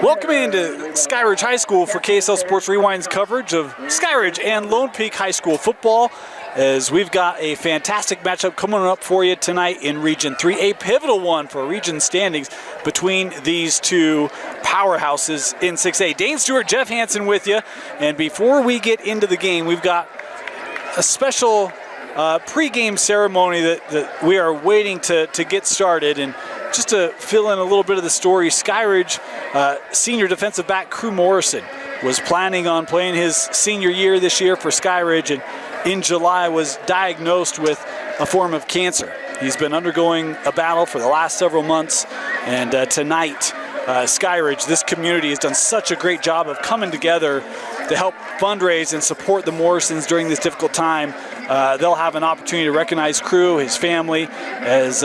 Welcome into Skyridge High School for KSL Sports Rewind's coverage of Skyridge and Lone Peak High School football, as we've got a fantastic matchup coming up for you tonight in Region 3, a pivotal one for region standings between these two powerhouses in 6A. Dane Stewart, Jeff Hansen with you, and before we get into the game, we've got a special pre-game ceremony that we are waiting to get started. And just to fill in a little bit of the story, Skyridge senior defensive back Crew Morrison was planning on playing his senior year this year for Skyridge, and in July was diagnosed with a form of cancer. He's been undergoing a battle for the last several months, and tonight Skyridge, this community, has done such a great job of coming together to help fundraise and support the Morrisons during this difficult time. They'll have an opportunity to recognize Crew, his family, as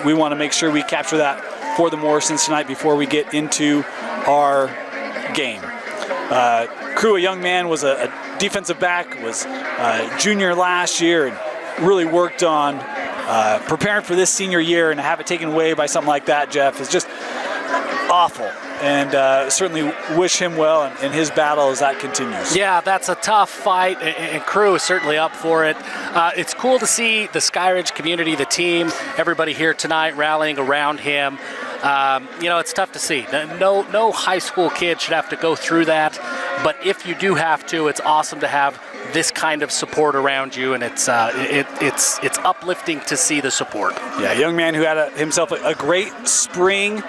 we want to make sure we capture that for the Morrisons tonight before we get into our game. Crew, a young man, was a defensive back, was junior last year, and really worked on preparing for this senior year, and to have it taken away by something like that, Jeff, is just awful. And certainly wish him well in his battle as that continues. Yeah, that's a tough fight, and Crew is certainly up for it. It's cool to see the Skyridge community, the team, everybody here tonight rallying around him. It's tough to see. No high school kid should have to go through that, but if you do have to, it's awesome to have this kind of support around you, and it's uplifting to see the support. Yeah, a young man who had himself a great spring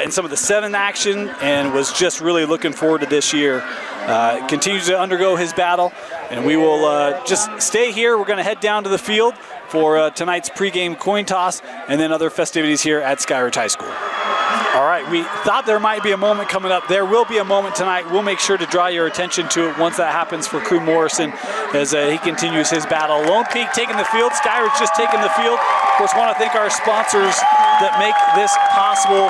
in some of the 7 action, and was just really looking forward to this year. Continues to undergo his battle, and we will just stay here. We're going to head down to the field for tonight's pregame coin toss and then other festivities here at Skyridge High School. All right, we thought there might be a moment coming up. There will be a moment tonight. We'll make sure to draw your attention to it once that happens for Crew Morrison as he continues his battle. Lone Peak taking the field. Skyridge just taking the field. Of course, want to thank our sponsors that make this possible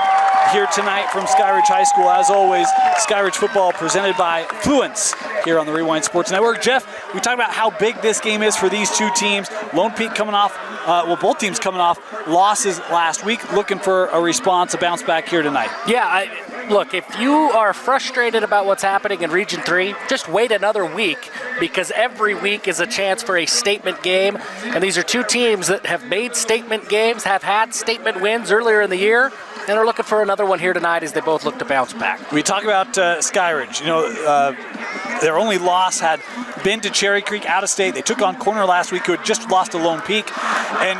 here tonight from Skyridge High School. As always, Skyridge football presented by Fluence here on the Rewind Sports Network. Jeff, we talked about how big this game is for these two teams. Lone Peak coming off, both teams coming off losses last week, looking for a response, a bounce back here tonight. Yeah, look, if you are frustrated about what's happening in Region 3, just wait another week, because every week is a chance for a statement game. And these are two teams that have made statement games, have had statement wins earlier in the year, and are looking for another one here tonight as they both look to bounce back. We talk about Skyridge. Their only loss had been to Cherry Creek out of state. They took on Corner last week, who had just lost to Lone Peak, and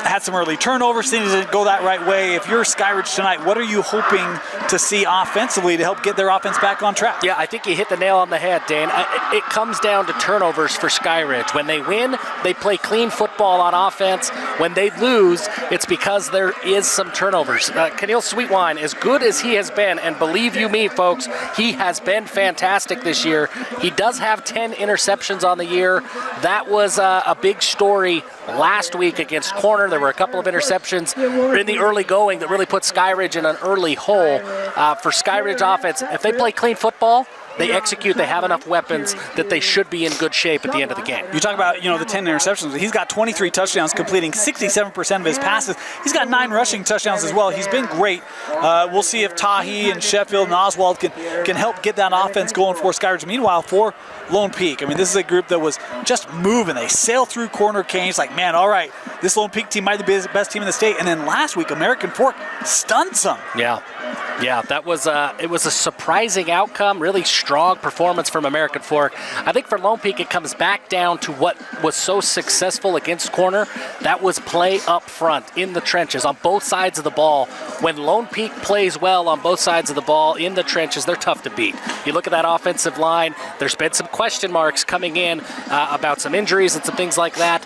had some early turnovers. Things didn't go that right way. If you're Skyridge tonight, what are you hoping to see offensively to help get their offense back on track? Yeah, I think you hit the nail on the head, Dane. It comes down to turnovers for Skyridge. When they win, they play clean football on offense. When they lose, it's because there is some turnovers. Keneal Sweetwine, as good as he has been, and believe you me, folks, he has been fantastic this year. He does have 10 interceptions on the year. That was a big story last week against Corner. There were a couple of interceptions in the early going that really put Skyridge in an early hole. For Skyridge offense, if they play clean football, they execute, they have enough weapons that they should be in good shape at the end of the game. You talk about, the 10 interceptions. He's got 23 touchdowns, completing 67% of his passes. He's got 9 rushing touchdowns as well. He's been great. We'll see if Tahi and Sheffield and Oswald can help get that offense going for Skyridge. Meanwhile, for Lone Peak, this is a group that was just moving. They sail through Corner Canes like, man, all right, this Lone Peak team might be the best team in the state. And then last week, American Fork stunned some. Yeah, that was it was a surprising outcome, really strong performance from American Fork. I think for Lone Peak, it comes back down to what was so successful against Corner. That was play up front, in the trenches, on both sides of the ball. When Lone Peak plays well on both sides of the ball, in the trenches, they're tough to beat. You look at that offensive line, there's been some question marks coming in about some injuries and some things like that.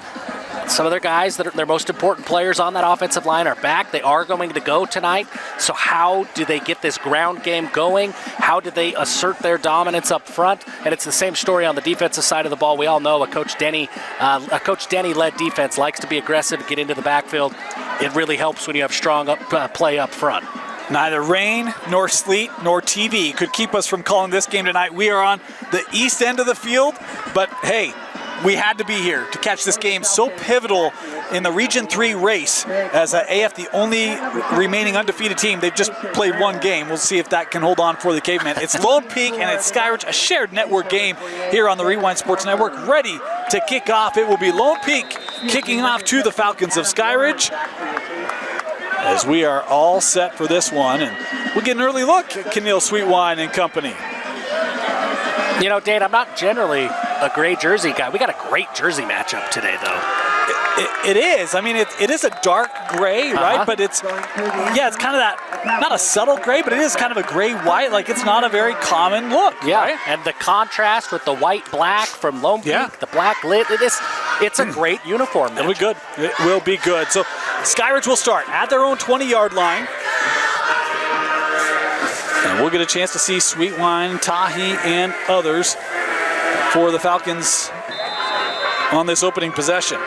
Some of their guys, that are their most important players on that offensive line, are back. They are going to go tonight. So how do they get this ground game going? How do they assert their dominance up front? And it's the same story on the defensive side of the ball. We all know a Coach Denny-led defense likes to be aggressive, get into the backfield. It really helps when you have strong play up front. Neither rain, nor sleet, nor TV could keep us from calling this game tonight. We are on the east end of the field, but hey, we had to be here to catch this game, so pivotal in the Region 3 race, as AF, the only remaining undefeated team. They've just played one game. We'll see if that can hold on for the Cavemen. It's Lone Peak and it's Skyridge, a shared network game here on the Rewind Sports Network, ready to kick off. It will be Lone Peak kicking off to the Falcons of Skyridge, as we are all set for this one. And we'll get an early look at Keneal Sweetwine and company. You know, Dane, I'm not generally a gray jersey guy. We got a great jersey matchup today, though. It is. I mean, it is a dark gray, right? But it's kind of that, not a subtle gray, but it is kind of a gray-white. Like, it's not a very common look. Yeah, right? And the contrast with the white-black from Lone Peak, the black lit, it's a great uniform. It'll be good. It will be good. So Skyridge will start at their own 20-yard line. And we'll get a chance to see Sweetwine, Tahi, and others for the Falcons on this opening possession.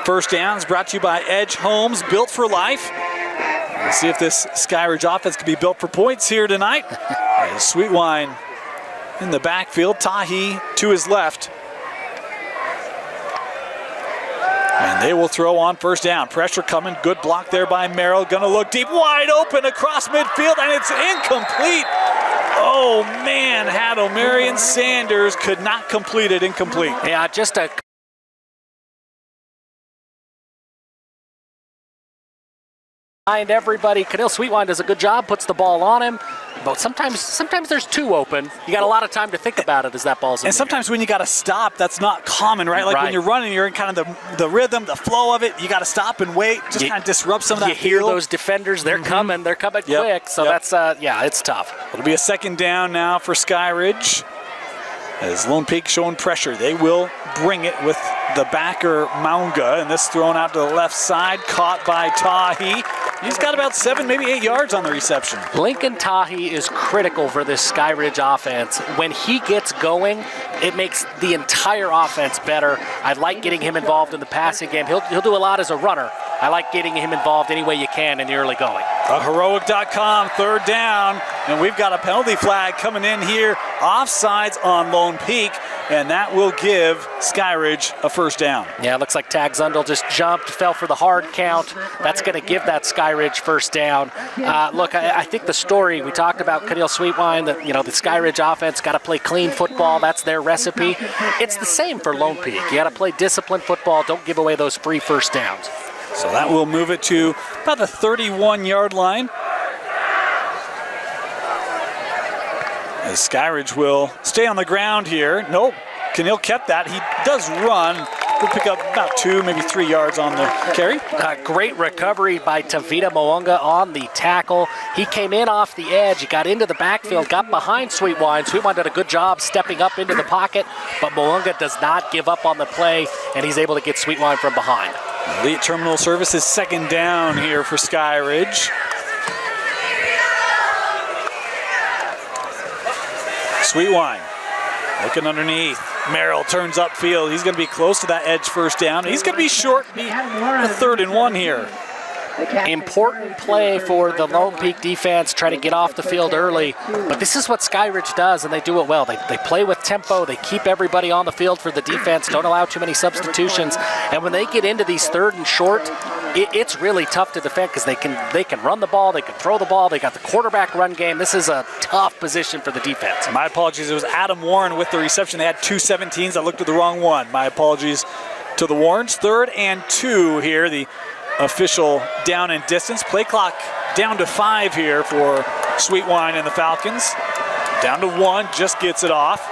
First down is brought to you by Edge Homes, built for life. Let's see if this Skyridge offense can be built for points here tonight. Sweetwine in the backfield, Tahi to his left. And they will throw on first down. Pressure coming, good block there by Merrill. Gonna look deep, wide open across midfield, and it's incomplete. Oh man, Haddo-Marion Sanders could not complete it, incomplete. Yeah, just a behind everybody. Keneal Sweetwine does a good job, puts the ball on him. But sometimes there's two open. You got a lot of time to think about it as that ball's in. And sometimes when you got to stop, that's not common, right? Like when you're running, you're in kind of the rhythm, the flow of it. You got to stop and wait, just kind of disrupt some of that. You hear those defenders, they're coming quick. So that's, it's tough. It'll be a second down now for Skyridge. As Lone Peak showing pressure, they will bring it with the backer Maunga, and this thrown out to the left side, caught by Tahi. He's got about 7, maybe 8 yards on the reception. Lincoln Tahi is critical for this Skyridge offense. When he gets going, it makes the entire offense better. I like getting him involved in the passing game. He'll do a lot as a runner. I like getting him involved any way you can in the early going. Heroic.com, third down, and we've got a penalty flag coming in here. Offsides on Lone Peak, and that will give Skyridge a first down. Yeah, it looks like Tag Zundel just jumped, fell for the hard count. That's going to give that Skyridge first down. Look, I think the story, we talked about Keneal Sweetwine, that the Skyridge offense got to play clean football. That's their recipe. It's the same for Lone Peak. You got to play disciplined football. Don't give away those free first downs. So that will move it to about the 31-yard line. As Skyridge will stay on the ground here. Nope, Keneal kept that. He does run. We'll pick up about 2, maybe 3 yards on the carry. Great recovery by Tavita Mounga on the tackle. He came in off the edge. He got into the backfield, got behind Sweetwine. Sweetwine did a good job stepping up into the pocket, but Mounga does not give up on the play, and he's able to get Sweetwine from behind. Elite Terminal Services second down here for Skyridge. Sweetwine looking underneath. Merrill turns upfield. He's going to be close to that edge first down. He's going to be short, be a 3rd and 1 here. Important play for the Lone Peak defense, try to get off the field early. But this is what Skyridge does, and they do it well. They play with tempo. They keep everybody on the field for the defense, don't allow too many substitutions. And when they get into these 3rd and short, it's really tough to defend because they can run the ball, they can throw the ball, they got the quarterback run game. This is a tough position for the defense. My apologies, it was Adam Warren with the reception. They had 2 17s. I looked at the wrong one. My apologies to the Warrens. 3rd and 2 here, the official down and distance. Play clock down to 5 here for Sweetwine and the Falcons. Down to 1, just gets it off.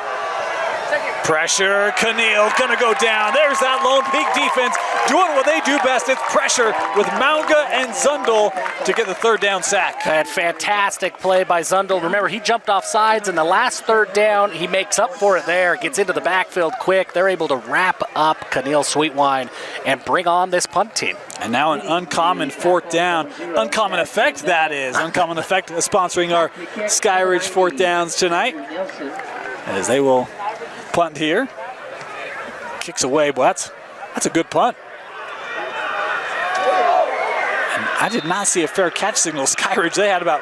Pressure, Keneal gonna go down. There's that Lone Peak defense doing what they do best. It's pressure with Maunga and Zundel to get the 3rd down sack. And fantastic play by Zundel. Remember, he jumped off sides in the last 3rd down. He makes up for it there, gets into the backfield quick. They're able to wrap up Keneal Sweetwine and bring on this punt team. And now an uncommon 4th down. Uncommon Effect, that is. Uncommon Effect is sponsoring our Skyridge 4th downs tonight. As they will punt here. Kicks away, but that's a good punt. And I did not see a fair catch signal. Skyridge, they had about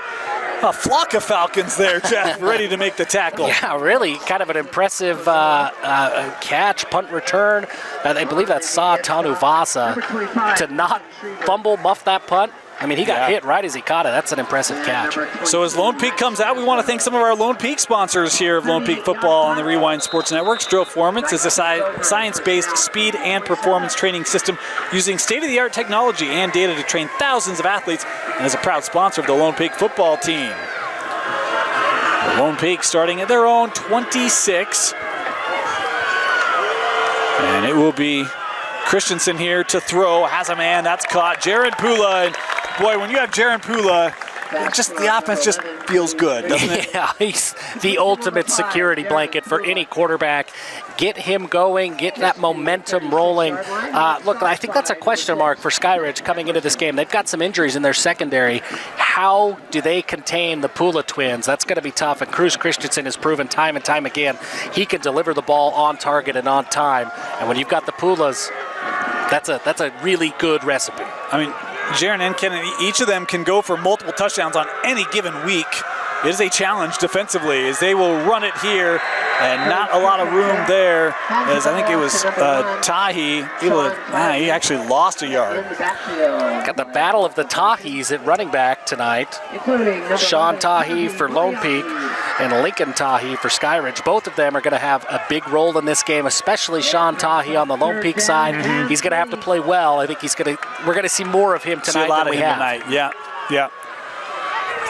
A flock of Falcons there, Jeff, ready to make the tackle. Yeah, really kind of an impressive catch, punt return. I believe that's Sa Tanuvasa to not fumble, muff that punt. I mean, he got hit right as he caught it. That's an impressive catch. So as Lone Peak comes out, we want to thank some of our Lone Peak sponsors here of Lone Peak Football on the Rewind Sports Network. Stroformance is a science-based speed and performance training system using state-of-the-art technology and data to train thousands of athletes, and is a proud sponsor of the Lone Peak football team. Lone Peak starting at their own 26. And it will be Christensen here to throw. Has a man. That's caught. Jaron Pula. And boy, when you have Jaron Pula, the offense just feels good, doesn't it? Yeah, he's the ultimate security blanket for any quarterback. Get him going, get that momentum rolling. Look, I think that's a question mark for Skyridge coming into this game. They've got some injuries in their secondary. How do they contain the Pula twins? That's going to be tough, and Cruz Christensen has proven time and time again he can deliver the ball on target and on time. And when you've got the Pulas, that's a really good recipe. I mean, Jaron and Kennedy, each of them can go for multiple touchdowns on any given week. It is a challenge defensively as they will run it here, and not a lot of room there, as I think it was Tahi. He actually lost a yard. Got the battle of the Tahis at running back tonight. Sean Tahi for Lone Peak and Lincoln Tahi for Skyridge. Both of them are going to have a big role in this game, especially Sean Tahi on the Lone Peak side. He's going to have to play well. I think we're going to see more of him tonight than we have. Tonight. Yeah.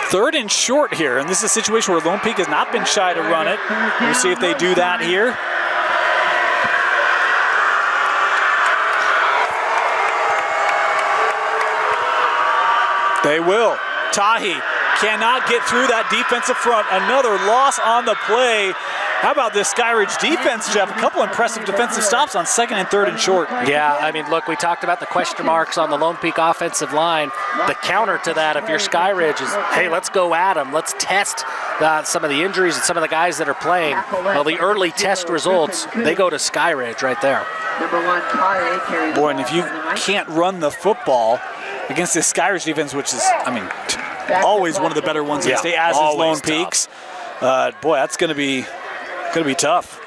Third and short here, and this is a situation where Lone Peak has not been shy to run it. We'll see if they do that here. They will. Tahi cannot get through that defensive front. Another loss on the play. How about this Skyridge defense, Jeff? A couple impressive defensive stops on second and third and short. Yeah, I mean, look, we talked about the question marks on the Lone Peak offensive line. The counter to that, if you're Skyridge, is, hey, let's go at them. Let's test some of the injuries and some of the guys that are playing. Well, the early test results, they go to Skyridge right there. Boy, and if you can't run the football against this Skyridge defense, which is, always one of the better ones in the state, as is Lone Peak's, boy, that's going to be tough.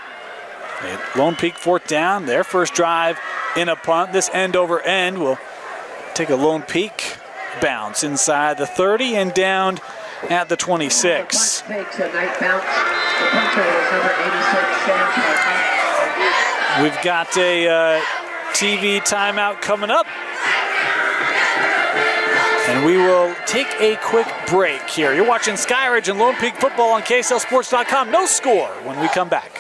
Lone Peak fourth down, their first drive in a punt. This end over end will take a Lone Peak bounce inside the 30 and down at the 26. We've got a TV timeout coming up. And we will take a quick break here. You're watching Skyridge and Lone Peak football on KSLSports.com. No score when we come back.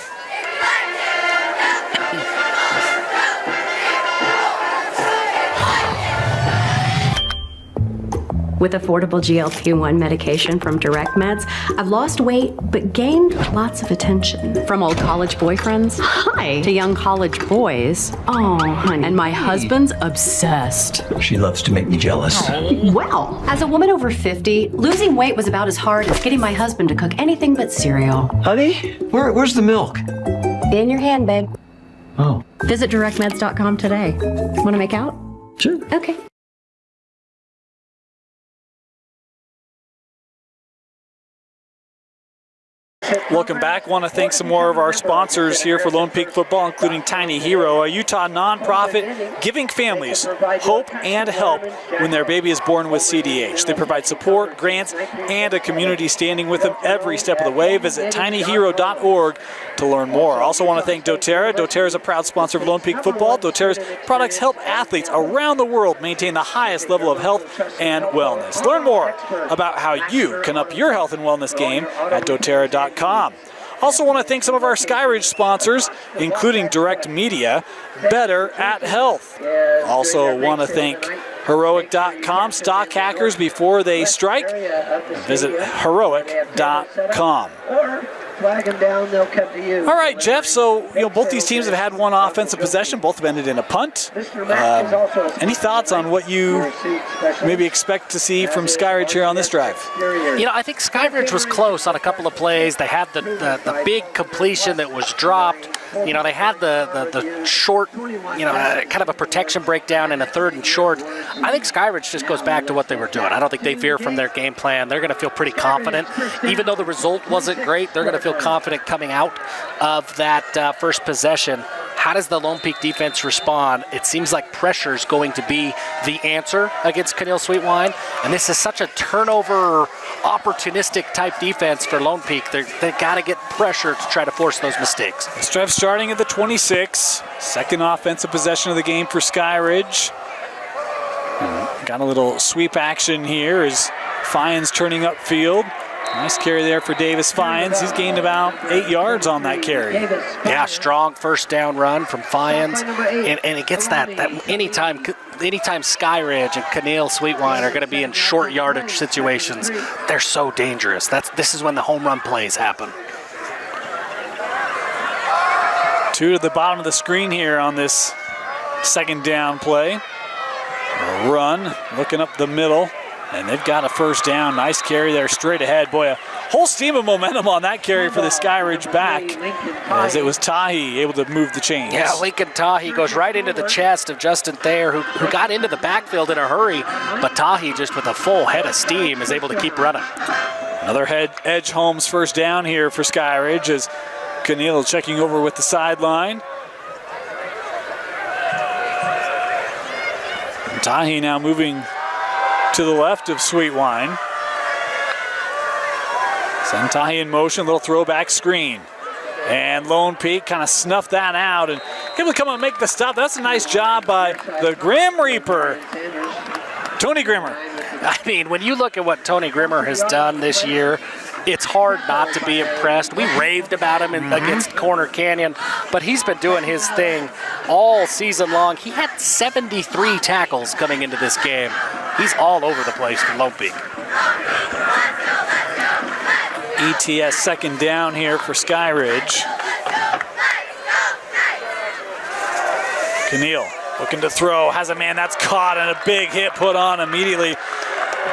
With affordable GLP-1 medication from Direct Meds, I've lost weight but gained lots of attention. From old college boyfriends, hi, to young college boys. Oh, honey. And my husband's obsessed. She loves to make me jealous. Well, as a woman over 50, losing weight was about as hard as getting my husband to cook anything but cereal. Honey, where's the milk? In your hand, babe. Oh. Visit directmeds.com today. Want to make out? Sure. Okay. Welcome back. Want to thank some more of our sponsors here for Lone Peak football, including Tiny Hero, a Utah nonprofit giving families hope and help when their baby is born with CDH. They provide support, grants, and a community standing with them every step of the way. Visit tinyhero.org to learn more. Also want to thank doTERRA. doTERRA is a proud sponsor of Lone Peak football. doTERRA's products help athletes around the world maintain the highest level of health and wellness. Learn more about how you can up your health and wellness game at doTERRA.com. Also want to thank some of our Skyridge sponsors, including Direct Media, Better at Health. Also want to thank Heroic.com, stock hackers before they strike. Visit Heroic.com. Flag them down, they'll come to you. All right, Jeff, so both these teams have had one offensive possession. Both have ended in a punt. Any thoughts on what you maybe expect to see from Skyridge here on this drive? I think Skyridge was close on a couple of plays. They had the big completion that was dropped. They had the short, kind of a protection breakdown in a 3rd and short. I think Skyridge just goes back to what they were doing. I don't think they veer from their game plan. They're going to feel pretty confident. Even though the result wasn't great, they're going to feel confident coming out of that first possession. How does the Lone Peak defense respond? It seems like pressure is going to be the answer against Canil Sweetwine, and this is such a turnover, opportunistic type defense for Lone Peak. They've got to get pressure to try to force those mistakes. This drive starting at the 26. Second offensive possession of the game for Skyridge. Got a little sweep action here as Fyans turning upfield. Nice carry there for Davis Fyans. He's gained about 8 yards on that carry. Yeah, strong first down run from Fyans. And it gets that anytime Skyridge and Canil Sweetwine are going to be in short yardage situations, they're so dangerous. This is when the home run plays happen. 2 to the bottom of the screen here on this second down play. A run, looking up the middle. And they've got a first down. Nice carry there straight ahead. Boy, a whole steam of momentum on that carry for the Skyridge back, as it was Tahi able to move the chains. Yeah, Lincoln Tahi goes right into the chest of Justin Thayer, who got into the backfield in a hurry, but Tahi just with a full head of steam is able to keep running. Another edge Holmes first down here for Skyridge as Canil checking over with the sideline. And Tahi now moving to the left of Sweetwine. Send Tahi in motion, little throwback screen. And Lone Peak kind of snuffed that out and able to come and make the stop. That's a nice job by the Grim Reaper, Tony Grimmer. I mean, when you look at what Tony Grimmer has done this year, it's hard not to be impressed. We raved about him against Corner Canyon, but he's been doing his thing all season long. He had 73 tackles coming into this game. He's all over the place for Lone Peak. ETS second down here for Skyridge. Canil looking to throw, has a man that's caught and a big hit put on immediately.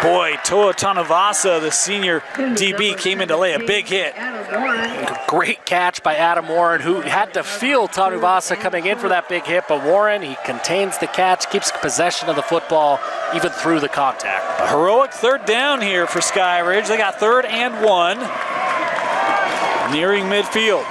Boy, Toa Tanavasa, the senior DB, came in to lay a big hit. Great catch by Adam Warren, who had to feel Tanuvasa coming in for that big hit, but Warren, he contains the catch, keeps possession of the football, even through the contact. A heroic third down here for Skyridge. They got 3rd and 1. Nearing midfield.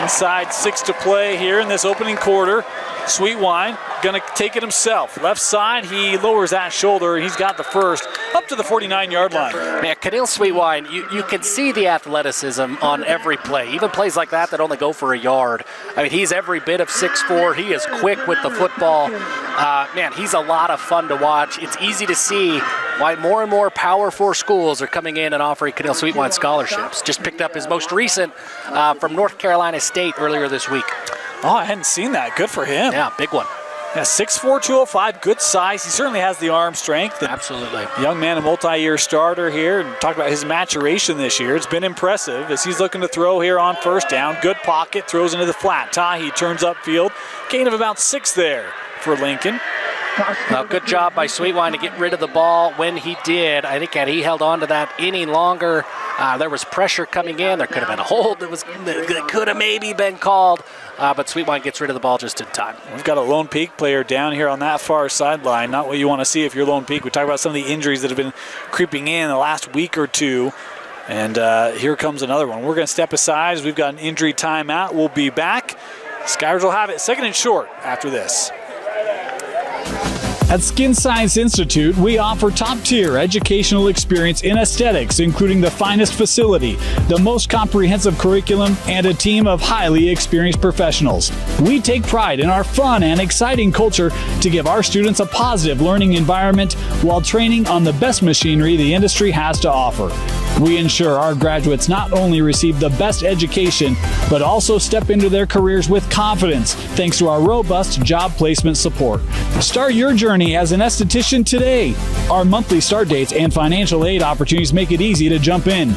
Inside 6 to play here in this opening quarter. Sweetwine gonna take it himself. Left side, he lowers that shoulder, and he's got the first up to the 49-yard line. Man, Canil Sweetwine, you can see the athleticism on every play. Even plays like that only go for a yard. I mean, he's every bit of 6'4". He is quick with the football. Man, he's a lot of fun to watch. It's easy to see why more and more Power 4 schools are coming in and offering Canil Sweetwine scholarships. Just picked up his most recent from North Carolina State earlier this week. Oh, I hadn't seen that. Good for him. Yeah, big one. Yeah, 6'4", 205, good size. He certainly has the arm strength. Absolutely. Young man, a multi-year starter here. And talk about his maturation this year. It's been impressive as he's looking to throw here on first down. Good pocket, throws into the flat. Tahi turns upfield. Gain of about 6 there for Lincoln. Well, good job by Sweetwine to get rid of the ball when he did. I think had he held on to that any longer, there was pressure coming in. There could have been a hold that could have maybe been called, but Sweetwine gets rid of the ball just in time. We've got a Lone Peak player down here on that far sideline. Not what you want to see if you're Lone Peak. We talked about some of the injuries that have been creeping in the last week or two. And here comes another one. We're going to step aside as we've got an injury timeout. We'll be back. Skyridge will have it 2nd and short after this. At Skin Science Institute, we offer top-tier educational experience in aesthetics, including the finest facility, the most comprehensive curriculum, and a team of highly experienced professionals. We take pride in our fun and exciting culture to give our students a positive learning environment while training on the best machinery the industry has to offer. We ensure our graduates not only receive the best education, but also step into their careers with confidence, thanks to our robust job placement support. Start your journey as an esthetician today. Our monthly start dates and financial aid opportunities make it easy to jump in.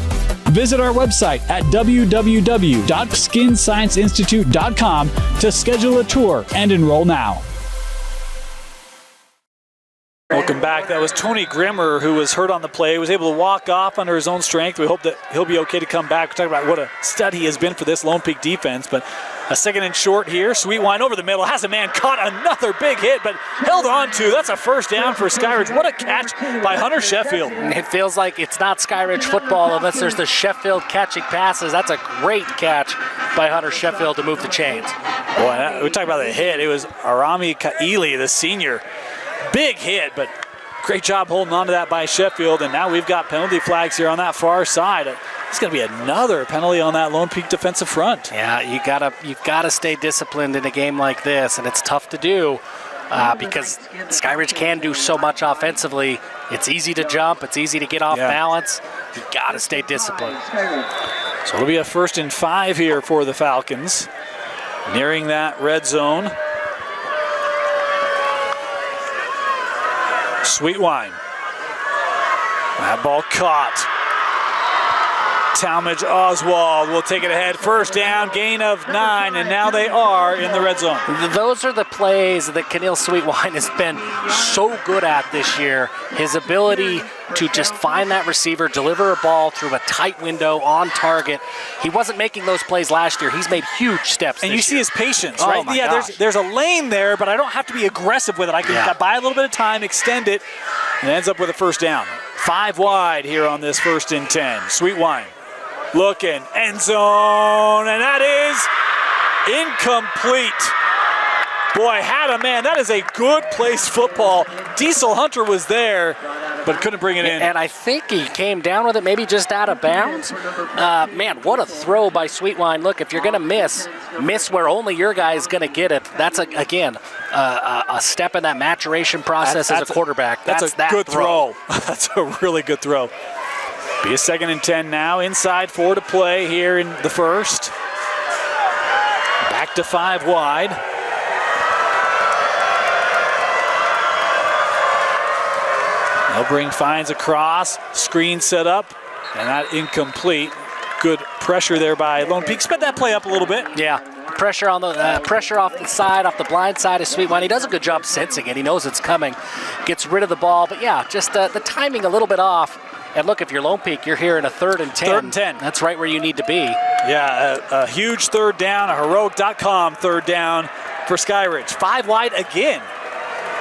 Visit our website at www.skinscienceinstitute.com to schedule a tour and enroll now. We'll Welcome back. That was Tony Grimmer, who was hurt on the play. He was able to walk off under his own strength. We hope that he'll be okay to come back. We're talking about what a stud he has been for this Lone Peak defense. But a second and short here. Sweetwine over the middle. Has a man caught another big hit, but held on to. That's a first down for Skyridge. What a catch by Hunter Sheffield. It feels like it's not Skyridge football unless there's the Sheffield catching passes. That's a great catch by Hunter Sheffield to move the chains. Boy, we talk about the hit. It was Arami Kaili, the senior. Big hit, but great job holding on to that by Sheffield. And now we've got penalty flags here on that far side. It's going to be another penalty on that Lone Peak defensive front. Yeah, you've gotta stay disciplined in a game like this, and it's tough to do because Skyridge can do so much offensively. It's easy to jump. It's easy to get off balance. You got to stay disciplined. So it'll be a 1st and 5 here for the Falcons, nearing that red zone. Sweetwine. That ball caught. Talmadge Oswald will take it ahead. First down, gain of 9, and now they are in the red zone. Those are the plays that Keneal Sweetwine has been so good at this year. His ability to just find that receiver, deliver a ball through a tight window on target. He wasn't making those plays last year. He's made huge steps and this you see year. his patience, Oh right? my Yeah, gosh. there's a lane there, but I don't have to be aggressive with it. I can buy a little bit of time, extend it, and it ends up with a first down. 5 wide here on this 1st and 10. Sweetwine looking, end zone, and that is incomplete. Boy, had a man. That is a good place football. Diesel Hunter was there, but couldn't bring it in. And I think he came down with it maybe just out of bounds. Man, what a throw by Sweetwine. Look, if you're going to miss where only your guy is going to get it, that's, again, a step in that maturation process as a quarterback. That's a good throw. That's a really good throw. Be a 2nd and 10 now. Inside 4 to play here in the 1st. Back to 5 wide. They'll bring Fines across. Screen set up, and that incomplete. Good pressure there by Lone Peak. Sped that play up a little bit. Yeah. Pressure on the pressure off the side, off the blind side of Sweetwine. He does a good job sensing it. He knows it's coming. Gets rid of the ball. But yeah, just the timing a little bit off. And look, if you're Lone Peak, you're here in a 3rd and 10. 3rd and 10. That's right where you need to be. Yeah, a huge 3rd down, a heroic.com 3rd down for Skyridge. 5 wide again.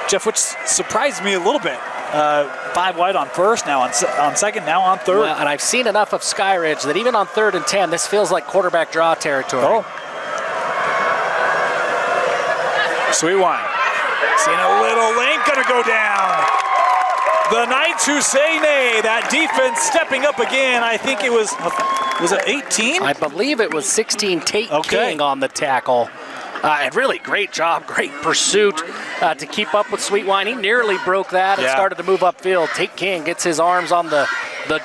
Jeff, which surprised me a little bit. 5 wide on 1st, now on 2nd, now on 3rd. Well, and I've seen enough of Skyridge that even on 3rd and 10, this feels like quarterback draw territory. Oh. Sweetwine. Seeing a little lane gonna go down. The Knights who say nay. That defense stepping up again. I think it was it 18? I believe it was 16. Tate King on the tackle. And really great job, great pursuit to keep up with Sweetwine. He nearly broke that and started to move upfield. Tate King gets his arms on the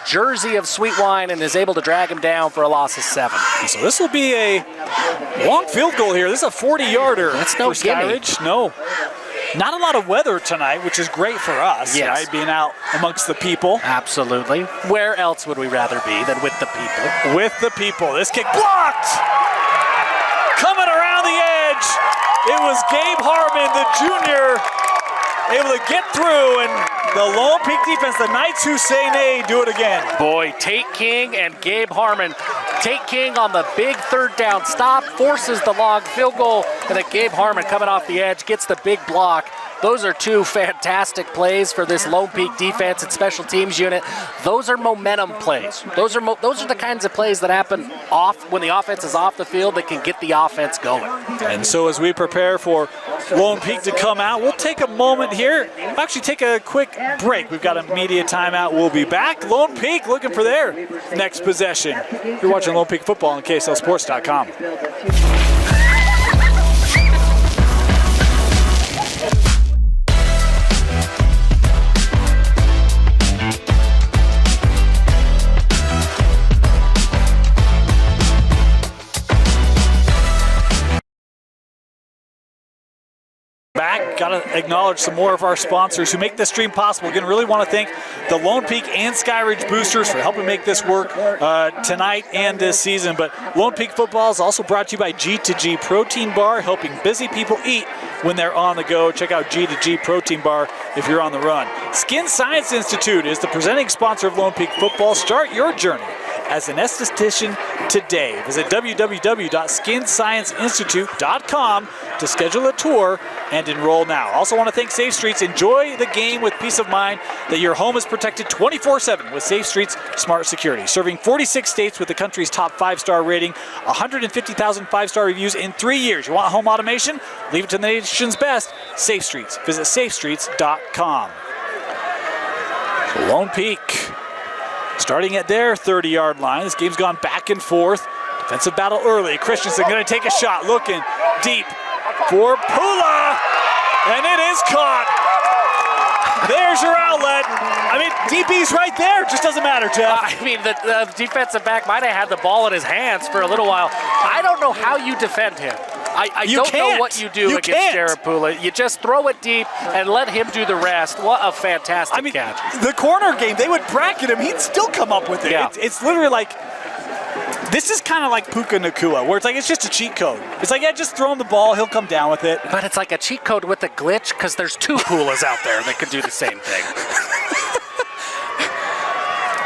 jersey of Sweetwine and is able to drag him down for a loss of 7. So this will be a long field goal here. This is a 40-yarder. That's no for Skyridge. No. Not a lot of weather tonight, which is great for us, right? Being out amongst the people. Absolutely. Where else would we rather be than with the people? With the people. This kick blocked! Coming around the edge. It was Gabe Harmon, the junior, able to get through, and the Lone Peak defense, the Knights who say nay, do it again. Boy, Tate King and Gabe Harmon. Tate King on the big 3rd down stop, forces the long field goal, and then Gabe Harmon coming off the edge, gets the big block. Those are 2 fantastic plays for this Lone Peak defense and special teams unit. Those are momentum plays. Those are the kinds of plays that happen off when the offense is off the field that can get the offense going. And so as we prepare for Lone Peak to come out, we'll take a moment here. We'll actually take a quick break. We've got a media timeout. We'll be back. Lone Peak looking for their next possession. You're watching Lone Peak football on KSLSports.com. Back, got to acknowledge some more of our sponsors who make this stream possible. Again, really want to thank the Lone Peak and Skyridge boosters for helping make this work tonight and this season. But Lone Peak football is also brought to you by G2G Protein Bar, helping busy people eat when they're on the go. Check out G2G Protein Bar if you're on the run. Skin Science Institute is the presenting sponsor of Lone Peak Football. Start your journey as an esthetician today. Visit www.skinscienceinstitute.com to schedule a tour and enroll now. Also want to thank Safe Streets. Enjoy the game with peace of mind that your home is protected 24/7 with Safe Streets Smart Security. Serving 46 states with the country's top 5-star rating, 150,000 5-star reviews in 3 years. You want home automation? Leave it to the nation's best. Safe Streets. Visit safestreets.com. Lone Peak starting at their 30-yard line. This game's gone back and forth. Defensive battle early. Christensen going to take a shot, looking deep for Pula, and it is caught. There's your outlet. I mean, DB's right there. Just doesn't matter, Jeff. I mean, the defensive back might have had the ball in his hands for a little while. I don't know how you defend him. I don't know what you do against Jared Pula. You just throw it deep and let him do the rest. What a fantastic catch. The corner game, they would bracket him. He'd still come up with it. Yeah. It's literally like, this is kind of like Puka Nacua, where it's like, it's just a cheat code. It's like, yeah, just throw him the ball, he'll come down with it. But it's like a cheat code with a glitch because there's 2 Pulas out there that could do the same thing.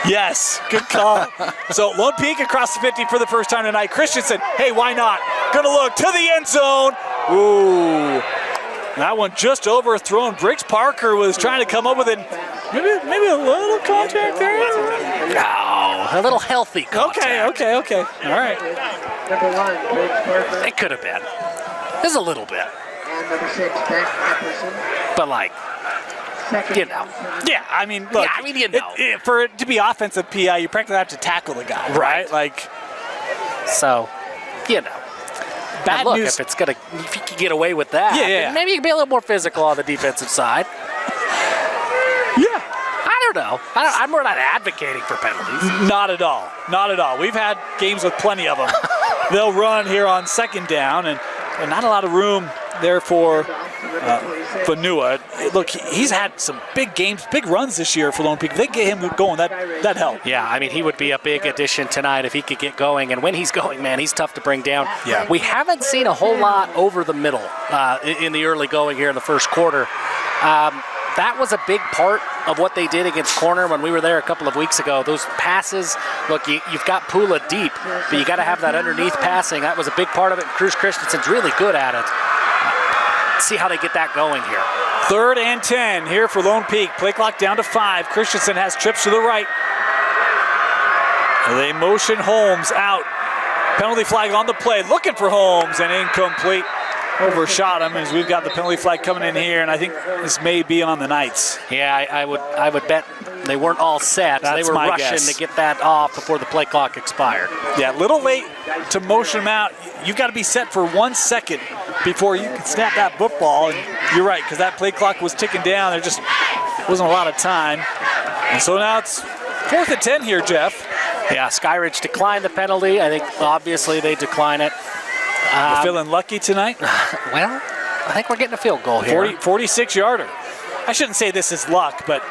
Yes, good call. So Lone Peak across the 50 for the first time tonight. Christensen, hey, why not? Gonna look to the end zone. Ooh, that one just overthrown. Briggs Parker was trying to come up with it. Maybe a little contact there. No, a little healthy contact. Okay. All right. Number 1, Briggs Parker. It could have been. Just a little bit. And number 6, Beck Epperson. But like, Second. you know. Yeah, I mean, look. Yeah, I mean, you know. For it to be offensive PI, you practically have to tackle the guy, right? Like, So, you know. bad And look, news. if you can get away with that, Yeah. maybe you can be a little more physical on the defensive side. Yeah. I don't know. I'm not advocating for penalties. Not at all. We've had games with plenty of them. They'll run here on second down, and not a lot of room there for Fanua. Look, he's had some big games, big runs this year for Lone Peak. If they get him going, that help. Yeah, I mean, he would be a big addition tonight if he could get going. And when he's going, man, he's tough to bring down. Yeah. We haven't seen a whole lot over the middle in the early going here in the first quarter. That was a big part of what they did against corner when we were there a couple of weeks ago. Those passes, look, you've got Pula deep, but you got to have that underneath passing. That was a big part of it. Cruz Christensen's really good at it. See how they get that going here. 3rd and 10 here for Lone Peak. Play clock down to 5. Christensen has trips to the right. They motion Holmes out. Penalty flag on the play. Looking for Holmes and incomplete. Overshot him as we've got the penalty flag coming in here, and I think this may be on the Knights. Yeah, I would bet they weren't all set. That's they were my rushing guess. to get that off before the play clock expired. Yeah, a little late to motion him out. You've got to be set for 1 second before you can snap that football. And you're right, because that play clock was ticking down. There just wasn't a lot of time. And so now it's 4th and 10 here, Jeff. Yeah, Skyridge declined the penalty. I think obviously they decline it. You're feeling lucky tonight? Well, I think we're getting a field goal here. 46-yarder. I shouldn't say this is luck, but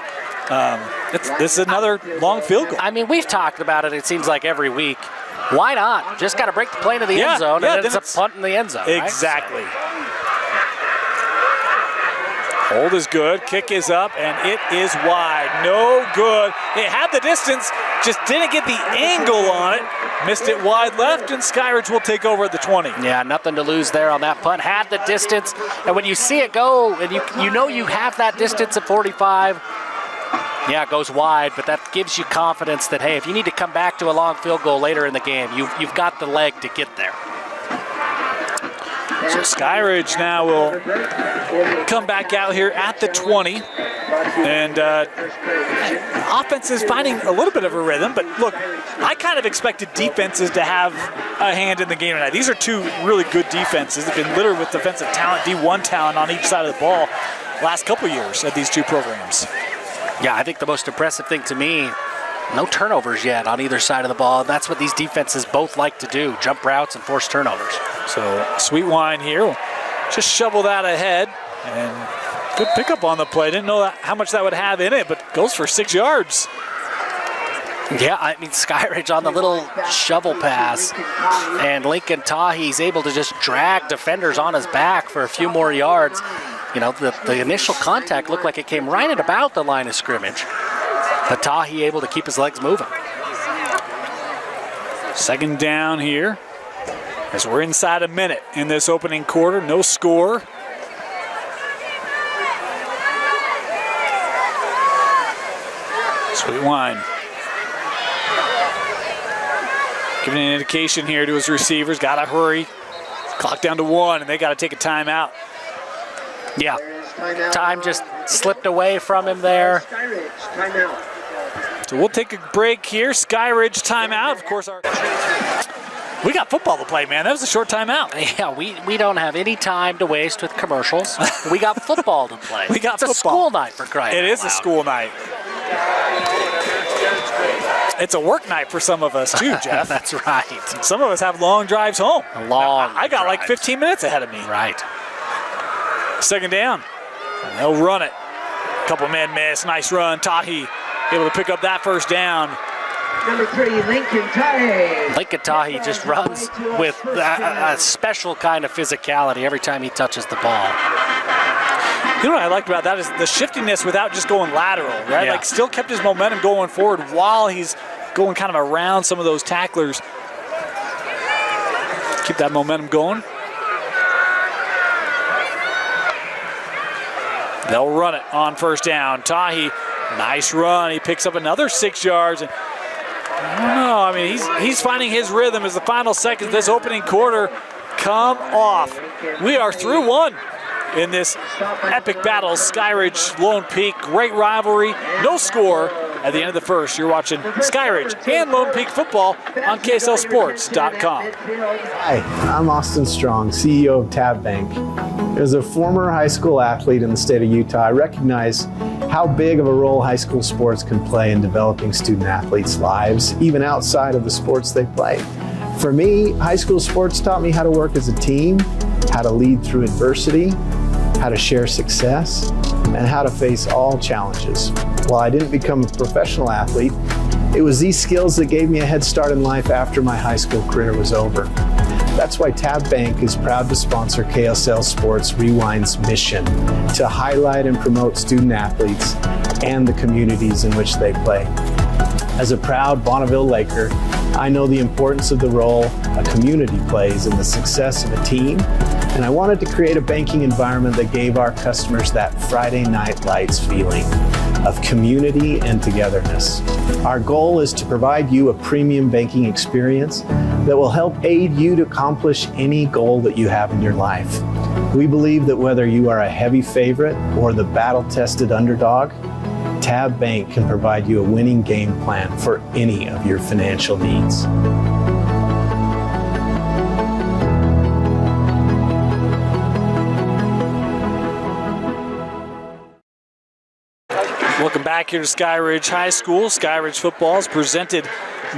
this is another long field goal. I mean, we've talked about it, it seems like every week. Why not? Just got to break the play into the end zone, and then it's a punt in the end zone. Exactly. Right? Hold is good. Kick is up, and it is wide. No good. It had the distance, just didn't get the angle on it. Missed it wide left, and Skyridge will take over at the 20. Yeah, nothing to lose there on that punt. Had the distance, and when you see it go, and you know you have that distance at 45, yeah, it goes wide, but that gives you confidence that, hey, if you need to come back to a long field goal later in the game, you've got the leg to get there. So Skyridge now will come back out here at the 20. And offense is finding a little bit of a rhythm. But look, I kind of expected defenses to have a hand in the game tonight. These are 2 really good defenses. They've been littered with defensive talent, D1 talent on each side of the ball last couple years at these 2 programs. Yeah, I think the most impressive thing to me, no turnovers yet on either side of the ball. That's what these defenses both like to do, jump routes and force turnovers. So Sweet Wine here will just shovel that ahead. And good pickup on the play. Didn't know how much that would have in it, but goes for 6 yards. Yeah, I mean, Skyridge on the little shovel pass, and Lincoln Tahi's able to just drag defenders on his back for a few more yards. You know, the initial contact looked like it came right at about the line of scrimmage, but Tahi able to keep his legs moving. Second down here, as we're inside a minute in this opening quarter, no score. Sweet Wine giving an indication here to his receivers, got to hurry. Clock down to 1, and they got to take a timeout. Yeah, time just slipped away from him there. Skyridge, timeout. So we'll take a break here. Skyridge timeout. Of course, we got football to play, man. That was a short timeout. Yeah, we don't have any time to waste with commercials. We got football to play. We got it's football. A school night for crying out loud. It is a school night. It's a work night for some of us too, Jeff. That's right. Some of us have long drives home. I got like 15 minutes ahead of me. Right. Second down. They'll run it. Couple men miss. Nice run. Tahi able to pick up that first down. Number 3, Lincoln Tahi. Lincoln Tahi just runs with a special kind of physicality every time he touches the ball. You know what I liked about that is the shiftiness without just going lateral, right? Yeah. Like still kept his momentum going forward while he's going kind of around some of those tacklers. Keep that momentum going. They'll run it on first down. Tahi, nice run. He picks up another 6 yards. And I don't know. I mean, he's finding his rhythm as the final seconds of this opening quarter come off. We are through 1 in this epic battle. Skyridge, Lone Peak, great rivalry. No score at the end of the first. You're watching Skyridge and Lone Peak football on KSLSports.com. Hi, I'm Austin Strong, CEO of Tab Bank. As a former high school athlete in the state of Utah, I recognize how big of a role high school sports can play in developing student athletes' lives, even outside of the sports they play. For me, high school sports taught me how to work as a team, how to lead through adversity, how to share success, and how to face all challenges. While I didn't become a professional athlete, it was these skills that gave me a head start in life after my high school career was over. That's why Tab Bank is proud to sponsor KSL Sports Rewind's mission to highlight and promote student athletes and the communities in which they play. As a proud Bonneville Laker, I know the importance of the role a community plays in the success of a team, and I wanted to create a banking environment that gave our customers that Friday Night Lights feeling of community and togetherness. Our goal is to provide you a premium banking experience that will help aid you to accomplish any goal that you have in your life. We believe that whether you are a heavy favorite or the battle-tested underdog, Tab Bank can provide you a winning game plan for any of your financial needs. Welcome back here to Skyridge High School. Skyridge football is presented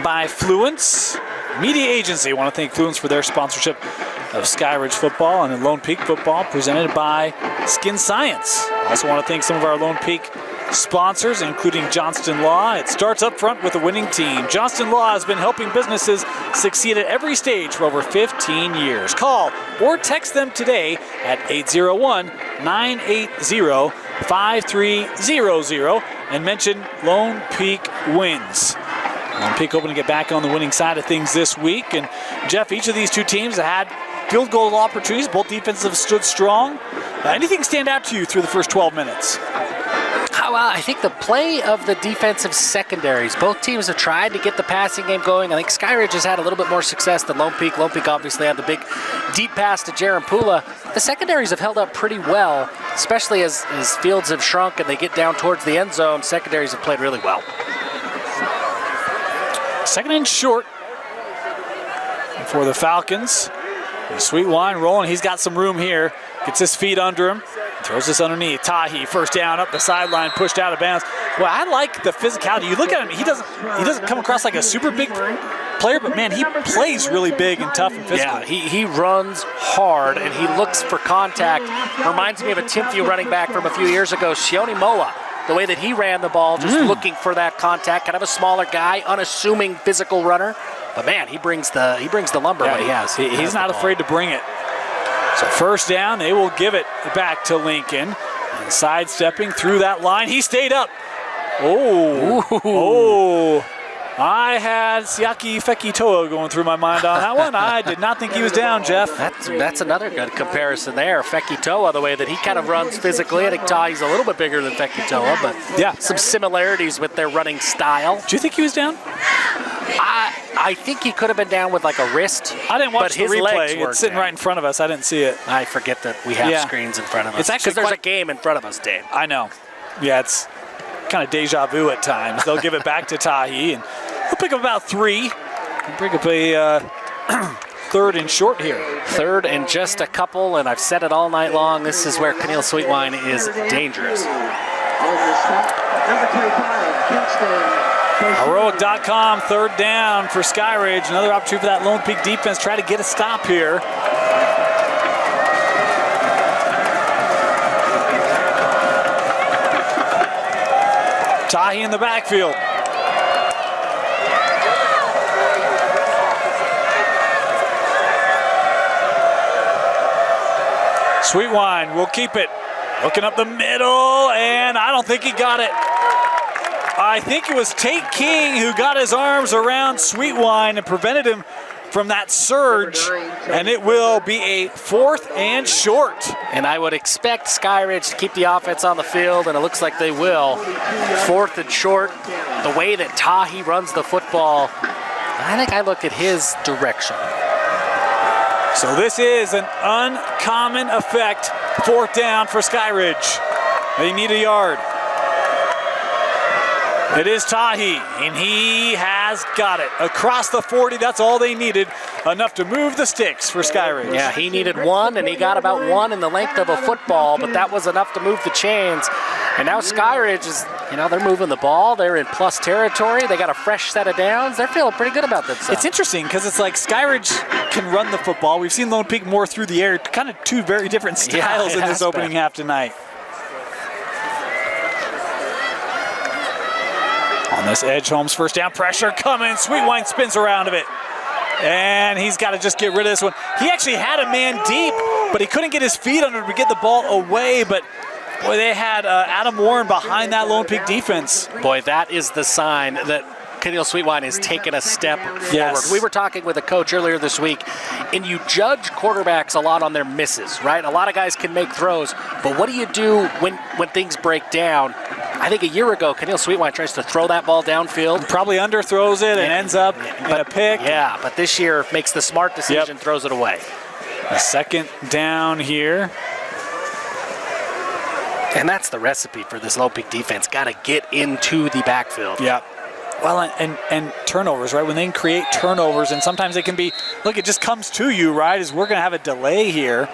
by Fluence Media Agency. I want to thank Fluence for their sponsorship of Skyridge football, and then Lone Peak football presented by Skin Science. I also want to thank some of our Lone Peak sponsors, including Johnston Law. It starts up front with a winning team. Johnston Law has been helping businesses succeed at every stage for over 15 years. Call or text them today at 801-980-5300 and mention Lone Peak Wins. Lone Peak hoping to get back on the winning side of things this week. And Jeff, each of these two teams have had field goal opportunities. Both defenses have stood strong. Anything stand out to you through the first 12 minutes? Well, I think the play of the defensive secondaries, both teams have tried to get the passing game going. I think Skyridge has had a little bit more success than Lone Peak. Lone Peak obviously had the big deep pass to Jaron Pula. The secondaries have held up pretty well, especially as fields have shrunk and they get down towards the end zone. Secondaries have played really well. Second and short for the Falcons. Sweet Wine rolling. He's got some room here. Gets his feet under him. Throws this underneath. Tahi, first down, up the sideline, pushed out of bounds. Well, I like the physicality. You look at him, he doesn't come across like a super big player, but man, he plays really big and tough and physical. Yeah, he runs hard and he looks for contact. Reminds me of a Timfew running back from a few years ago, Shioni Moa. the way that he ran the ball, just looking for that contact. Kind of a smaller guy, unassuming physical runner. But man, he brings the lumber when he has. He's not afraid to bring it. So first down, they will give it back to Lincoln. And sidestepping through that line, he stayed up. Oh, I had Siaki Fekitoa going through my mind on that one. I did not think he was down, Jeff. That's another good comparison there. Fekitoa, the way that he kind of runs physically. I think Tahi's a little bit bigger than Fekitoa, but some similarities with their running style. Do you think he was down? I think he could have been down with like a wrist. I didn't watch the replay. It's sitting down. right in front of us. I didn't see it. I forget that we have screens in front of us. It's actually because there's a game in front of us, Dave. I know. Yeah, it's kind of deja vu at times. They'll give it back to Tahi, and he'll pick up about 3. Bring up a third and short here. Third and just a couple, and I've said it all night long. This is where Keneal Sweetwine is dangerous. Number 25, Kingston. Heroic.com, third down for Skyridge. Another opportunity for that Lone Peak defense. Try to get a stop here. Tahi in the backfield. Sweetwine will keep it. Looking up the middle, and I don't think he got it. I think it was Tate King who got his arms around Sweetwine and prevented him from that surge, and it will be a 4th and short. And I would expect Skyridge to keep the offense on the field, and it looks like they will. 4th and short. The way that Tahi runs the football, I think I look at his direction. So this is an uncommon effect. 4th down for Skyridge. They need a yard. It is Tahi, and he has got it. Across the 40, that's all they needed. Enough to move the sticks for Skyridge. Yeah, he needed 1, and he got about 1 in the length of a football, but that was enough to move the chains. And now Skyridge is, they're moving the ball. They're in plus territory. They got a fresh set of downs. They're feeling pretty good about themselves. It's interesting because it's like Skyridge can run the football. We've seen Lone Peak more through the air. Kind of 2 very different styles in this opening half tonight. On this edge, Holmes first down, pressure coming. Sweetwine spins around of it. And he's got to just get rid of this one. He actually had a man deep, but he couldn't get his feet under to get the ball away. But boy, they had Adam Warren behind that Lone Peak defense. Boy, that is the sign that Keneal Sweetwine has taken a step forward. Yes. We were talking with a coach earlier this week, and you judge quarterbacks a lot on their misses, right? A lot of guys can make throws, but what do you do when things break down? I think a year ago, Keneal Sweetwine tries to throw that ball downfield. Probably underthrows it and ends up in a pick. Yeah, but this year makes the smart decision, throws it away. A 2nd down here. And that's the recipe for this Lone Peak defense. Got to get into the backfield. Yeah. Well, and turnovers, right? When they can create turnovers, and sometimes it can be, look, it just comes to you, right? Is we're going to have a delay here.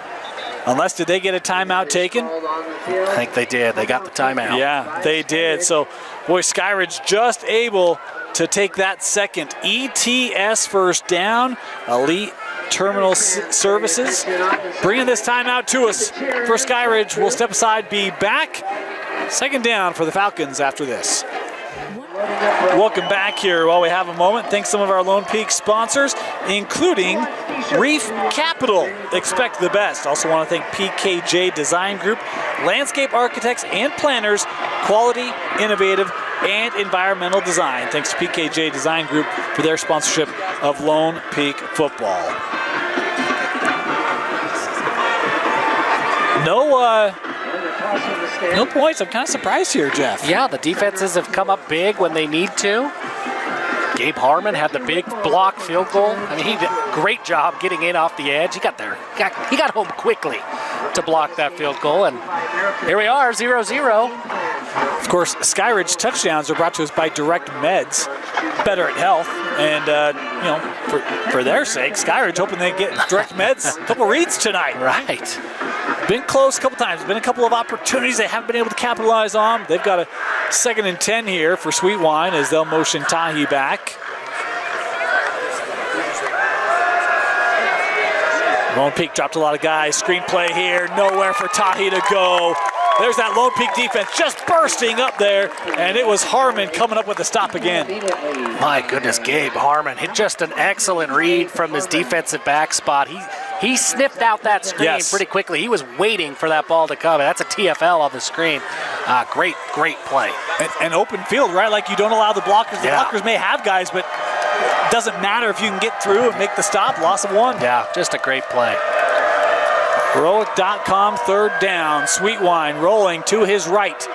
Unless, did they get a timeout taken? I think they did. They got the timeout. Yeah, they did. So, boy, Skyridge just able to take that second ETS first down. Elite Terminal Services bringing this timeout to us for Skyridge. We'll step aside, be back. 2nd down for the Falcons after this. Welcome back here while we have a moment. Thanks some of our Lone Peak sponsors, including Reef Capital. Expect the best. Also want to thank PKJ Design Group, landscape architects and planners, quality, innovative, and environmental design. Thanks to PKJ Design Group for their sponsorship of Lone Peak football. No points. I'm kind of surprised here, Jeff. Yeah, the defenses have come up big when they need to. Gabe Harmon had the big block field goal. I mean, he did a great job getting in off the edge. He got there. He got home quickly to block that field goal. And here we are, 0-0. Of course, Skyridge touchdowns are brought to us by Direct Meds, Better at Health. And, for their sake, Skyridge hoping they get Direct Meds a couple reads tonight. Right. Been close a couple times. Been a couple of opportunities they haven't been able to capitalize on. They've got a 2nd and 10 here for Sweetwine as they'll motion Tahi back. Lone Peak dropped a lot of guys. Screenplay here. Nowhere for Tahi to go. There's that Lone Peak defense just bursting up there, and it was Harmon coming up with the stop again. My goodness, Gabe Harmon hit just an excellent read from his defensive back spot. He sniffed out that screen pretty quickly. He was waiting for that ball to come. That's a TFL on the screen. Great play. And open field, right? Like you don't allow the blockers. The blockers may have guys, but it doesn't matter if you can get through and make the stop. Loss of 1. Yeah, just a great play. Heroic.com, 3rd down. Sweetwine rolling to his right.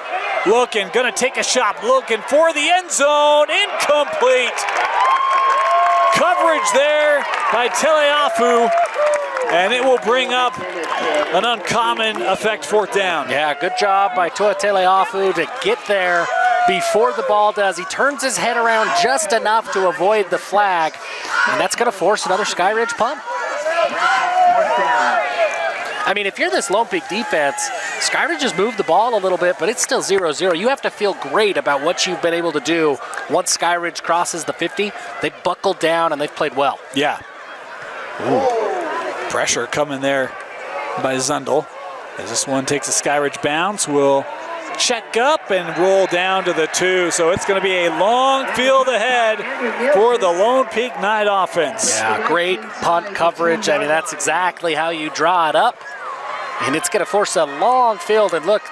Looking, gonna take a shot. Looking for the end zone. Incomplete. Coverage there by Teleafu. And it will bring up an uncommon effect 4th down. Yeah, good job by Toa Teleafu to get there before the ball does. He turns his head around just enough to avoid the flag, and that's going to force another Skyridge punt. I mean, if you're this Lone Peak defense, Skyridge has moved the ball a little bit, but it's still 0-0. You have to feel great about what you've been able to do once Skyridge crosses the 50. They buckled down, and they've played well. Yeah. Ooh. Pressure coming there by Zundel. As this one takes a Skyridge bounce, will check up and roll down to the 2. So it's going to be a long field ahead for the Lone Peak Knight offense. Yeah, great punt coverage. I mean, that's exactly how you draw it up. And it's going to force a long field. And look,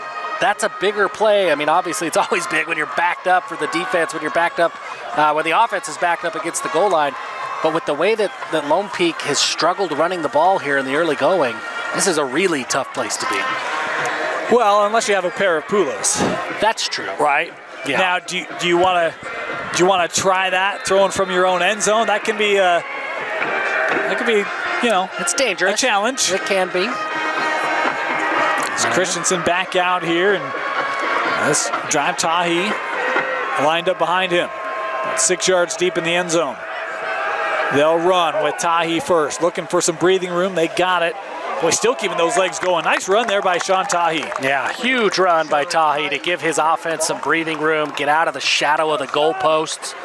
that's a bigger play. I mean, obviously, it's always big when you're backed up for the defense, when you're backed up, when the offense is backed up against the goal line. But with the way that Lone Peak has struggled running the ball here in the early going, this is a really tough place to be. Well, unless you have a pair of Pulos. That's true. Right? Yeah. Now, do you want to try that, throwing from your own end zone? That can be it's dangerous. A challenge. It can be. So Christensen back out here, and let's drive Tahi lined up behind him. 6 yards deep in the end zone. They'll run with Tahi first, looking for some breathing room. They got it. Boy, still keeping those legs going. Nice run there by Sean Tahi. Yeah, huge run by Tahi to give his offense some breathing room, get out of the shadow of the goalposts.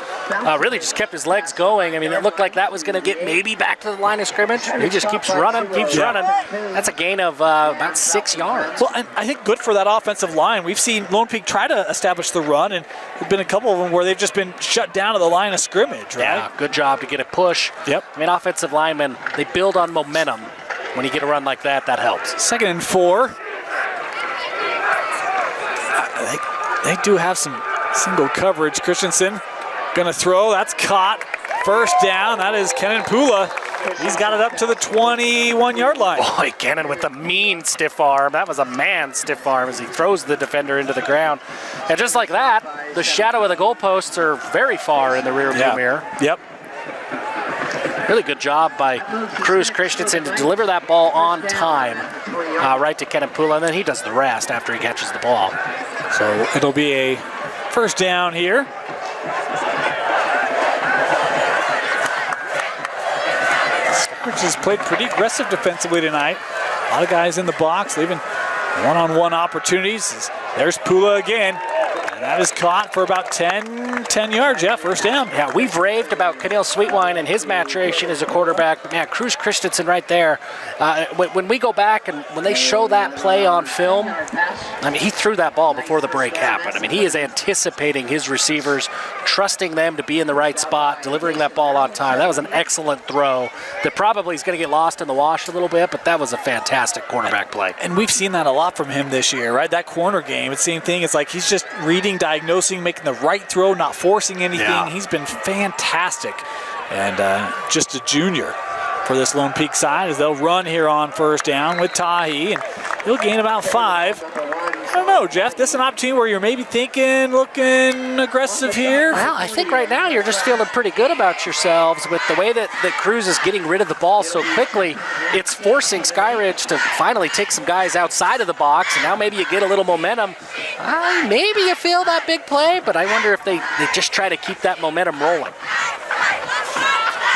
Really just kept his legs going. I mean, it looked like that was going to get maybe back to the line of scrimmage. He just keeps running. That's a gain of about 6 yards. Well, and I think good for that offensive line. We've seen Lone Peak try to establish the run, and there's been a couple of them where they've just been shut down at the line of scrimmage, right? Yeah, good job to get a push. Yep. I mean, offensive linemen, they build on momentum. When you get a run like that, that helps. 2nd and 4. They do have some single coverage. Christensen gonna throw. That's caught. 1st down. That is Kenan Pula. He's got it up to the 21-yard line. Boy, Kenan with the mean stiff arm. That was a man stiff arm as he throws the defender into the ground. And just like that, the shadow of the goalposts are very far in the rearview mirror. Yep. Really good job by Cruz Christensen to deliver that ball on time right to Kenan Pula, and then he does the rest after he catches the ball. So it'll be a 1st down here. Skyridge has played pretty aggressive defensively tonight. A lot of guys in the box, leaving one-on-one opportunities. There's Pula again. That is caught for about 10 yards. Yeah, 1st down. Yeah, we've raved about Keneal Sweetwine and his maturation as a quarterback. But, man, Cruz Christensen right there. When we go back and when they show that play on film, I mean, he threw that ball before the break happened. I mean, he is anticipating his receivers, trusting them to be in the right spot, delivering that ball on time. That was an excellent throw that probably is going to get lost in the wash a little bit, but that was a fantastic quarterback play. And we've seen that a lot from him this year, right? That corner game, it's the same thing. It's like he's just reading, diagnosing, making the right throw, not forcing anything. Yeah. He's been fantastic. And just a junior for this Lone Peak side as they'll run here on 1st down with Tahi, and he'll gain about 5. I don't know, Jeff, this is an opportunity where you're maybe thinking, looking aggressive here? Well, I think right now you're just feeling pretty good about yourselves with the way that Cruz is getting rid of the ball so quickly. It's forcing Skyridge to finally take some guys outside of the box, and now maybe you get a little momentum. Maybe you feel that big play, but I wonder if they just try to keep that momentum rolling.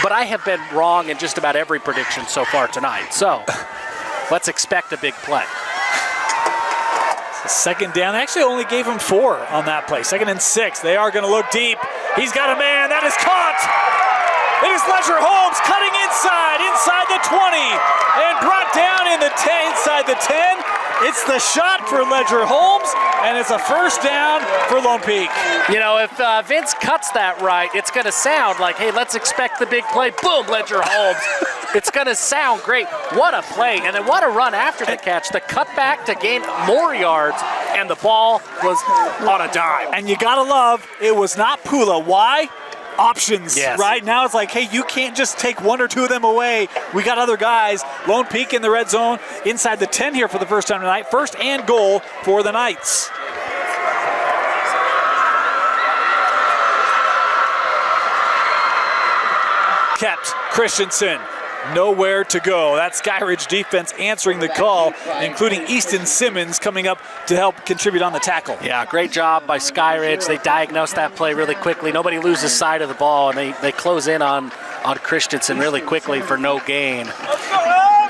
But I have been wrong in just about every prediction so far tonight, so let's expect a big play. 2nd down. They actually only gave him 4 on that play. 2nd and 6. They are going to look deep. He's got a man. That is caught. It is Ledger Holmes cutting inside the 20, and brought down in the 10, inside the 10. It's the shot for Ledger Holmes, and it's a first down for Lone Peak. You know, if Vince cuts that right, it's going to sound like, hey, let's expect the big play. Boom, Ledger Holmes. It's going to sound great. What a play. And then what a run after the catch. The cutback to gain more yards, and the ball was on a dime. And you got to love, it was not Pula. Why? Options, yes. Right? Now it's like, hey, you can't just take one or two of them away. We got other guys. Lone Peak in the red zone inside the 10 here for the first time tonight. First and goal for the Knights. Kept Christensen. Nowhere to go. That Skyridge defense answering the call, including Easton Simmons coming up to help contribute on the tackle. Yeah, great job by Skyridge. They diagnosed that play really quickly. Nobody loses sight of the ball, and they close in on Christensen really quickly for no gain.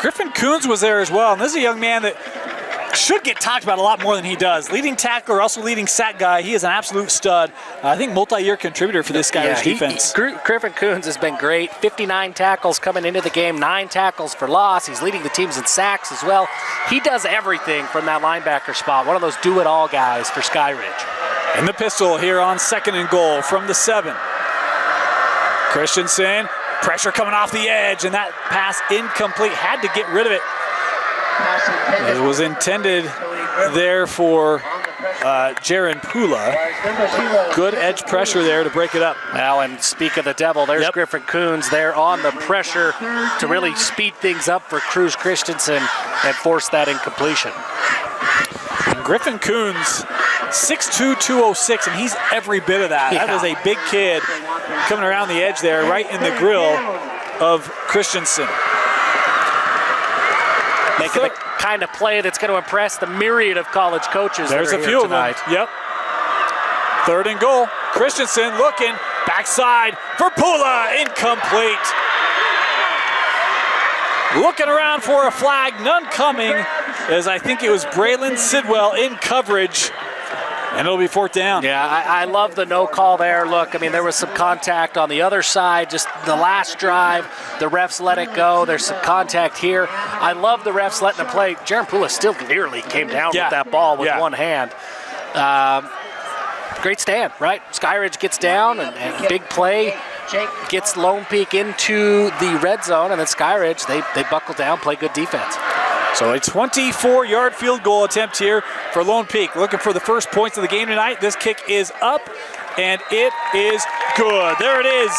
Griffin Coons was there as well, and this is a young man that should get talked about a lot more than he does. Leading tackler, also leading sack guy. He is an absolute stud. I think multi-year contributor for this Skyridge defense. Griffin Coons has been great. 59 tackles coming into the game, 9 tackles for loss. He's leading the teams in sacks as well. He does everything from that linebacker spot. One of those do-it-all guys for Skyridge. In the pistol here on second and goal from the 7. Christensen, pressure coming off the edge, and that pass incomplete. Had to get rid of it. It was intended there for Jaron Pula. Good edge pressure there to break it up. Well, and speak of the devil, there's Griffin Coons there on the pressure to really speed things up for Cruz Christensen and force that incompletion. And Griffin Coons, 6'2", 206, and he's every bit of that. Yeah. That is a big kid coming around the edge there, right in the grill of Christensen. Making the kind of play that's going to impress the myriad of college coaches. There's that are a few here of them. tonight. Yep. Third and goal. Christensen looking. Backside for Pula. Incomplete. Looking around for a flag. None coming, as I think it was Braylon Sidwell in coverage. And it'll be fourth down. Yeah, I love the no call there. Look, I mean, there was some contact on the other side, just the last drive. The refs let it go. There's some contact here. I love the refs letting it play. Jaron Pula still nearly came down with that ball with one hand. Great stand, right? Skyridge gets down and big play. Gets Lone Peak into the red zone, and then Skyridge, they buckle down, play good defense. So a 24-yard field goal attempt here for Lone Peak. Looking for the first points of the game tonight. This kick is up, and it is good. There it is.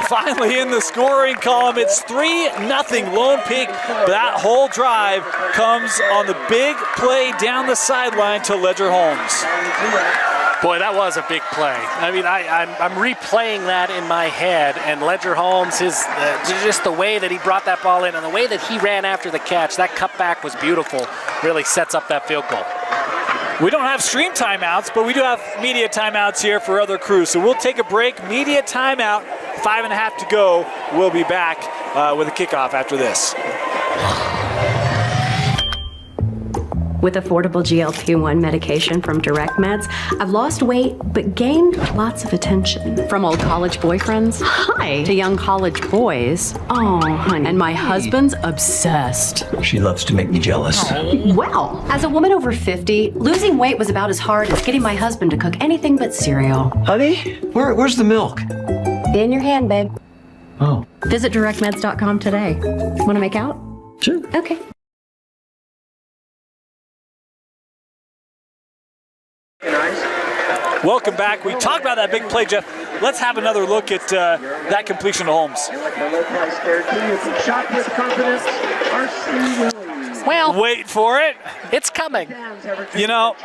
Finally in the scoring column. It's 3-0 Lone Peak. That whole drive comes on the big play down the sideline to Ledger Holmes. Boy, that was a big play. I mean, I'm replaying that in my head, and Ledger Holmes, just the way that he brought that ball in and the way that he ran after the catch, that cutback was beautiful. Really sets up that field goal. We don't have stream timeouts, but we do have media timeouts here for other crews. So we'll take a break, media timeout, 5.5 to go. We'll be back with a kickoff after this. With affordable GLP-1 medication from Direct Meds, I've lost weight but gained lots of attention. From old college boyfriends, hi, to young college boys, oh, honey. And my husband's obsessed. She loves to make me jealous. Well, as a woman over 50, losing weight was about as hard as getting my husband to cook anything but cereal. Honey, where's the milk? In your hand, babe. Oh. Visit directmeds.com today. Want to make out? Sure. Okay. Welcome back. We talked about that big play, Jeff. Let's have another look at that completion to Holmes. Well, wait for it. It's coming. You know,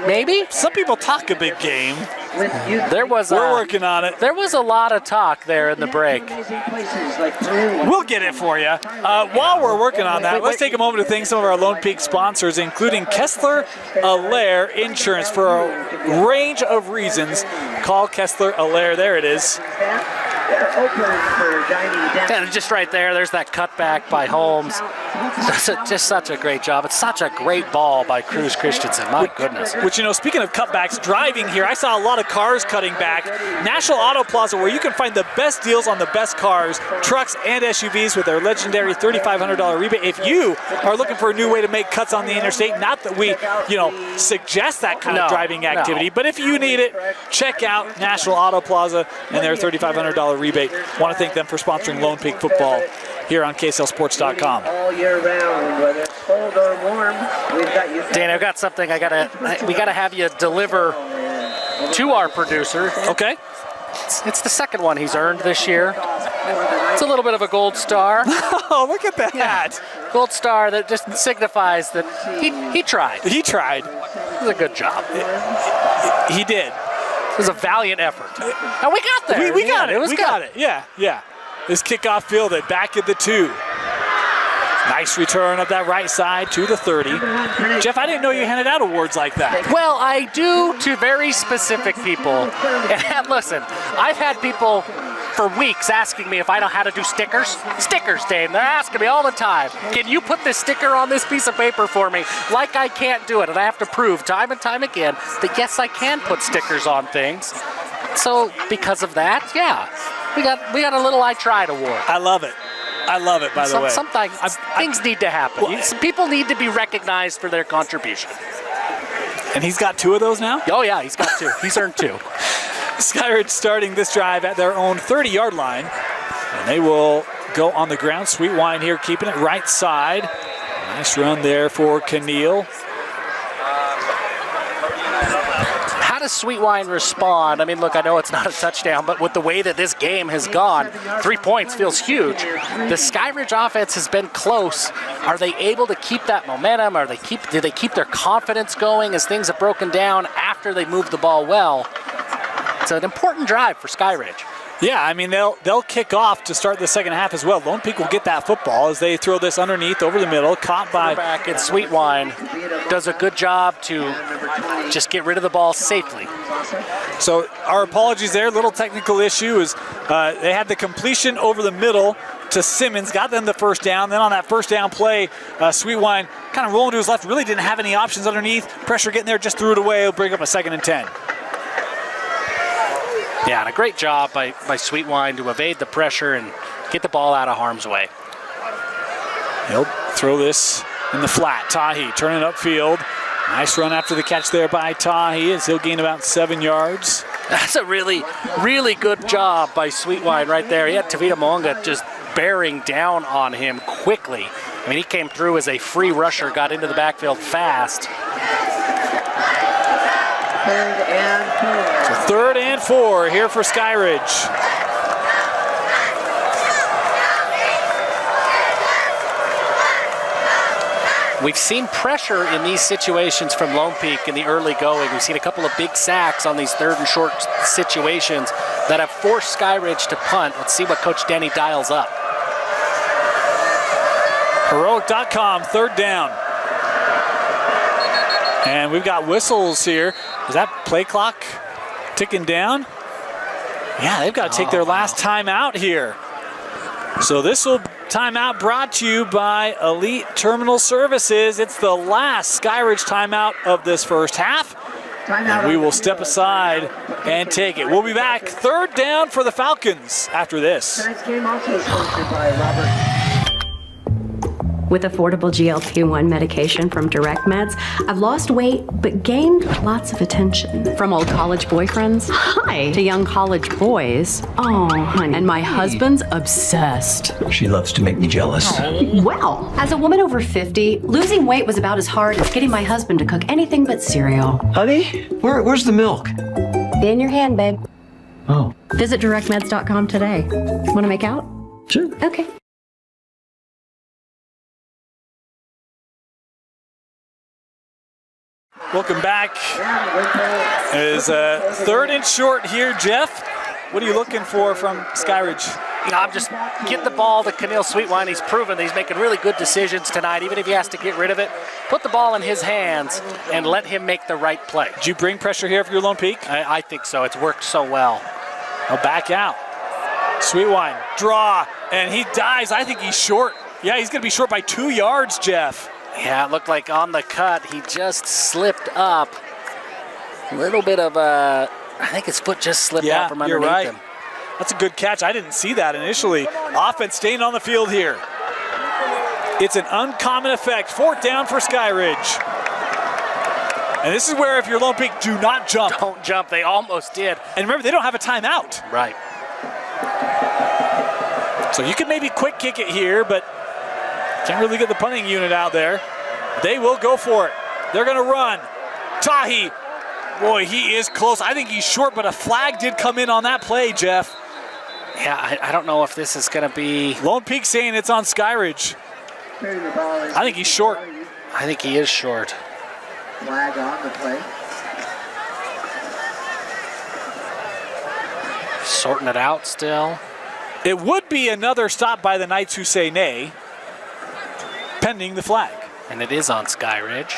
maybe some people talk a big game. We're working on it. There was a lot of talk there in the break. We'll get it for you. While we're working on that, let's take a moment to thank some of our Lone Peak sponsors, including Kessler Allaire Insurance. For a range of reasons, call Kessler Allaire. There it is. They're open for dining down. And just right there's that cutback by Holmes. Just such a great job. It's such a great ball by Cruz Christensen. My goodness. Which, speaking of cutbacks, driving here, I saw a lot of cars cutting back. National Auto Plaza, where you can find the best deals on the best cars, trucks, and SUVs with their legendary $3,500 rebate. If you are looking for a new way to make cuts on the interstate, not that we, suggest that kind of driving activity, but if you need it, check out National Auto Plaza and their $3,500 rebate. Want to thank them for sponsoring Lone Peak football here on KSLSports.com. All year round, whether it's cold or warm, we've got you. Dan, I've got something we gotta have you deliver to our producer. Okay. It's the second one he's earned this year. It's a little bit of a gold star. Oh, look at that. Yeah. Gold star that just signifies that he tried. He tried. It was a good job. He did. It was a valiant effort. And we got there. We got it. It was we good. got it. Yeah. This kickoff fielded back at the 2. Nice return of that right side to the 30. Jeff, I didn't know you handed out awards like that. Well, I do to very specific people. And listen, I've had people for weeks asking me if I know how to do stickers. Stickers, Dave. They're asking me all the time, can you put this sticker on this piece of paper for me? Like I can't do it. And I have to prove time and time again that yes, I can put stickers on things. So because of that, yeah, we got a little I tried award. I love it. By the way. Sometimes things need to happen. People need to be recognized for their contribution. And he's got 2 of those now? Oh, yeah, he's got 2. He's earned 2. Skyridge starting this drive at their own 30-yard line. And they will go on the ground. Sweet Wine here keeping it right side. Nice run there for Keneal. How does Sweet Wine respond? I mean, look, I know it's not a touchdown, but with the way that this game has gone, 3 points feels huge. The Skyridge offense has been close. Are they able to keep that momentum? Do they keep their confidence going as things have broken down after they moved the ball well? It's an important drive for Skyridge. Yeah, I mean, they'll kick off to start the second half as well. Lone Peak will get that football as they throw this underneath over the middle, caught by... Back and Sweet Wine does a good job to just get rid of the ball safely. So our apologies there. Little technical issue is they had the completion over the middle to Simmons, got them the first down. Then on that first down play, Sweet Wine kind of rolling to his left, really didn't have any options underneath. Pressure getting there, just threw it away. It'll bring up a 2nd and 10. Yeah, and a great job by Sweet Wine to evade the pressure and get the ball out of harm's way. He'll throw this in the flat. Tahi turning upfield. Nice run after the catch there by Tahi as he'll gain about 7 yards. That's a really, really good job by Sweet Wine right there. He had Tavita Moonga just bearing down on him quickly. I mean, he came through as a free rusher, got into the backfield fast. 3rd and 4. So 3rd and 4 here for Skyridge. We've seen pressure in these situations from Lone Peak in the early going. We've seen a couple of big sacks on these 3rd and short situations that have forced Skyridge to punt. Let's see what Coach Denny dials up. Heroic.com, 3rd down. And we've got whistles here. Is that play clock ticking down? Yeah, they've got to take their last timeout here. So this will timeout brought to you by Elite Terminal Services. It's the last Skyridge timeout of this first half. And we will step aside and take it. We'll be back 3rd down for the Falcons after this. Tonight's game also sponsored by Robert. With affordable GLP-1 medication from Direct Meds, I've lost weight but gained lots of attention. From old college boyfriends, hi, to young college boys, oh, honey. And my husband's obsessed. She loves to make me jealous. Well, as a woman over 50, losing weight was about as hard as getting my husband to cook anything but cereal. Honey, where's the milk? In your hand, babe. Oh. Visit directmeds.com today. Want to make out? Sure. Okay. Welcome back. Is 3rd and short here, Jeff. What are you looking for from Skyridge? I'm just get the ball to Keneal Sweetwine. He's proven that he's making really good decisions tonight, even if he has to get rid of it. Put the ball in his hands and let him make the right play. Did you bring pressure here for your Lone Peak? I think so. It's worked so well. I'll back out. Sweetwine, draw, and he dives. I think he's short. Yeah, he's going to be short by 2 yards, Jeff. Yeah, it looked like on the cut, he just slipped up. A little bit of a, I think his foot just slipped out from underneath him. That's a good catch. I didn't see that initially. Offense staying on the field here. It's an uncommon effect. 4th down for Skyridge. And this is where if you're Lone Peak, do not jump. Don't jump. They almost did. And remember, they don't have a timeout. Right. So you can maybe quick kick it here, but can't really get the punting unit out there. They will go for it. They're going to run. Tahi. Boy, he is close. I think he's short, but a flag did come in on that play, Jeff. Yeah, I don't know if this is going to be... Lone Peak saying it's on Skyridge. I think he's short. I think he is short. Flag on the play. Sorting it out still. It would be another stop by the Knights who say nay, pending the flag. And it is on Skyridge.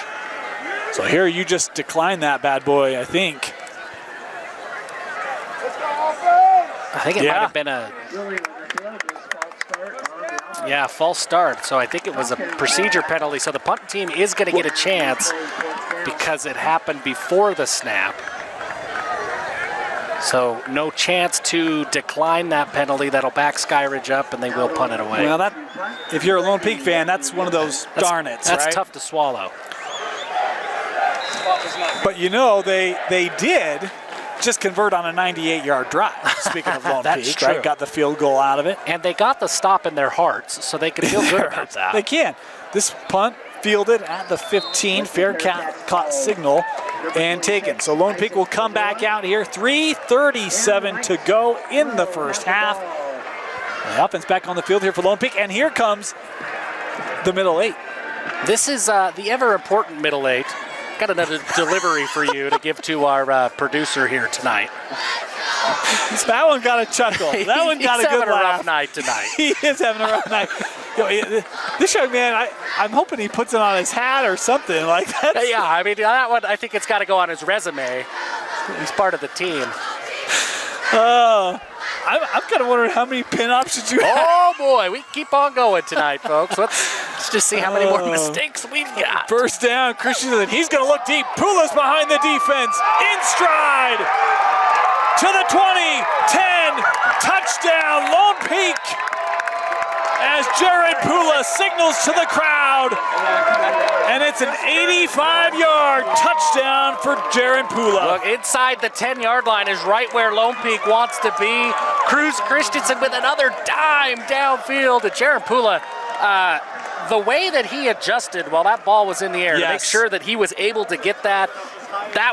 So here you just decline that bad boy, I think. I think it might have been a... Yeah, false start. So I think it was a procedure penalty. So the punt team is going to get a chance because it happened before the snap. So no chance to decline that penalty. That'll back Skyridge up, and they will punt it away. Well, that, if you're a Lone Peak fan, that's one of those darn it's, That's right? tough to swallow. But you know, they did just convert on a 98-yard drive. Speaking of Lone That's Peak, true. right? Got the field goal out of it. And they got the stop in their hearts, so they can feel good about that. They can. This punt fielded at the 15, fair caught signal, and taken. So Lone Peak will come back out here. 3:37 to go in the first half. The offense back on the field here for Lone Peak, and here comes the middle 8. This is the ever-important middle 8. Got another delivery for you to give to our producer here tonight. That one got a chuckle. That one got a good laugh. He's having a rough night tonight. He is having a rough night. This young man, I'm hoping he puts it on his hat or something like that. Yeah, I mean, that one, I think it's got to go on his resume. He's part of the team. I'm kind of wondering how many pin options you have. Oh, boy, we keep on going tonight, folks. Let's just see how many more mistakes we've got. First down, Christensen. He's going to look deep. Pula's behind the defense. In stride. To the 20, 10, touchdown, Lone Peak. As Jared Pula signals to the crowd. And it's an 85-yard touchdown for Jared Pula. Look, inside the 10-yard line is right where Lone Peak wants to be. Cruz Christensen with another dime downfield to Jared Pula. The way that he adjusted while that ball was in the air to make sure that he was able to get that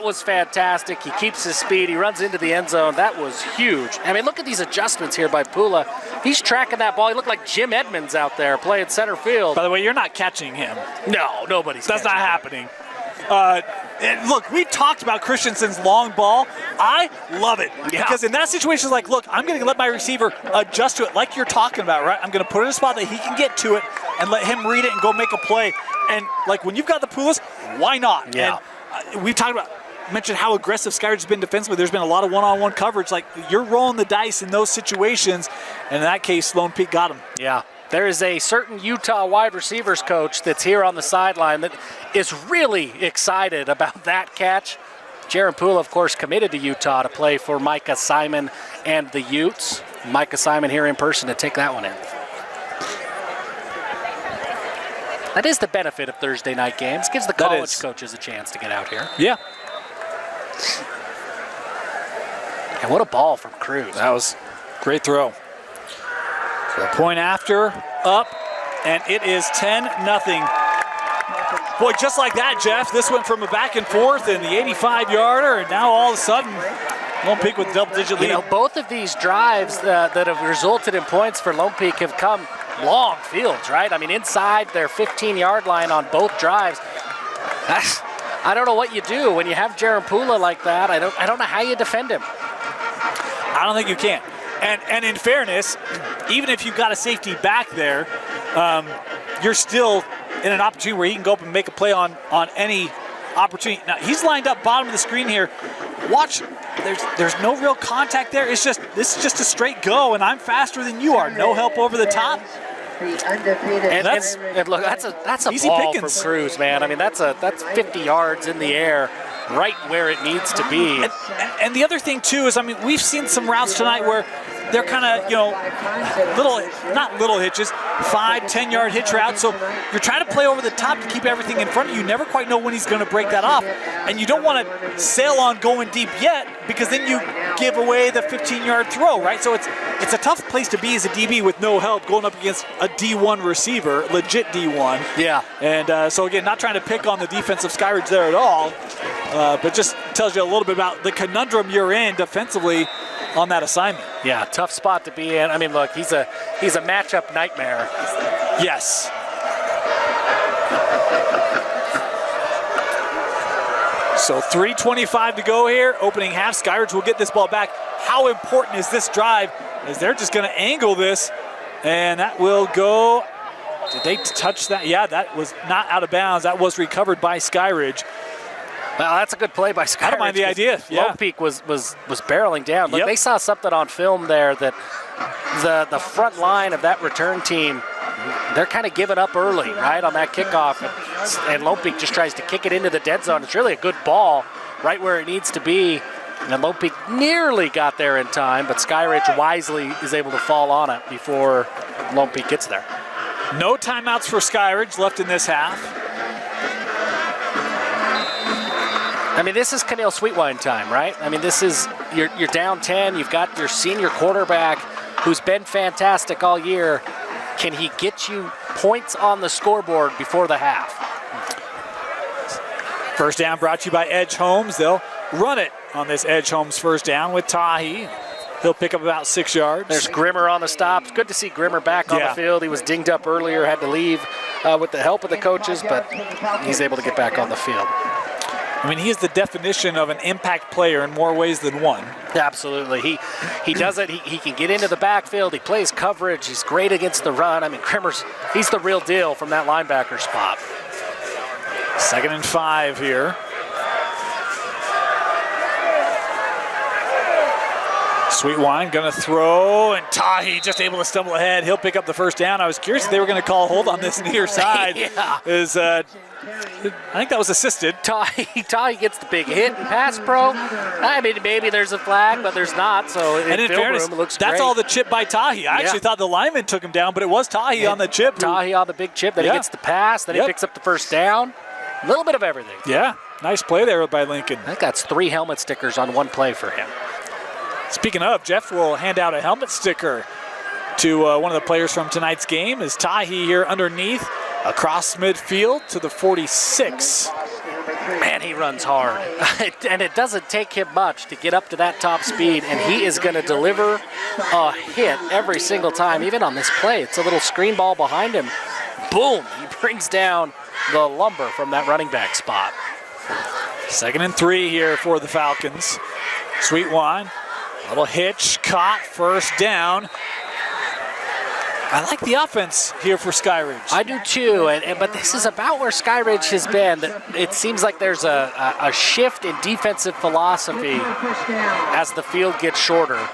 was fantastic. He keeps his speed. He runs into the end zone. That was huge. I mean, look at these adjustments here by Pula. He's tracking that ball. He looked like Jim Edmonds out there playing center field. By the way, you're not catching him. No, nobody's That's catching not him. happening. And look, we talked about Christensen's long ball. I love it. Yeah. Because in that situation, it's like, look, I'm going to let my receiver adjust to it like you're talking about, right? I'm going to put it in a spot that he can get to it and let him read it and go make a play. And, like, when you've got the Pulas, why not? Yeah. And we've mentioned how aggressive Skyridge has been defensively. There's been a lot of one-on-one coverage. Like, you're rolling the dice in those situations. And in that case, Lone Peak got him. Yeah. There is a certain Utah wide receivers coach that's here on the sideline that is really excited about that catch. Jaron Poole, of course, committed to Utah to play for Micah Simon and the Utes. Micah Simon here in person to take that one in. That is the benefit of Thursday night games. Gives the college coaches a chance to get out here. Yeah. And what a ball from Cruz. That was a great throw. So the point after, up, and it is 10-0. Boy, just like that, Jeff, this went from a back and forth in the 85-yarder, and now all of a sudden, Lone Peak with double-digit lead. You know, both of these drives that have resulted in points for Lone Peak have come long fields, right? I mean, inside their 15-yard line on both drives. I don't know what you do when you have Jaron Pula like that. I don't know how you defend him. I don't think you can. And in fairness, even if you've got a safety back there, you're still in an opportunity where he can go up and make a play on any opportunity. Now, he's lined up bottom of the screen here. Watch there's no real contact there. This is just a straight go, and I'm faster than you are. No help over the top. And look, that's a easy ball pickings from Cruz, man. I mean, that's 50 yards in the air, right where it needs to be. And the other thing too is, I mean, we've seen some routes tonight where they're kind of, not little hitches, 5-10 yard hitch routes. So you're trying to play over the top to keep everything in front of you. You never quite know when he's going to break that off. And you don't want to sail on going deep yet, because then you give away the 15-yard throw, right? So it's a tough place to be as a DB with no help going up against a D1 receiver, legit D1. Yeah. And so again, not trying to pick on the defense of Skyridge there at all, but just tells you a little bit about the conundrum you're in defensively on that assignment. Yeah, tough spot to be in. I mean, look, he's a matchup nightmare. Yes. So 3:25 to go here, opening half. Skyridge will get this ball back. How important is this drive? As they're just going to angle this, and that will go. Did they touch that? Yeah, that was not out of bounds. That was recovered by Skyridge. Well, that's a good play by Skyridge. I don't mind the idea. Yeah. Lone Peak was barreling down. Look, Yep. They saw something on film there that the front line of that return team, they're kind of giving up early, right, on that kickoff. And Lone Peak just tries to kick it into the dead zone. It's really a good ball right where it needs to be. And Lone Peak nearly got there in time, but Skyridge wisely is able to fall on it before Lone Peak gets there. No timeouts for Skyridge left in this half. I mean, this is Keneal Sweetwine time, right? I mean, this is, you're down 10. You've got your senior quarterback who's been fantastic all year. Can he get you points on the scoreboard before the half? First down brought to you by Edge Homes. They'll run it on this Edge Homes first down with Tahi. He'll pick up about 6 yards. There's Grimmer on the stop. It's good to see Grimmer back on the field. He was dinged up earlier, had to leave with the help of the coaches, but he's able to get back on the field. I mean, he's the definition of an impact player in more ways than one. Absolutely. He does it. He can get into the backfield. He plays coverage. He's great against the run. I mean, he's the real deal from that linebacker spot. 2nd and 5 here. Sweetwine going to throw, and Tahi just able to stumble ahead. He'll pick up the first down. I was curious if they were going to call a hold on this near side. Yeah. I think that was assisted. Tahi gets the big hit and pass pro. I mean, maybe there's a flag, but there's not. So in fairness, room, it looks that's great. all the chip by Tahi. I actually thought the lineman took him down, but it was Tahi on the chip. Tahi on the big chip. Then he gets the pass. Then he picks up the first down. A little bit of everything. Yeah, nice play there by Lincoln. I think that's 3 helmet stickers on one play for him. Speaking of, Jeff will hand out a helmet sticker to one of the players from tonight's game. Is Tahi here underneath, across midfield to the 46. Man, he runs hard. And it doesn't take him much to get up to that top speed, and he is going to deliver a hit every single time, even on this play. It's a little screen ball behind him. Boom, he brings down the lumber from that running back spot. 2nd and 3 here for the Falcons. Sweetwine, little hitch, caught, first down. I like the offense here for Skyridge. I do too, but this is about where Skyridge has been. It seems like there's a shift in defensive philosophy as the field gets shorter.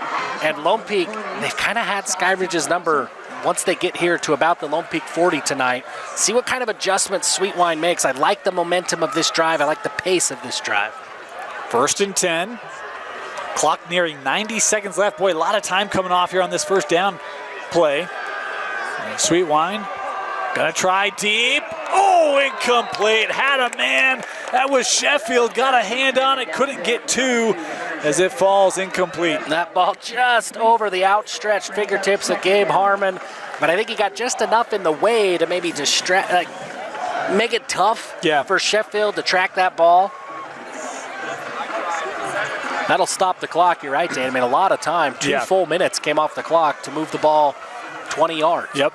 And Lone Peak, they've kind of had Skyridge's number once they get here to about the Lone Peak 40 tonight. See what kind of adjustments Sweetwine makes. I like the momentum of this drive. I like the pace of this drive. 1st and 10. Clock nearing 90 seconds left. Boy, a lot of time coming off here on this first down play. Sweetwine gonna try deep. Oh, incomplete. Had a man. That was Sheffield. Got a hand on it. Couldn't get 2 as it falls incomplete. That ball just over the outstretched fingertips of Gabe Harmon. But I think he got just enough in the way to maybe make it tough for Sheffield to track that ball. That'll stop the clock. You're right, Dan. I mean, a lot of time. 2 full minutes came off the clock to move the ball 20 yards. Yep.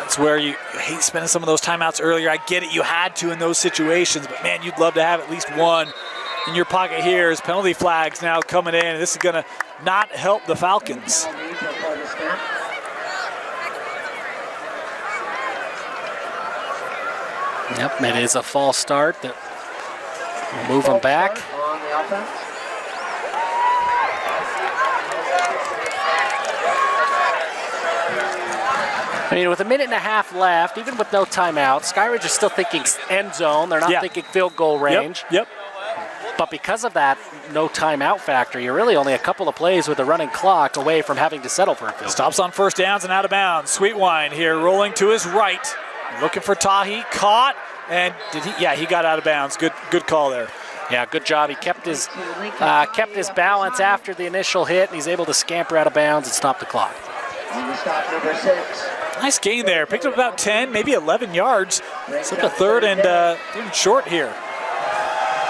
That's where you hate spending some of those timeouts earlier. I get it. You had to in those situations, but man, you'd love to have at least one in your pocket here as penalty flags now coming in. And this is going to not help the Falcons. Yep, it is a false start that will move them back. the offense. I mean, with a minute and a half left, even with no timeout, Skyridge is still thinking end zone. They're not thinking field goal range. Yep. But because of that no timeout factor, you're really only a couple of plays with a running clock away from having to settle for a field. Stops on first downs and out of bounds. Sweetwine here rolling to his right. Looking for Tahi. Caught. And did he? Yeah, he got out of bounds. Good call there. Yeah, good job. He kept his balance after the initial hit, and he's able to scamper out of bounds and stop the clock. On the stop, number 6. Nice gain there. Picked up about 10, maybe 11 yards. It's up to third and short here.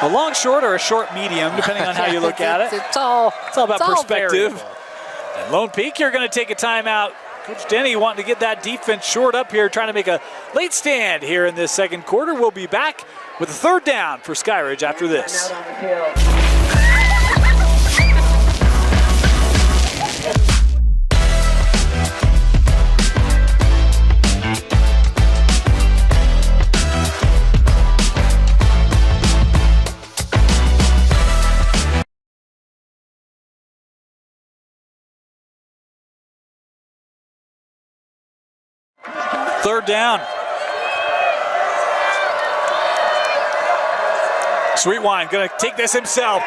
A long short or a short medium, depending on how you look at it. It's all about perspective. Variable. And Lone Peak, you're going to take a timeout. Coach Denny wanting to get that defense short up here, trying to make a late stand here in this second quarter. We'll be back with a third down for Skyridge after this. Out on the field. Third down. Sweetwine going to take this himself.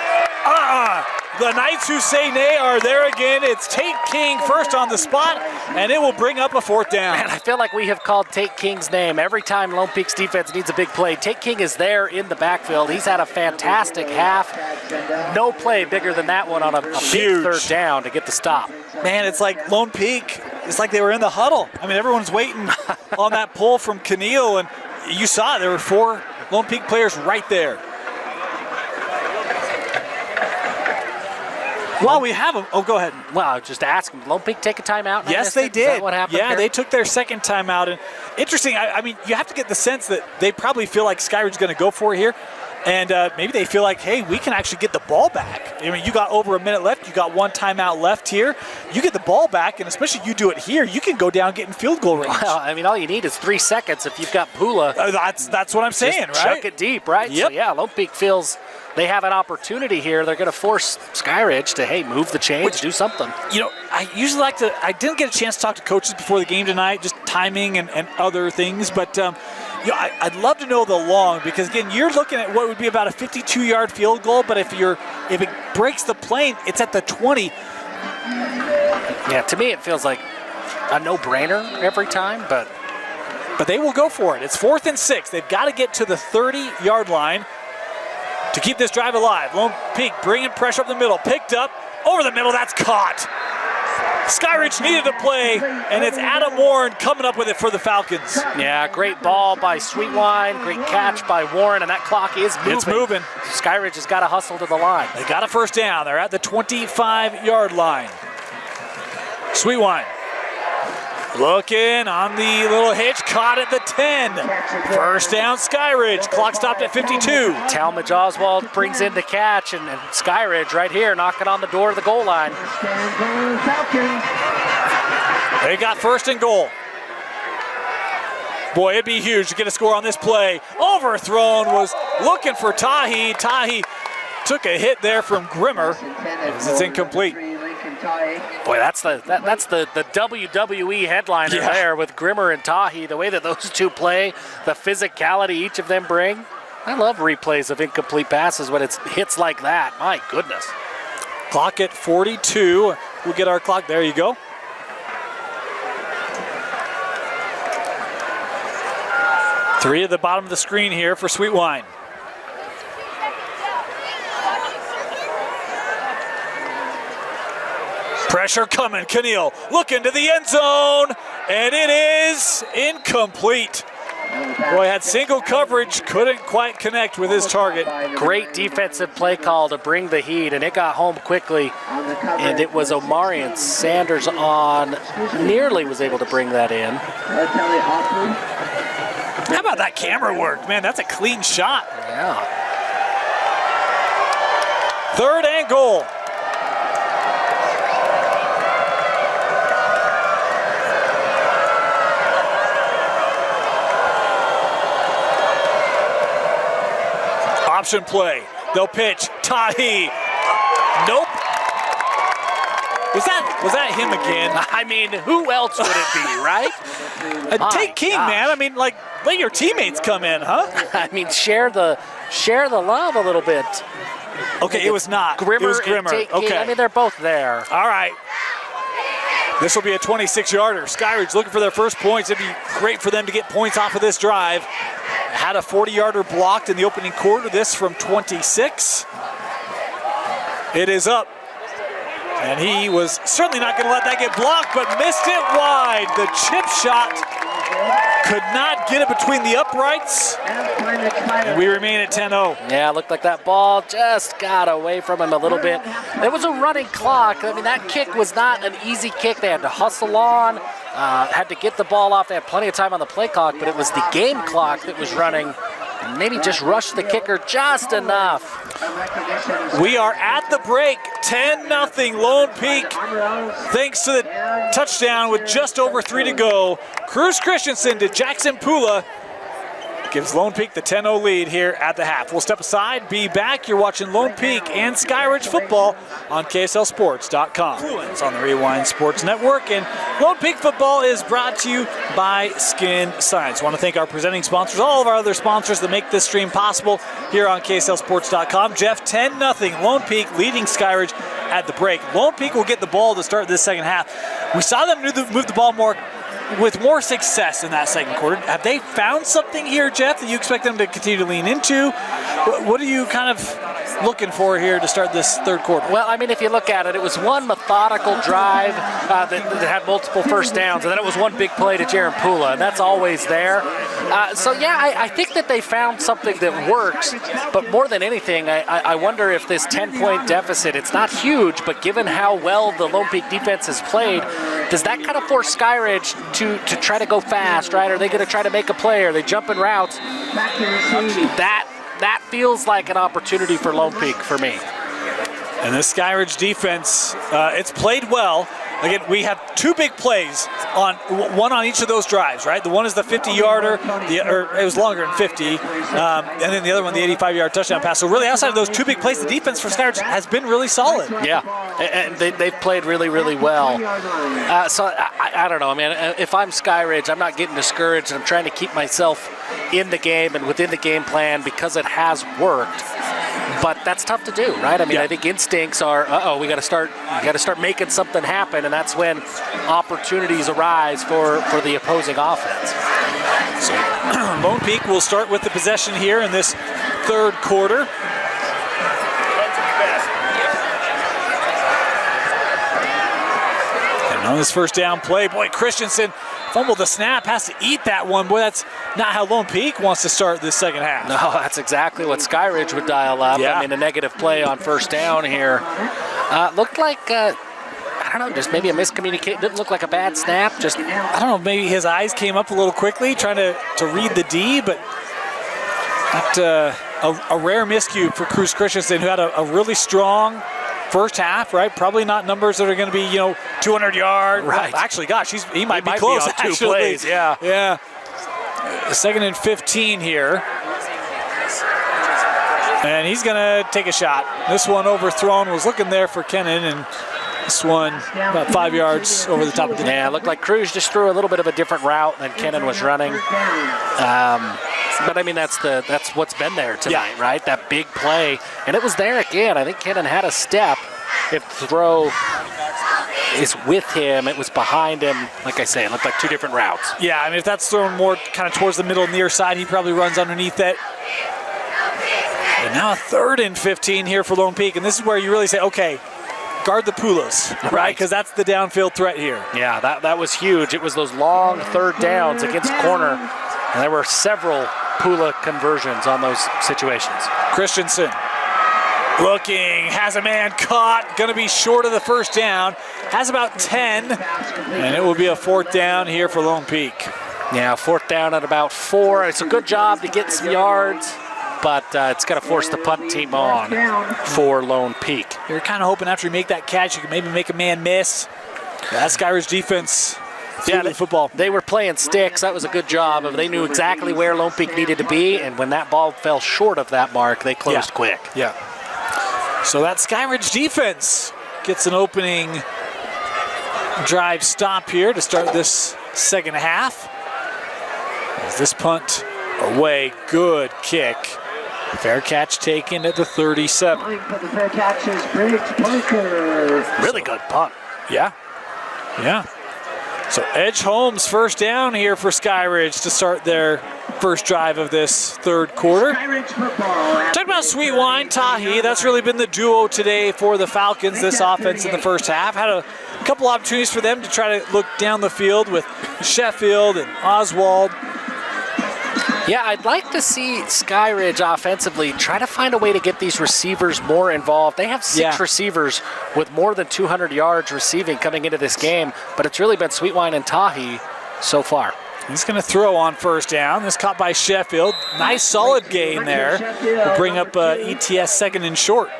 The Knights who say nay are there again. It's Tate King first on the spot, and it will bring up a fourth down. Man, I feel like we have called Tate King's name every time Lone Peak's defense needs a big play. Tate King is there in the backfield. He's had a fantastic half. No play bigger than that one on a big third down to get the stop. Man, it's like Lone Peak. It's like they were in the huddle. I mean, everyone's waiting on that pull from Keneal, and you saw it. There were 4 Lone Peak players right there. Well, we have them. Oh, go ahead. Well, just ask them. Lone Peak take a timeout? Yes, they did. Is that what happened? Yeah, here? they took their second timeout. And interesting, I mean, you have to get the sense that they probably feel like Skyridge is going to go for it here. And maybe they feel like, hey, we can actually get the ball back. I mean, you got over a minute left. You got 1 timeout left here. You get the ball back, and especially you do it here, you can go down getting field goal range. Well, I mean, all you need is 3 seconds if you've got Pula. That's what I'm saying, just right? Chuck it deep, right? Yep. So, yeah, Lone Peak feels they have an opportunity here. They're going to force Skyridge to, hey, move the chains, do something. You know, I usually like to – I didn't get a chance to talk to coaches before the game tonight, just timing and other things. But, you know, I'd love to know the long because, again, you're looking at what would be about a 52-yard field goal. But if it breaks the plane, it's at the 20. Yeah, to me it feels like a no-brainer every time, but they will go for it. It's 4th and 6. They've got to get to the 30-yard line to keep this drive alive. Lone Peak bringing pressure up the middle. Picked up over the middle. That's caught. Skyridge needed a play, and it's Adam Warren coming up with it for the Falcons. Yeah, great ball by Sweetwine, great catch by Warren, and that clock is moving. It's moving. Skyridge has got to hustle to the line. They got a first down. They're at the 25-yard line. Sweetwine looking on the little hitch, caught at the 10. First down, Skyridge. Clock stopped at 52. Talmadge Oswald brings in the catch, and Skyridge right here knocking on the door of the goal line. They got first and goal. Boy, it'd be huge to get a score on this play. Overthrown, was looking for Tahi. Tahi took a hit there from Grimmer. It's incomplete. Boy, that's the WWE headliner there with Grimmer and Tahi. The way that those two play, the physicality each of them bring. I love replays of incomplete passes when it's hits like that. My goodness. Clock at 42. We'll get our clock. There you go. Three at the bottom of the screen here for Sweetwine. Pressure coming. Keneal looking to the end zone, and it is incomplete. Boy, had single coverage, couldn't quite connect with his target. Great defensive play call to bring the heat, and it got home quickly. And it was Omarion Sanders nearly was able to bring that in. How about that camera work? Man, that's a clean shot. Yeah. Third and goal. Option play. They'll pitch. Tahi. Nope. Was that him again? I mean, who else would it be, right? Take King, man. I mean, like, let your teammates come in, huh? I mean, share the love a little bit. Okay, it was not. Grimmer it was Grimmer. and Take King. Okay. I mean, they're both there. All right. This will be a 26-yarder. Skyridge looking for their first points. It'd be great for them to get points off of this drive. Had a 40-yarder blocked in the opening quarter. This from 26. It is up. And he was certainly not going to let that get blocked, but missed it wide. The chip shot could not get it between the uprights. And we remain at 10-0. Yeah, it looked like that ball just got away from him a little bit. There was a running clock. I mean, that kick was not an easy kick. They had to hustle on, had to get the ball off. They had plenty of time on the play clock, but it was the game clock that was running. And maybe just rushed the kicker just enough. We are at the break, 10-0 Lone Peak. Thanks to the touchdown with just over 3 to go. Cruz Christensen to Jackson Pula gives Lone Peak the 10-0 lead here at the half. We'll step aside, be back. You're watching Lone Peak and Skyridge football on KSLSports.com. It's on the Rewind Sports Network, and Lone Peak football is brought to you by Skin Science. I want to thank our presenting sponsors, all of our other sponsors that make this stream possible here on KSLSports.com. Jeff, 10-0 Lone Peak leading Skyridge at the break. Lone Peak will get the ball to start this second half. We saw them move the ball with more success in that second quarter. Have they found something here, Jeff, that you expect them to continue to lean into? What are you kind of looking for here to start this third quarter? Well, I mean, if you look at it, it was one methodical drive that had multiple first downs, and then it was one big play to Jaron Pula, and that's always there. I think that they found something that works, but more than anything, I wonder if this 10-point deficit, it's not huge, but given how well the Lone Peak defense has played, does that kind of force Skyridge to try to go fast, right? Are they going to try to make a play? Are they jumping routes? That feels like an opportunity for Lone Peak for me. And this Skyridge defense, it's played well. Again, we have two big plays, one on each of those drives, right? The one is the 50-yarder, or it was longer than 50, and then the other one, the 85-yard touchdown pass. So really, outside of those two big plays, the defense for Skyridge has been really solid. Yeah, and they've played really, really well. I don't know, man. If I'm Skyridge, I'm not getting discouraged. I'm trying to keep myself in the game and within the game plan because it has worked. But that's tough to do, right? I mean, I think instincts are, we got to start making something happen, and that's when opportunities arise for the opposing offense. So Lone Peak will start with the possession here in this third quarter. And on this first down play, boy, Christensen fumbled the snap, has to eat that one. Boy, that's not how Lone Peak wants to start this second half. No, that's exactly what Skyridge would dial up. Yeah. I mean, a negative play on first down here. Looked like, I don't know, just maybe a miscommunication. Didn't look like a bad snap. Just, I don't know, maybe his eyes came up a little quickly, trying to read the D, but not a rare miscue for Cruz Christensen, who had a really strong first half, right? Probably not numbers that are going to be, 200 yards. Right. Actually, gosh, he might be close. Be on two plays, yeah. Yeah. Second and 15 here. And he's going to take a shot. This one overthrown, was looking there for Kennan, and this one about 5 yards over the top of the net. Yeah, it looked like Cruz just threw a little bit of a different route than Kennan was running. But I mean, that's what's been there tonight, right? That big play, and it was there again. I think Kennan had a step. If the throw is with him, it was behind him. Like I say, it looked like two different routes. Yeah, I mean, if that's thrown more kind of towards the middle near side, he probably runs underneath it. And now a third and 15 here for Lone Peak, and this is where you really say, okay, guard the Pulas, right? Because that's the downfield threat here. Yeah, that was huge. It was those long third downs against corner, and there were several Pula conversions on those situations. Christensen looking, has a man caught, going to be short of the first down, has about 10, and it will be a fourth down here for Lone Peak. Yeah, fourth down at about 4. It's a good job to get some yards, but it's going to force the punt team on for Lone Peak. You're kind of hoping after you make that catch, you can maybe make a man miss. That Skyridge defense threw the football. They were playing sticks. That was a good job. They knew exactly where Lone Peak needed to be, and when that ball fell short of that mark, they closed quick. Yeah. So that Skyridge defense gets an opening drive stop here to start this second half. As this punt away, good kick. Fair catch taken at the 37. The fair catch is Briggs Parker. Really good punt. Yeah. Yeah. So Edge Holmes first down here for Skyridge to start their first drive of this third quarter. Talking about Sweet Wine, Tahi, that's really been the duo today for the Falcons, this offense in the first half. Had a couple opportunities for them to try to look down the field with Sheffield and Oswald. Yeah, I'd like to see Skyridge offensively try to find a way to get these receivers more involved. They have six receivers with more than 200 yards receiving coming into this game, but it's really been Sweetwine and Tahi so far. He's going to throw on first down. This caught by Sheffield. Nice solid gain there. We'll bring up ETS second and short.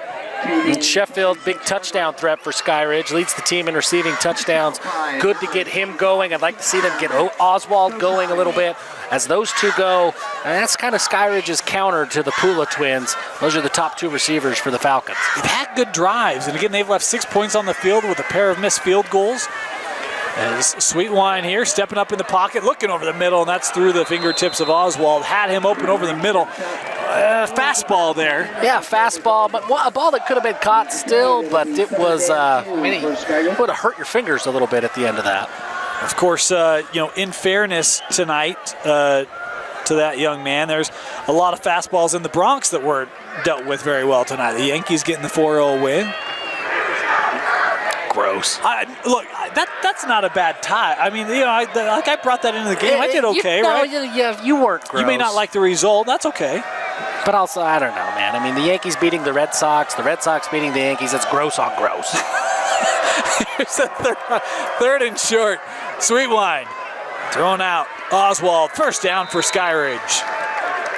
Sheffield, big touchdown threat for Skyridge, leads the team in receiving touchdowns. Good to get him going. I'd like to see them get Oswald going a little bit. As those two go, and that's kind of Skyridge's counter to the Pula twins. Those are the top two receivers for the Falcons. They've had good drives, and again, they've left 6 points on the field with a pair of missed field goals. As Sweet Wine here, stepping up in the pocket, looking over the middle, and that's through the fingertips of Oswald. Had him open over the middle. Fastball there. Yeah, fastball, but a ball that could have been caught still, but it was, it would have hurt your fingers a little bit at the end of that. Of course, in fairness tonight to that young man, there's a lot of fastballs in the Bronx that weren't dealt with very well tonight. The Yankees getting the 4-0 win. Gross. Look, that's not a bad tie. I mean, I brought that into the game. I did okay, right? Yeah, you weren't gross. You may not like the result. That's okay. But also, I don't know, man. I mean, the Yankees beating the Red Sox beating the Yankees, it's gross on gross. Here's the third and short. Sweet Wine thrown out. Oswald, first down for Skyridge.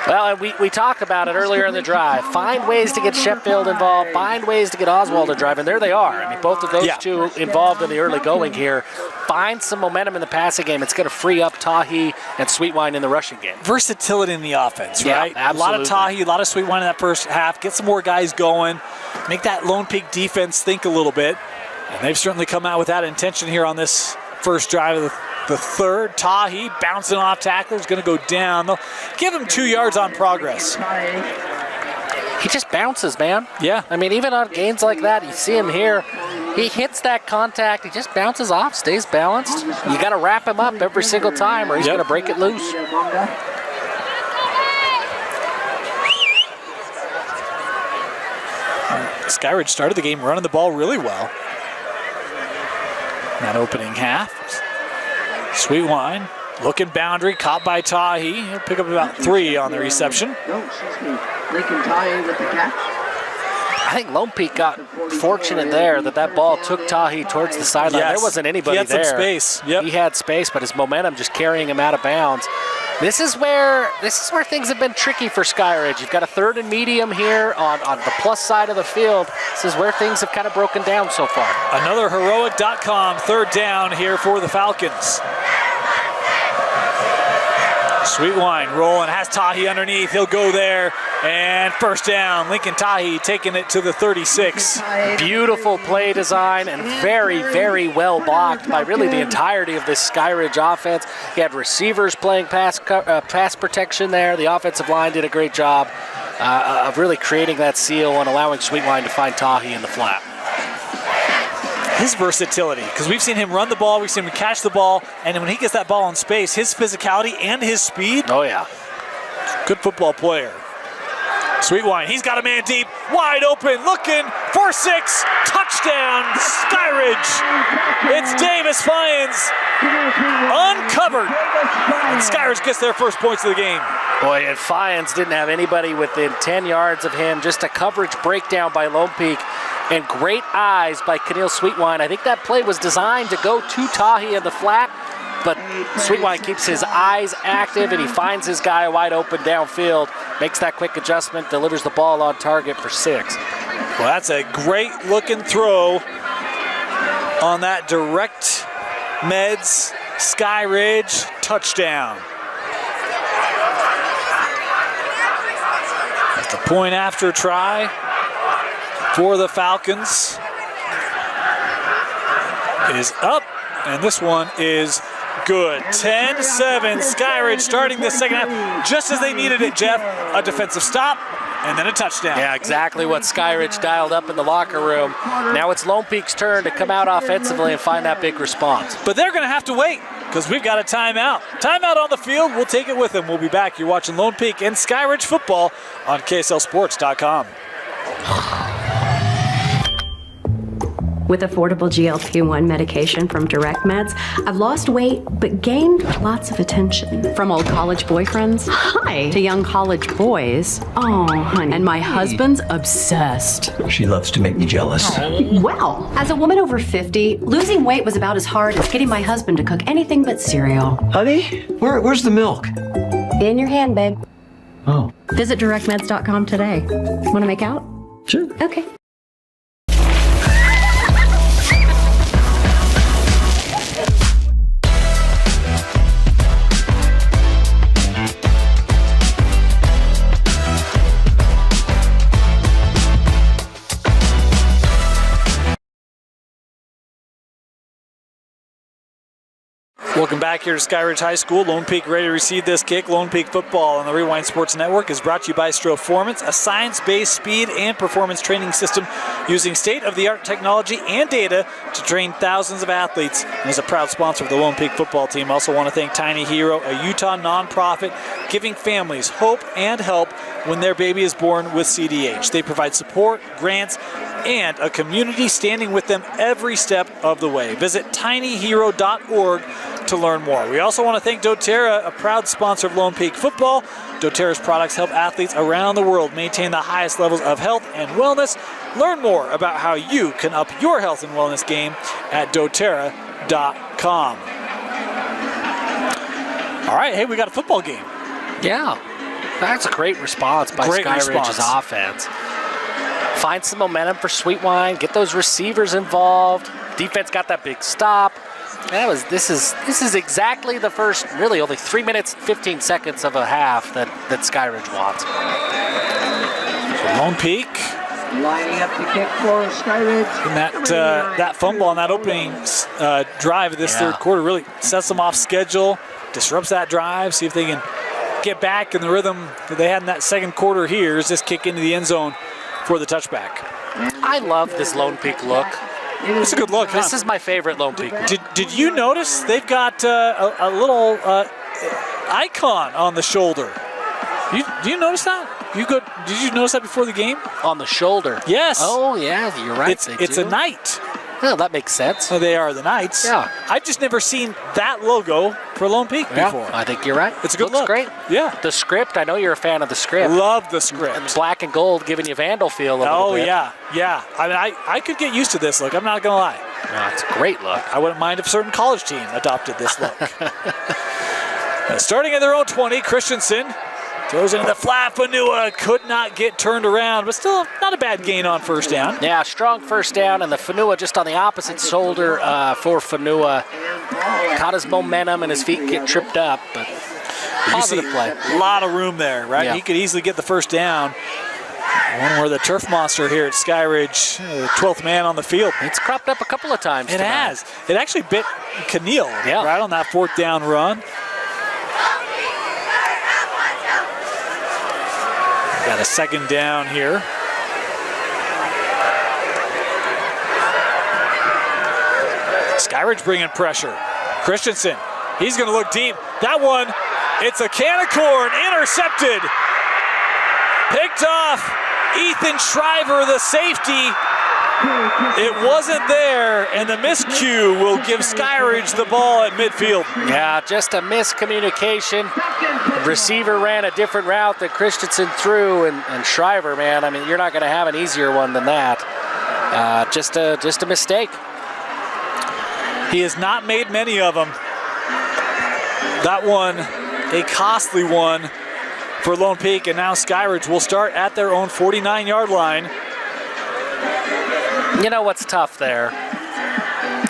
Well, and we talked about it earlier in the drive. Find ways to get Sheffield involved. Find ways to get Oswald to drive, and there they are. I mean, both of those two involved in the early going here. Find some momentum in the passing game. It's going to free up Tahi and Sweetwine in the rushing game. Versatility in the offense, right? Yeah, absolutely. A lot of Tahi, a lot of Sweetwine in that first half. Get some more guys going. Make that Lone Peak defense think a little bit. And they've certainly come out with that intention here on this first drive of the third. Tahi bouncing off tacklers, going to go down. They'll give him 2 yards on progress. He just bounces, man. Yeah. I mean, even on gains like that, you see him here. He hits that contact. He just bounces off, stays balanced. You got to wrap him up every single time or he's going to break it loose. Skyridge started the game running the ball really well. That opening half. Sweet Wine looking boundary, caught by Tahi. He'll pick up about 3 on the reception. Lincoln Tahi with the catch. I think Lone Peak got fortunate there that ball took Tahi towards the sideline. Yes. There wasn't anybody there. He had some space. Yep. He had space, but his momentum just carrying him out of bounds. This is where things have been tricky for Skyridge. You've got a third and medium here on the plus side of the field. This is where things have kind of broken down so far. Another heroic.com third down here for the Falcons. Sweet Wine rolling, has Tahi underneath. He'll go there, and first down. Lincoln Tahi taking it to the 36. Beautiful play design and very, very well blocked by really the entirety of this Skyridge offense. You had receivers playing pass protection there. The offensive line did a great job of really creating that seal and allowing Sweet Wine to find Tahi in the flat. His versatility, because we've seen him run the ball, we've seen him catch the ball, and when he gets that ball in space, his physicality and his speed. Oh, yeah. Good football player. Sweet Wine, he's got a man deep, wide open, looking for 6, touchdown, Skyridge. It's Davis Fyans, uncovered, and Skyridge gets their first points of the game. Boy, and Fyans didn't have anybody within 10 yards of him, just a coverage breakdown by Lone Peak, and great eyes by Keneal Sweetwine. I think that play was designed to go to Tahi in the flat, but Sweetwine keeps his eyes active, and he finds his guy wide open downfield, makes that quick adjustment, delivers the ball on target for 6. Well, that's a great-looking throw on that direct meds Skyridge, touchdown. The point after try for the Falcons is up, and this one is good. 10-7, Skyridge starting the second half just as they needed it, Jeff. A defensive stop and then a touchdown. Yeah, exactly what Skyridge dialed up in the locker room. Now it's Lone Peak's turn to come out offensively and find that big response. But they're going to have to wait because we've got a timeout. Timeout on the field. We'll take it with them. We'll be back. You're watching Lone Peak and Skyridge football on KSLSports.com. With affordable GLP-1 medication from Direct Meds, I've lost weight but gained lots of attention. From old college boyfriends, hi, to young college boys, oh, honey. And my husband's obsessed. She loves to make me jealous. Well, as a woman over 50, losing weight was about as hard as getting my husband to cook anything but cereal. Honey, where's the milk? In your hand, babe. Oh. Visit directmeds.com today. Want to make out? Sure. Okay. Welcome back here to Skyridge High School. Lone Peak ready to receive this kick. Lone Peak football on the Rewind Sports Network is brought to you by Stroformance, a science-based speed and performance training system using state-of-the-art technology and data to train thousands of athletes, and is a proud sponsor of the Lone Peak football team. Also want to thank Tiny Hero, a Utah nonprofit giving families hope and help when their baby is born with CDH. They provide support, grants, and a community standing with them every step of the way. Visit tinyhero.org to learn more. We also want to thank doTERRA, a proud sponsor of Lone Peak football. doTERRA's products help athletes around the world maintain the highest levels of health and wellness. Learn more about how you can up your health and wellness game at doTERRA.com. All right, hey, we got a football game. Yeah, that's a great response by Skyridge's offense. Find some momentum for Sweetwine, get those receivers involved. Defense got that big stop. This is exactly the first, really only 3 minutes, 15 seconds of a half that Skyridge wants. So Lone Peak lining up the kick for Skyridge. And that fumble on that opening drive of this third quarter really sets them off schedule, disrupts that drive, see if they can get back in the rhythm that they had in that second quarter here. Is just kick into the end zone for the touchback. I love this Lone Peak look. It's a good look, huh? This is my favorite Lone Peak. Did you notice they've got a little icon on the shoulder? Do you notice that? Did you notice that before the game? On the shoulder? Yes. Oh, yeah, you're right. It's a knight. Well, that makes sense. So they are the Knights. Yeah. I've just never seen that logo for Lone Peak before. I think you're right. It's a good Looks look. great. Yeah. The script, I know you're a fan of the script. Love the script. And black and gold giving you Vandal feel a little bit. Oh, yeah. I mean, I could get used to this look. I'm not going to lie. Yeah, it's a great look. I wouldn't mind if a certain college team adopted this look. Starting at their own 20, Christensen throws into the flat. Fanua could not get turned around, but still not a bad gain on first down. Yeah, strong first down, and the Fanua just on the opposite shoulder for Fanua. Caught his momentum and his feet get tripped up, but positive play. A lot of room there, right? Yeah. He could easily get the first down. One where the turf monster here at Skyridge, the 12th man on the field. It's cropped up a couple of times It tonight. has. It actually bit Keneal right on that fourth down run. Got a second down here. Skyridge bringing pressure. Christensen, he's going to look deep. That one, it's a can of corn, intercepted. Picked off Ethan Shriver, the safety. It wasn't there, and the miscue will give Skyridge the ball at midfield. Yeah, just a miscommunication. The receiver ran a different route that Christensen threw, and Shriver, man, I mean, you're not going to have an easier one than that. Just a mistake. He has not made many of them. That one, a costly one for Lone Peak, and now Skyridge will start at their own 49-yard line. You know what's tough there?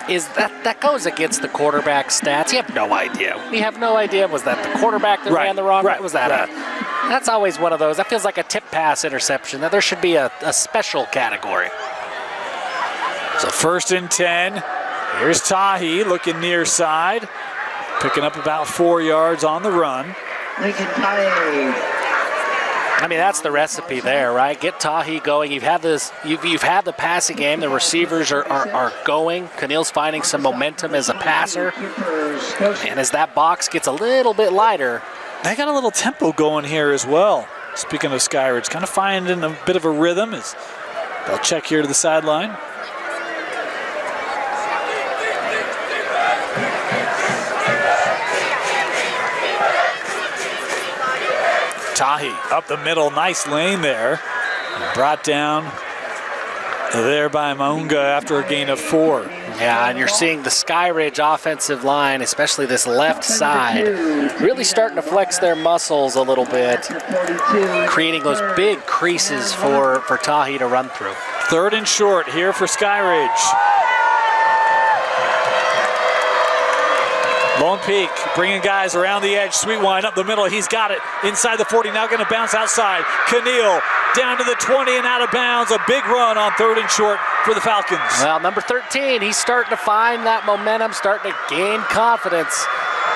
is that goes against the quarterback stats. You have no idea. We have no idea. Was that the quarterback that ran the wrong way? Was that that's always one of those. That feels like a tip pass interception. That there should be a special category. So 1st and 10. Here's Tahi looking near side, picking up about 4 yards on the run. Lincoln Tahi. I mean, that's the recipe there, right? Get Tahi going. You've had this. You've had the passing game. The receivers are going. Keneal's finding some momentum as a passer, and as that box gets a little bit lighter, they got a little tempo going here as well. Speaking of Skyridge, kind of finding a bit of a rhythm as they'll check here to the sideline. Tahi up the middle, nice lane there. Brought down there by Maunga after a gain of 4. Yeah, and you're seeing the Skyridge offensive line, especially this left side, really starting to flex their muscles a little bit, creating those big creases for Tahi to run through. 3rd and short here for Skyridge. Lone Peak bringing guys around the edge. Sweetwine up the middle. He's got it inside the 40. Now going to bounce outside. Keneal down to the 20 and out of bounds. A big run on 3rd and short for the Falcons. Well, number 13, he's starting to find that momentum, starting to gain confidence.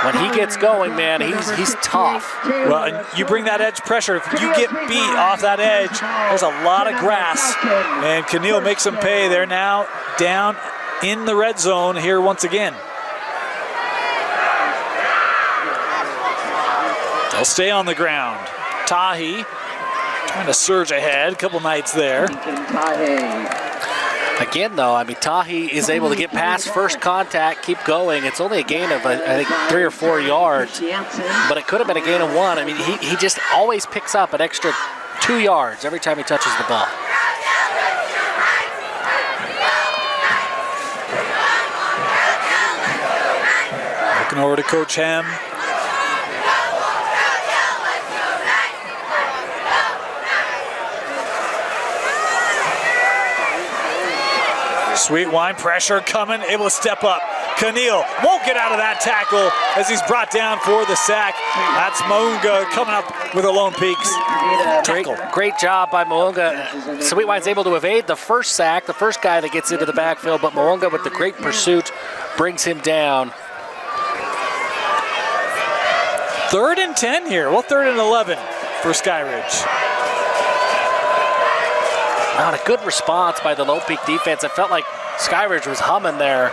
When he gets going, man, he's tough. Well, and you bring that edge pressure. If you get beat off that edge, there's a lot of grass. And Keneal makes them pay. They're now down in the red zone here once again. They'll stay on the ground. Tahi trying to surge ahead. A couple nights there. Again, though, I mean, Tahi is able to get past first contact, keep going. It's only a gain of, I think, 3 or 4 yards, but it could have been a gain of 1. I mean, he just always picks up an extra 2 yards every time he touches the ball. Looking over to Coach Hem. Sweetwine, pressure coming, able to step up. Keneal won't get out of that tackle as he's brought down for the sack. That's Maunga coming up with a Lone Peaks tackle. Great job by Maunga. Sweetwine's able to evade the first sack, the first guy that gets into the backfield, but Maunga with the great pursuit brings him down. 3rd and 10 here. Well, 3rd and 11 for Skyridge. Not a good response by the Lone Peak defense. It felt like Skyridge was humming there.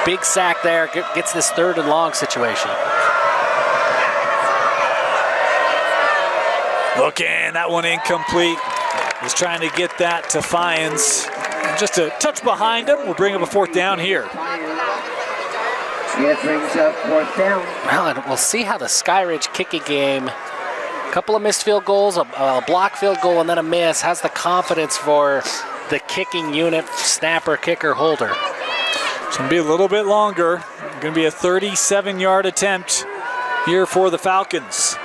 Big sack there, gets this 3rd and long situation. Looking, that one incomplete. He's trying to get that to Fiennes. Just a touch behind him. We'll bring up a 4th down here. It brings up 4th down. Well, and we'll see how the Skyridge kicking game, a couple of missed field goals, a block field goal, and then a miss, has the confidence for the kicking unit, snapper, kicker, holder. It's going to be a little bit longer. Going to be a 37-yard attempt here for the Falcons.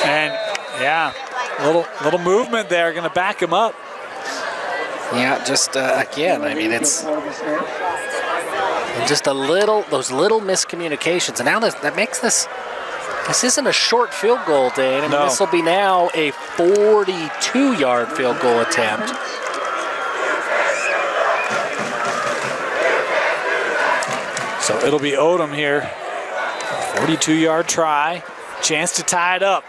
And, yeah, a little movement there, going to back him up. Yeah, just again, I mean, it's just those little miscommunications. And now that makes this isn't a short field goal, Dane. I mean, No. This will be now a 42-yard field goal attempt. So it'll be Odom here. 42-yard try. Chance to tie it up.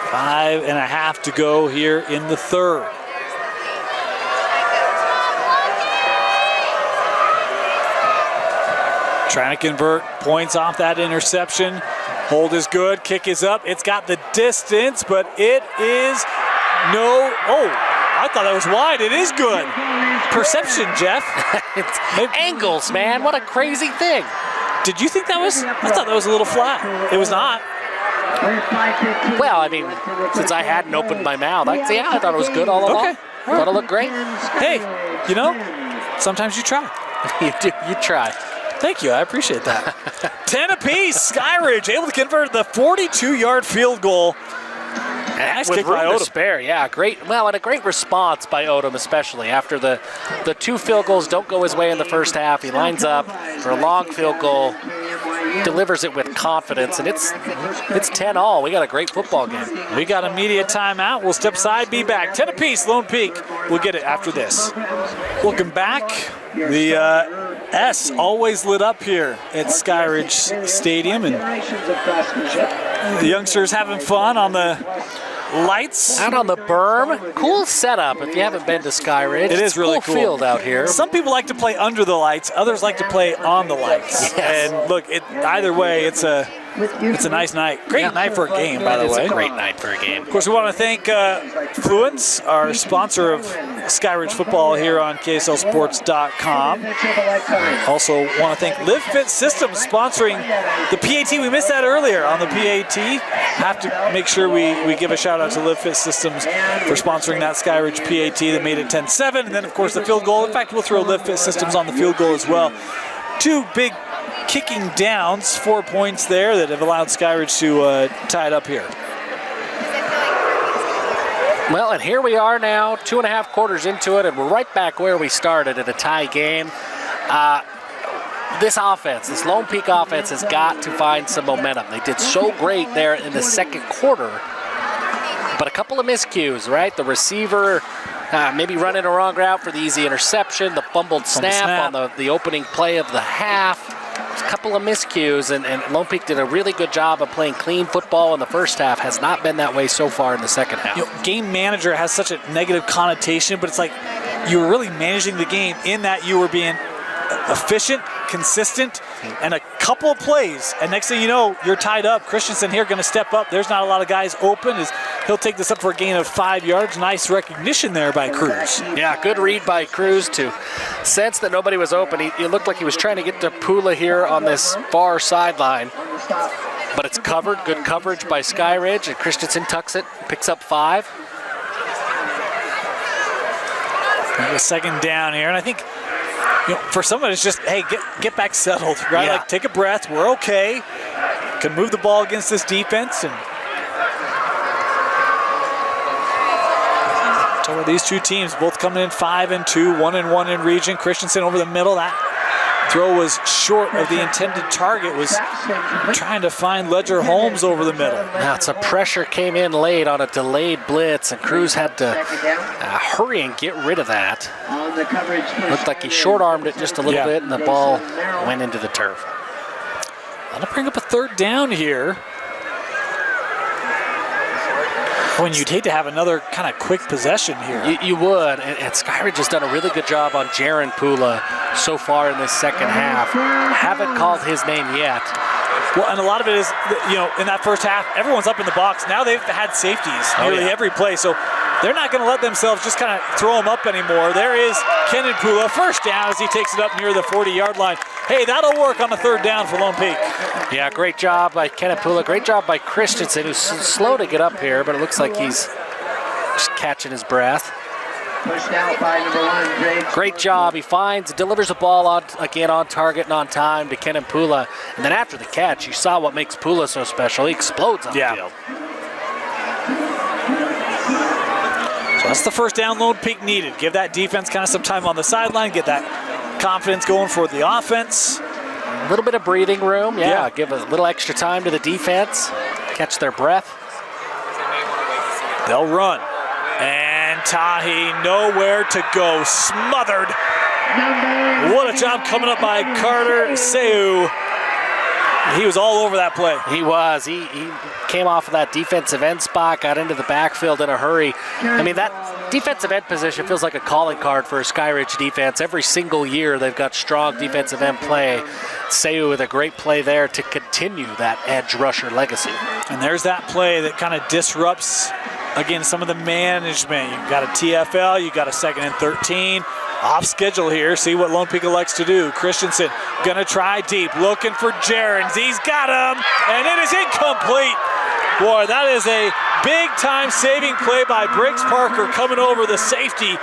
5.5 to go here in the 3rd. Trying to convert points off that interception. Hold is good, kick is up. It's got the distance, but it is no. Oh, I thought that was wide. It is good. Perception, Jeff. It's angles, man. What a crazy thing. Did you think that was? I thought that was a little flat. It was not. Well, I mean, since I hadn't opened my mouth, I thought it was good all along. Okay. I thought it looked great. Hey, you know, sometimes you try. You try. Thank you. I appreciate that. 10 apiece. Skyridge able to convert the 42-yard field goal. Nice With kick by room to Odom. spare, yeah, great. Well, and a great response by Odom, especially after the 2 field goals don't go his way in the first half. He lines up for a long field goal, delivers it with confidence, and it's 10-all. We got a great football game. We got a media timeout. We'll step aside, be back. 10 apiece, Lone Peak. We'll get it after this. Welcome back. The S always lit up here at Skyridge Stadium, and the youngsters having fun on the lights. Out on the berm. Cool setup if you haven't been to Skyridge. It is really cool. Field out here. Some people like to play under the lights. Others like to play on the lights. Yes. And look, either way, it's a nice night. Great night for a game, by the way. It's a great night for a game. Of course, we want to thank Fluence, our sponsor of Skyridge football here on KSLSports.com. Also want to thank Live Fit Systems sponsoring the PAT. We missed that earlier on the PAT. Have to make sure we give a shout out to Live Fit Systems for sponsoring that Skyridge PAT that made it 10-7. And then, of course, the field goal. In fact, we'll throw Live Fit Systems on the field goal as well. 2 big kicking downs, 4 points there that have allowed Skyridge to tie it up here. Well, and here we are now, 2.5 quarters into it, and we're right back where we started at a tie game. This offense, this Lone Peak offense, has got to find some momentum. They did so great there in the second quarter, but a couple of miscues, right? The receiver maybe running a wrong route for the easy interception, the fumbled snap on the opening play of the half. A couple of miscues, and Lone Peak did a really good job of playing clean football in the first half. Has not been that way so far in the second half. Game manager has such a negative connotation, but it's like you were really managing the game in that you were being efficient, consistent, and a couple of plays, and next thing you know, you're tied up. Christensen here going to step up. There's not a lot of guys open. He'll take this up for a gain of 5 yards. Nice recognition there by Cruz. Yeah, good read by Cruz to sense that nobody was open. He looked like he was trying to get to Pula here on this far sideline, but it's covered. Good coverage by Skyridge, and Christensen tucks it, picks up 5. And a second down here, and I think for some of it, it's just, hey, get back settled, right? Yeah. Like, take a breath. We're okay. Can move the ball against this defense. And so these two teams both coming in 5-2, 1-1 in region. Christensen over the middle. That throw was short of the intended target. Was trying to find Ledger Holmes over the middle. Now, some pressure came in late on a delayed blitz, and Cruz had to hurry and get rid of that. Looked like he short-armed it just a little bit, and the ball went into the turf. That'll bring up a third down here. When you'd hate to have another kind of quick possession here. You would, and Skyridge has done a really good job on Jaron Pula so far in this second half. Haven't called his name yet. Well, and a lot of it is, in that first half, everyone's up in the box. Now they've had safeties nearly every play, so they're not going to let themselves just kind of throw them up anymore. There is Kenan Pula, first down as he takes it up near the 40-yard line. Hey, that'll work on the third down for Lone Peak. Yeah, great job by Kenan Pula. Great job by Christensen, who's slow to get up here, but it looks like he's just catching his breath. Pushed out by number 1, Drake. Great job. He delivers the ball on target and on time to Kenan Pula. And then after the catch, you saw what makes Pula so special. He explodes on the field. So that's the first down Lone Peak needed. Give that defense kind of some time on the sideline, get that confidence going for the offense. A little bit of breathing room. Yeah, give a little extra time to the defense. Catch their breath. They'll run. And Tahi nowhere to go. Smothered. What a job coming up by Carter Seu. He was all over that play. He was. He came off of that defensive end spot, got into the backfield in a hurry. I mean, that defensive end position feels like a calling card for a Skyridge defense. Every single year they've got strong defensive end play. Seu with a great play there to continue that edge rusher legacy. And there's that play that kind of disrupts, again, some of the management. You've got a TFL, you've got a 2nd and 13. Off schedule here, see what Lone Peak likes to do. Christensen gonna try deep, looking for Jarens. He's got him, and it is incomplete. Boy, that is a big time saving play by Briggs Parker coming over the safety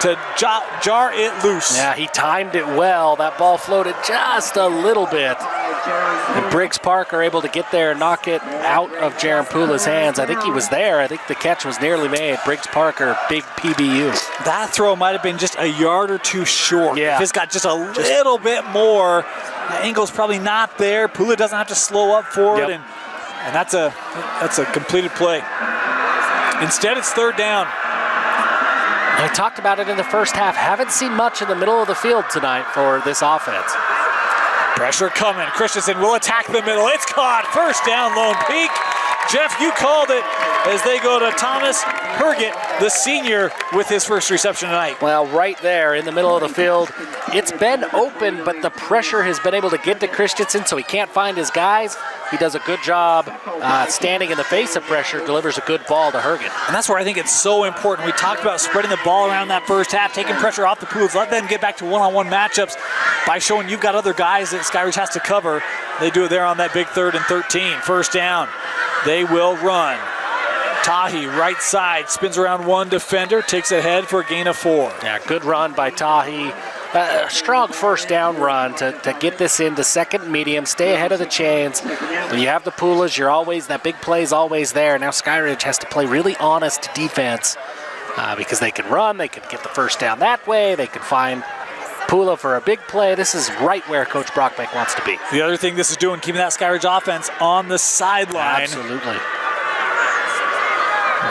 to jar it loose. Yeah, he timed it well. That ball floated just a little bit. And Briggs Parker able to get there and knock it out of Jaron Pula's hands. I think he was there. I think the catch was nearly made. Briggs Parker, big PBU. That throw might have been just a yard or two short. Yeah. If it's got just a little bit more, the angle's probably not there. Pula doesn't have to slow up for it, and that's a completed play. Instead, it's third down. I talked about it in the first half. Haven't seen much in the middle of the field tonight for this offense. Pressure coming. Christensen will attack the middle. It's caught. First down, Lone Peak. Jeff, you called it as they go to Thomas Herget, the senior, with his first reception tonight. Well, right there in the middle of the field. It's been open, but the pressure has been able to get to Christensen, so he can't find his guys. He does a good job standing in the face of pressure, delivers a good ball to Herget. And that's where I think it's so important. We talked about spreading the ball around that first half, taking pressure off the Pools, let them get back to one-on-one matchups by showing you've got other guys that Skyridge has to cover. They do it there on that big 3rd and 13. First down. They will run. Tahi, right side, spins around one defender, takes it ahead for a gain of 4. Yeah, good run by Tahi. A strong first down run to get this into second medium, stay ahead of the chains. When you have the Pulas, you're always, that big play is always there. Now Skyridge has to play really honest defense because they can run, they can get the first down that way, they can find Pula for a big play. This is right where Coach Brockbank wants to be. The other thing this is doing, keeping that Skyridge offense on the sideline. Absolutely.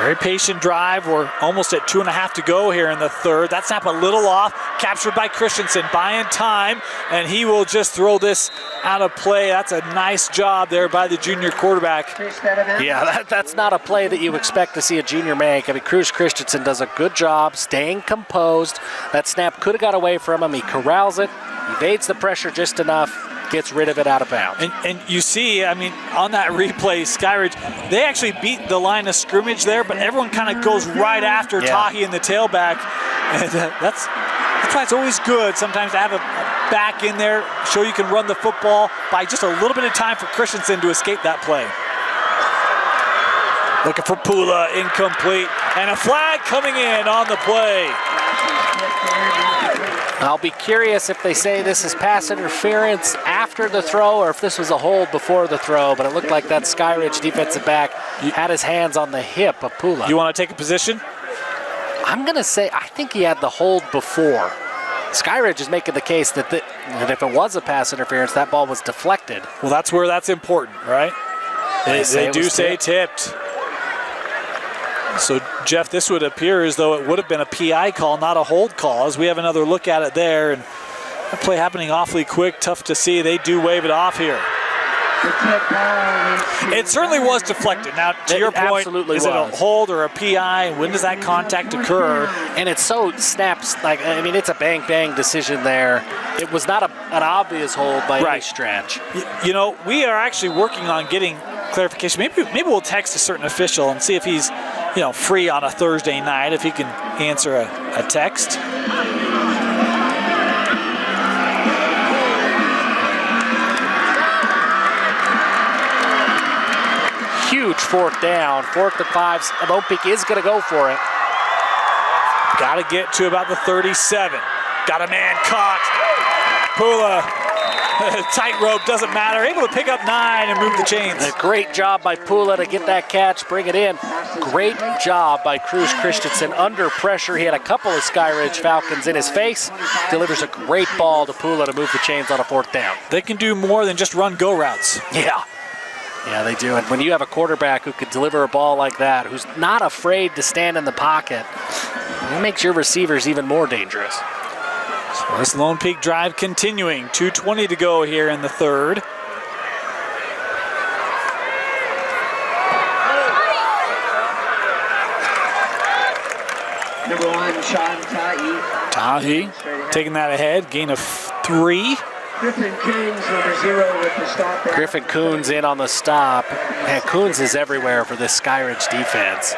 Very patient drive. We're almost at 2.5 to go here in the 3rd. That snap a little off. Captured by Christensen, buying time, and he will just throw this out of play. That's a nice job there by the junior quarterback. Yeah, that's not a play that you expect to see a junior make. I mean, Cruz Christensen does a good job staying composed. That snap could have got away from him. He corrals it, evades the pressure just enough, gets rid of it out of bounds. And you see, I mean, on that replay, Skyridge, they actually beat the line of scrimmage there, but everyone kind of goes right after Tahi in the tailback. And that's why it's always good sometimes to have a back in there, show you can run the football by just a little bit of time for Christensen to escape that play. Looking for Pula, incomplete, and a flag coming in on the play. I'll be curious if they say this is pass interference after the throw or if this was a hold before the throw, but it looked like that Skyridge defensive back had his hands on the hip of Pula. You want to take a position? I'm going to say I think he had the hold before. Skyridge is making the case that if it was a pass interference, that ball was deflected. Well, that's where that's important, right? They do say tipped. So, Jeff, this would appear as though it would have been a PI call, not a hold call, as we have another look at it there. And that play happening awfully quick, tough to see. They do wave it off here. It certainly was deflected. Now, to your point, is it a hold or a PI? When does that contact occur? And it's so snaps, like, I mean, it's a bang-bang decision there. It was not an obvious hold by any stretch. You know, we are actually working on getting clarification. Maybe we'll text a certain official and see if he's, free on a Thursday night, if he can answer a text. Huge 4th down, 4th and 5. Lone Peak is going to go for it. Got to get to about the 37. Got a man caught. Pula, tightrope, doesn't matter. Able to pick up 9 and move the chains. A great job by Pula to get that catch, bring it in. Great job by Cruz Christensen under pressure. He had a couple of Skyridge Falcons in his face. Delivers a great ball to Pula to move the chains on a 4th down. They can do more than just run go routes. Yeah, they do. And when you have a quarterback who could deliver a ball like that, who's not afraid to stand in the pocket, it makes your receivers even more dangerous. So this Lone Peak drive continuing. 2:20 to go here in the 3rd. Number 1, Sean Tahi. Tahi taking that ahead. Gain of 3. Griffin Coons, number 0, with the stop. Griffin Coons in on the stop. Man, Coons is everywhere for this Skyridge defense.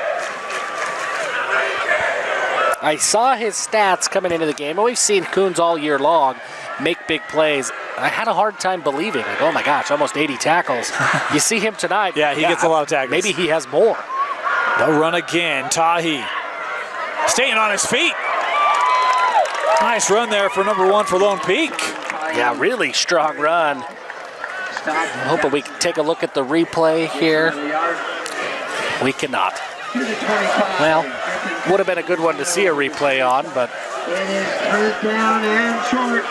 I saw his stats coming into the game, and we've seen Coons all year long make big plays. I had a hard time believing, like, oh my gosh, almost 80 tackles. You see him tonight. Yeah, he gets a lot of tackles. Maybe he has more. They'll run again. Tahi staying on his feet. Nice run there for number 1 for Lone Peak. Yeah, really strong run. I'm hoping we can take a look at the replay here. We cannot. Well, would have been a good one to see a replay on, but It is third down and short.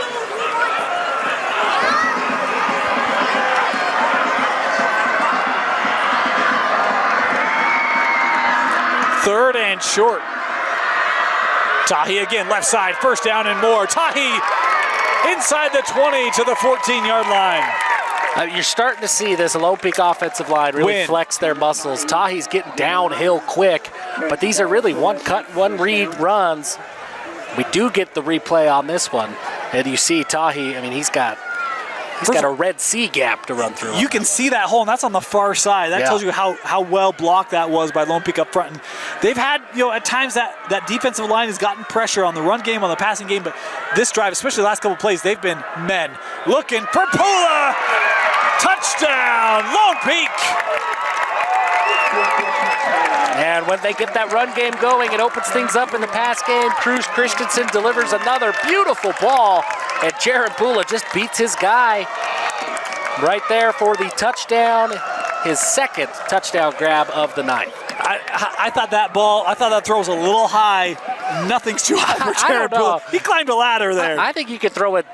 Third and short. Tahi again, left side, first down and more. Tahi inside the 20 to the 14-yard line. You're starting to see this Lone Peak offensive line really flex their muscles. Tahi's getting downhill quick, but these are really one-cut, one-read runs. We do get the replay on this one, and you see Tahi, I mean, he's got a Red Sea gap to run through. You can see that hole, and that's on the far side. That tells you how well blocked that was by Lone Peak up front. And they've had, at times that defensive line has gotten pressure on the run game, on the passing game, but this drive, especially the last couple plays, they've been men. Looking for Pula! Touchdown, Lone Peak! And when they get that run game going, it opens things up in the pass game. Cruz Christensen delivers another beautiful ball, and Jaron Pula just beats his guy right there for the touchdown, his second touchdown grab of the night. I thought that throw was a little high. Nothing's too high for Jaron Pula. He climbed a ladder there. I think you could throw it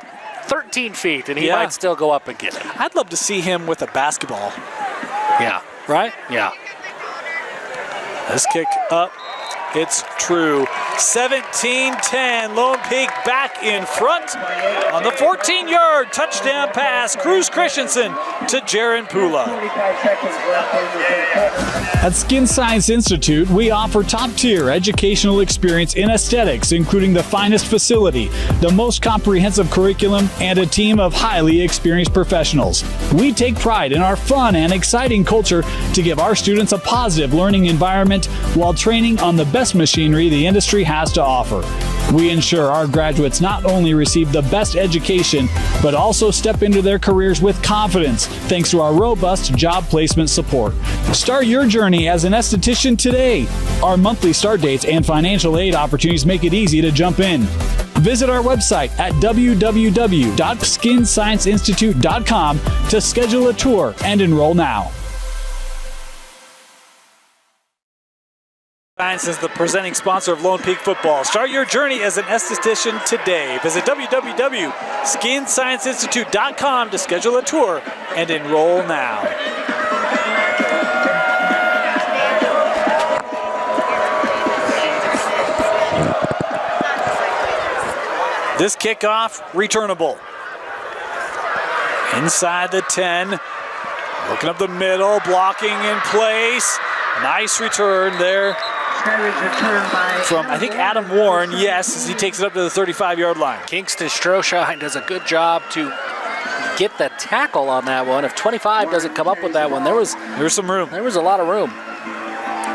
13 feet, and he might still go up and get it. I'd love to see him with a basketball. Yeah. Right? Yeah. This kick up, it's true. 17-10, Lone Peak back in front on the 14-yard touchdown pass. Cruz Christensen to Jaron Pula. 45 seconds left in the third quarter. At Skin Science Institute, we offer top-tier educational experience in aesthetics, including the finest facility, the most comprehensive curriculum, and a team of highly experienced professionals. We take pride in our fun and exciting culture to give our students a positive learning environment while training on the best machinery the industry has to offer. We ensure our graduates not only receive the best education, but also step into their careers with confidence thanks to our robust job placement support. Start your journey as an esthetician today. Our monthly start dates and financial aid opportunities make it easy to jump in. Visit our website at www.skinscienceinstitute.com to schedule a tour and enroll now. Science is the presenting sponsor of Lone Peak football. Start your journey as an esthetician today. Visit www.skinscienceinstitute.com to schedule a tour and enroll now. This kickoff, returnable. Inside the 10, looking up the middle, blocking in place. Nice return there from, I think, Adam Warren, yes, as he takes it up to the 35-yard line. Kingston Stroshine does a good job to get the tackle on that one. If 25 doesn't come up with that one, there's some room. There was a lot of room.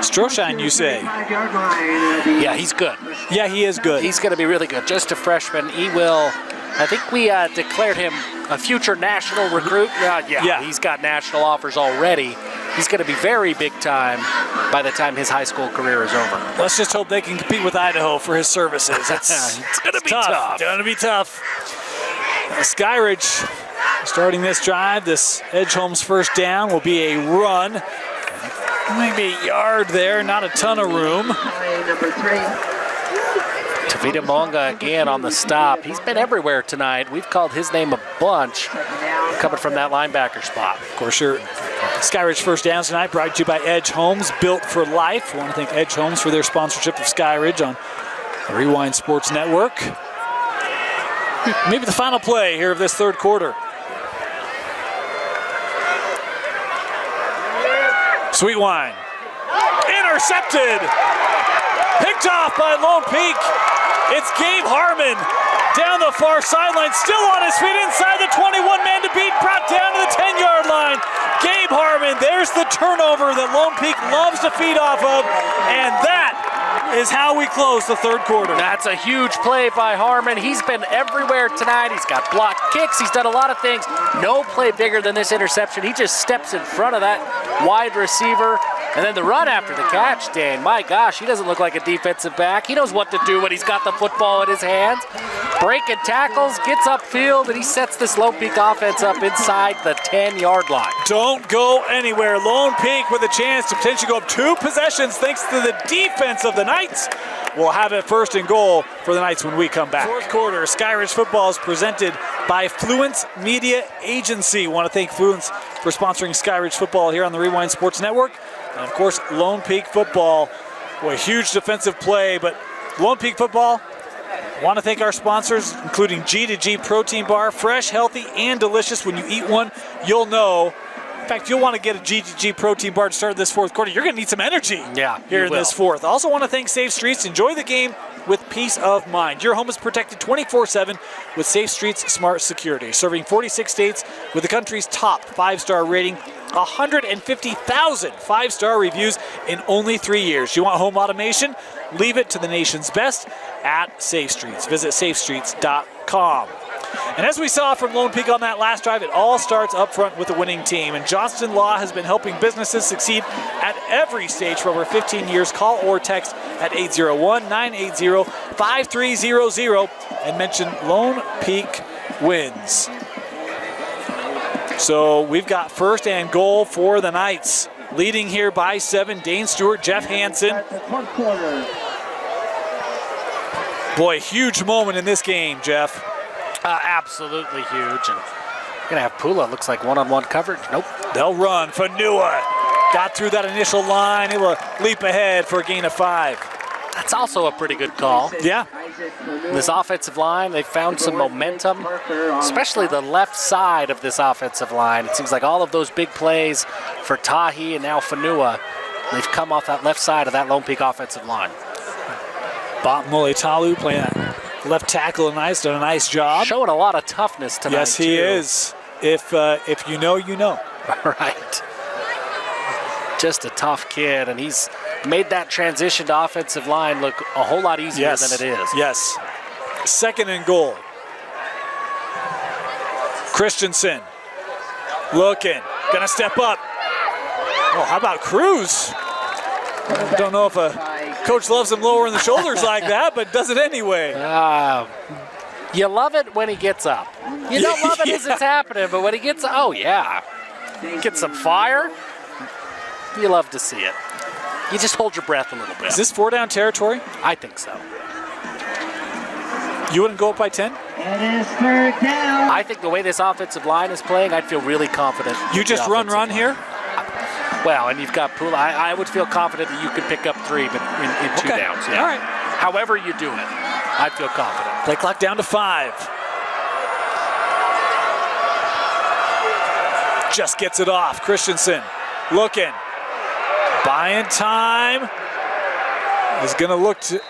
Stroshine, you say? Yeah, he's good. Yeah, he is good. He's going to be really good. Just a freshman. He will, I think we declared him a future national recruit. Yeah, he's got national offers already. He's going to be very big time by the time his high school career is over. Let's just hope they can compete with Idaho for his services. It's going to be tough. It's going to be tough. Skyridge starting this drive. This Edgeholm's first down will be a run. Maybe a yard there, not a ton of room. Number 3. Tavita Monga again on the stop. He's been everywhere tonight. We've called his name a bunch coming from that linebacker spot. Of course, your Skyridge first downs tonight brought to you by Edge Homes, built for life. I want to thank Edge Homes for their sponsorship of Skyridge on the Rewind Sports Network. Maybe the final play here of this third quarter. Sweetwine. Intercepted. Picked off by Lone Peak. It's Gabe Harmon down the far sideline, still on his feet inside the 21 man to beat, brought down to the 10-yard line. Gabe Harmon, there's the turnover that Lone Peak loves to feed off of, and that is how we close the third quarter. That's a huge play by Harmon. He's been everywhere tonight. He's got blocked kicks. He's done a lot of things. No play bigger than this interception. He just steps in front of that wide receiver, And then the run after the catch, Dane. My gosh, he doesn't look like a defensive back. He knows what to do when he's got the football in his hands. Breaking tackles, gets upfield, and he sets this Lone Peak offense up inside the 10-yard line. Don't go anywhere. Lone Peak with a chance to potentially go up 2 possessions thanks to the defense of the Knights. We'll have it 1st and goal for the Knights when we come back. 4th quarter, Skyridge football is presented by Fluence Media Agency. Want to thank Fluence for sponsoring Skyridge football here on the Rewind Sports Network. And of course, Lone Peak football. Boy, huge defensive play, but Lone Peak football, want to thank our sponsors, including G2G Protein Bar. Fresh, healthy, and delicious. When you eat one, you'll know. In fact, you'll want to get a G2G Protein Bar to start this 4th quarter. You're going to need some energy here in this 4th. Also want to thank Safe Streets. Enjoy the game with peace of mind. Your home is protected 24/7 with Safe Streets Smart Security. Serving 46 states with the country's top 5-star rating, 150,000 5-star reviews in only 3 years. You want home automation? Leave it to the nation's best at Safe Streets. Visit safestreets.com. And as we saw from Lone Peak on that last drive, it all starts up front with the winning team. And Johnston Law has been helping businesses succeed at every stage for over 15 years. Call or text at 801-980-5300 and mention Lone Peak wins. So we've got 1st and goal for the Knights. Leading here by 7, Dane Stewart, Jeff Hansen. Boy, huge moment in this game, Jeff. Absolutely huge. And you're going to have Pula, looks like one-on-one coverage. Nope. They'll run. Fanua got through that initial line. He will leap ahead for a gain of 5. That's also a pretty good call. Yeah. This offensive line, they found some momentum, especially the left side of this offensive line. It seems like all of those big plays for Tahi and now Fanua, they've come off that left side of that Lone Peak offensive line. Bot Molitalu playing that left tackle, done a nice job. Showing a lot of toughness tonight. Yes, he is. If you know, you know. Right. Just a tough kid, and he's made that transition to offensive line look a whole lot easier than it is. Yes. 2nd and goal. Christensen looking, gonna step up. Oh, how about Cruz? Don't know if a coach loves him lowering the shoulders like that, but does it anyway. You love it when he gets up. You don't love it as it's happening, but when he gets, oh yeah, get some fire. You love to see it. You just hold your breath a little bit. Is this 4-down territory? I think so. You wouldn't go up by 10? It is 3rd down. I think the way this offensive line is playing, I'd feel really confident. You just run here? Well, and you've got Pula. I would feel confident that you could pick up 3 but in 2 downs. Yeah. All right. However you do it, I'd feel confident. Play clock down to 5. Just gets it off. Christensen looking. Buying time. Is going to look to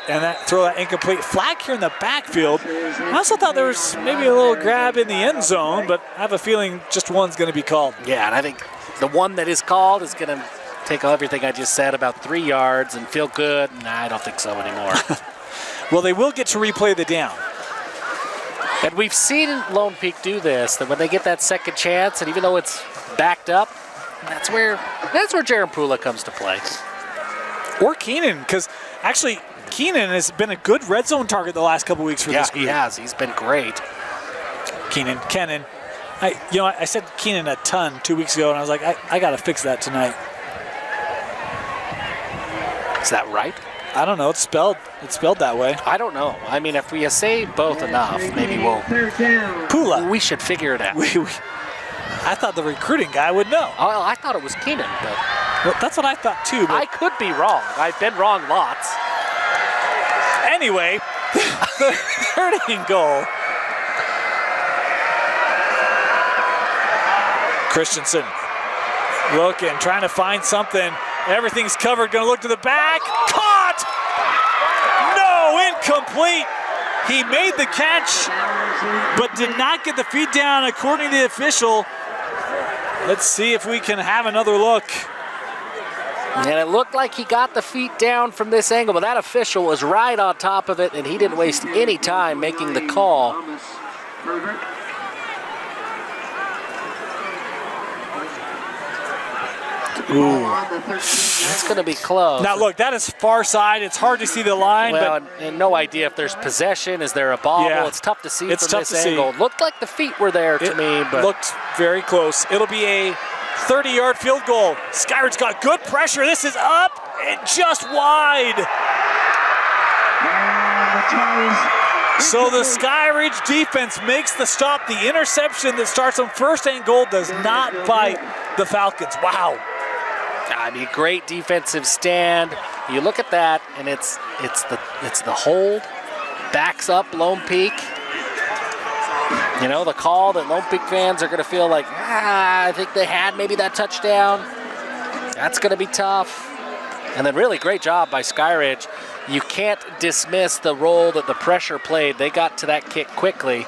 throw that incomplete. Flag here in the backfield. I also thought there was maybe a little grab in the end zone, but I have a feeling just one's going to be called. Yeah, and I think the one that is called is going to take everything I just said about 3 yards and feel good. Nah, I don't think so anymore. Well, they will get to replay the down. And we've seen Lone Peak do this, that when they get that second chance, and even though it's backed up, that's where Jaron Pula comes to play. Or Keenan, because actually Keenan has been a good red zone target the last couple weeks for this group. Yeah, he has. He's been great. Kenan. I said Keenan a ton 2 weeks ago, and I was like, I got to fix that tonight. Is that right? I don't know. It's spelled that way. I don't know. I mean, if we say both enough, maybe we'll. Pula. We should figure it out. I thought the recruiting guy would know. Oh, well, I thought it was Keenan, but. Well, that's what I thought too. But I could be wrong. I've been wrong lots. Anyway, 3rd and goal. Christensen looking, trying to find something. Everything's covered, gonna look to the back. Caught! No, incomplete. He made the catch, but did not get the feet down according to the official. Let's see if we can have another look. And it looked like he got the feet down from this angle, but that official was right on top of it, and he didn't waste any time making the call. It's going to be close. Now, look, that is far side. It's hard to see the line. Well, but and no idea if there's possession. Is there a bobble? Yeah. It's tough to see It's from tough this to see. angle. Looked like the feet were there to me, but looked very close. It'll be a 30-yard field goal. Skyridge got good pressure. This is up and just wide. So the Skyridge defense makes the stop. The interception that starts on first and goal does not bite the Falcons. Wow. I mean, great defensive stand. You look at that, and it's the hold, backs up Lone Peak. You know, the call that Lone Peak fans are going to feel like, I think they had maybe that touchdown. That's going to be tough. And then really great job by Skyridge. You can't dismiss the role that the pressure played. They got to that kick quickly.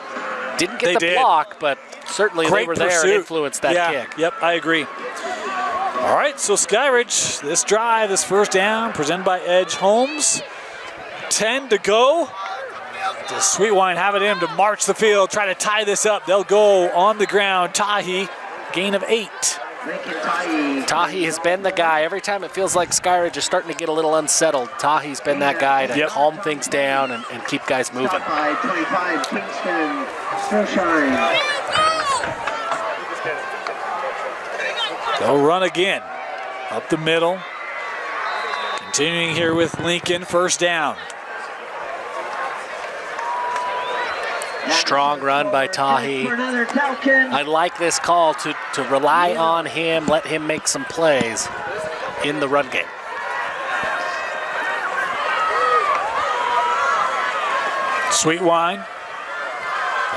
Didn't get the block, but certainly Great they were there pursuit. and influenced that kick. Yep, I agree. All right, so Skyridge, this drive, this first down, presented by Edge Holmes. 10 to go. Does Sweetwine have it in to march the field, try to tie this up? They'll go on the ground. Tahi, gain of 8. Tahi has been the guy. Every time it feels like Skyridge is starting to get a little unsettled, Tahi's been that guy to calm things down and keep guys moving. 25, Kingston, Snowshine. They'll run again. Up the middle. Continuing here with Lincoln, first down. Strong run by Tahi. I like this call to rely on him, let him make some plays in the run game. Sweetwine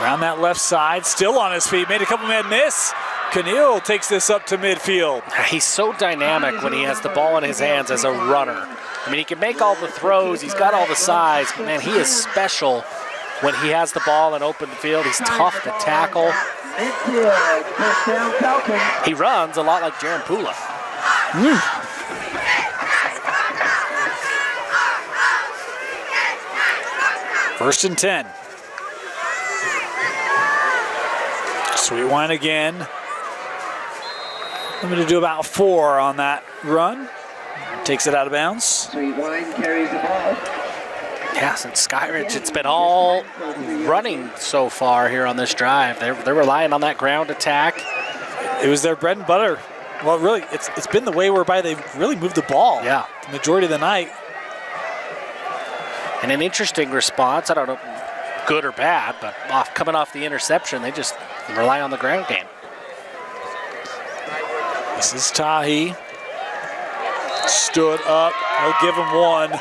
around that left side, still on his feet, made a couple men miss. Keneal takes this up to midfield. He's so dynamic when he has the ball in his hands as a runner. I mean, he can make all the throws, he's got all the size, but man, he is special when he has the ball in open field. He's tough to tackle. He runs a lot like Jaron Pula. First and 10. Sweetwine again. I'm going to do about 4 on that run. Takes it out of bounds. Sweetwine carries the ball. Yeah, since Skyridge, it's been all running so far here on this drive. They're relying on that ground attack. It was their bread and butter. Well, really, it's been the way whereby they've really moved the ball. Yeah. The majority of the night. And an interesting response, I don't know, good or bad, but coming off the interception, they just rely on the ground game. This is Tahi. Stood up. They'll give him 1.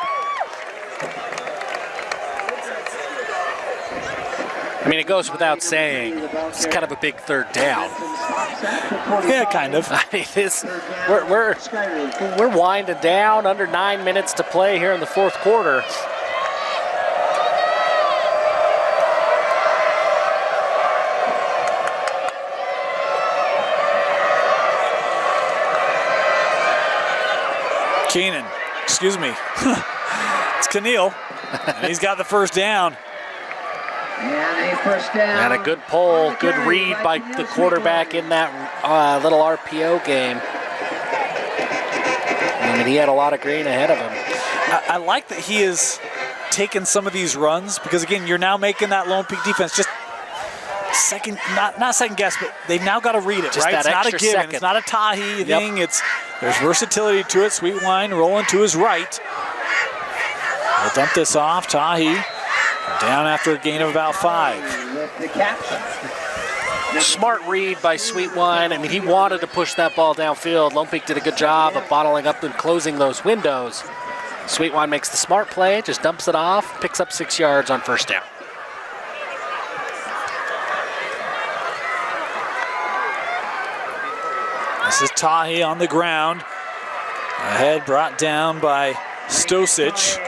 I mean, it goes without saying, it's kind of a big third down. Yeah, kind of. I mean, we're winding down, under 9 minutes to play here in the fourth quarter. Keenan, excuse me. It's Keneal, and he's got the first down. And a first down. And a good pull, good read by the quarterback in that little RPO game. I mean, he had a lot of green ahead of him. I like that he has taken some of these runs because, again, you're now making that Lone Peak defense just not second guess, but they've now got to read it, just right? That it's not a extra given. second. It's not a Tahi thing. There's versatility to it. Sweetwine rolling to his right. They'll dump this off. Tahi down after a gain of about 5. With the catch. Smart read by Sweetwine. I mean, he wanted to push that ball downfield. Lone Peak did a good job of bottling up and closing those windows. Sweetwine makes the smart play, just dumps it off, picks up 6 yards on first down. This is Tahi on the ground. Ahead brought down by Stosic.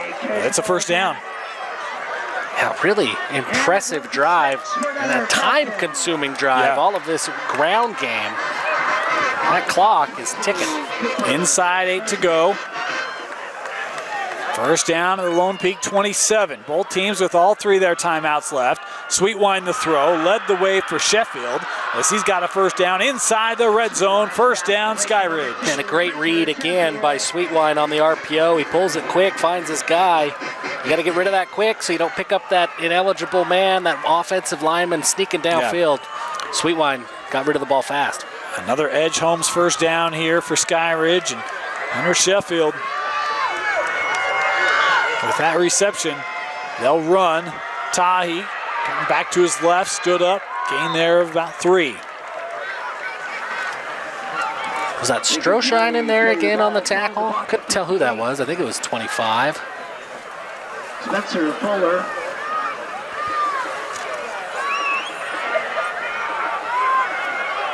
It's a first down. Yeah, really impressive drive and a time-consuming drive. Yeah. All of this ground game. That clock is ticking. Inside 8 to go. First down at the Lone Peak 27. Both teams with all three of their timeouts left. Sweetwine the throw, led the way for Sheffield as he's got a first down inside the red zone. First down, Skyridge. And a great read again by Sweetwine on the RPO. He pulls it quick, finds his guy. You got to get rid of that quick so you don't pick up that ineligible man, that offensive lineman sneaking downfield. Yeah. Sweetwine got rid of the ball fast. Another Edge Holmes first down here for Skyridge, and Hunter Sheffield. With that reception, they'll run. Tahi coming back to his left, stood up, gain there of about 3. Was that Stroshine in there again on the tackle? I couldn't tell who that was. I think it was 25. Spencer Fuller.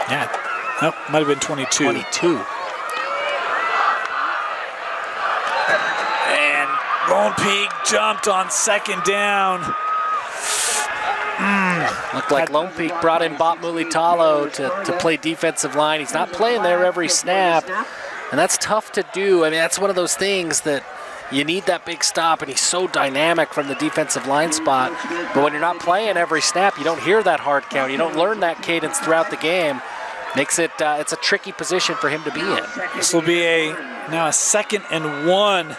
Yeah, nope, might have been 22. 22. And Lone Peak jumped on second down. Looked like Lone Peak brought in Bob Mulitalo to play defensive line. He's not playing there every snap, and that's tough to do. I mean, that's one of those things that you need that big stop, and he's so dynamic from the defensive line spot. But when you're not playing every snap, you don't hear that hard count. You don't learn that cadence throughout the game. Makes it, it's a tricky position for him to be in. This will be now a 2nd and 1.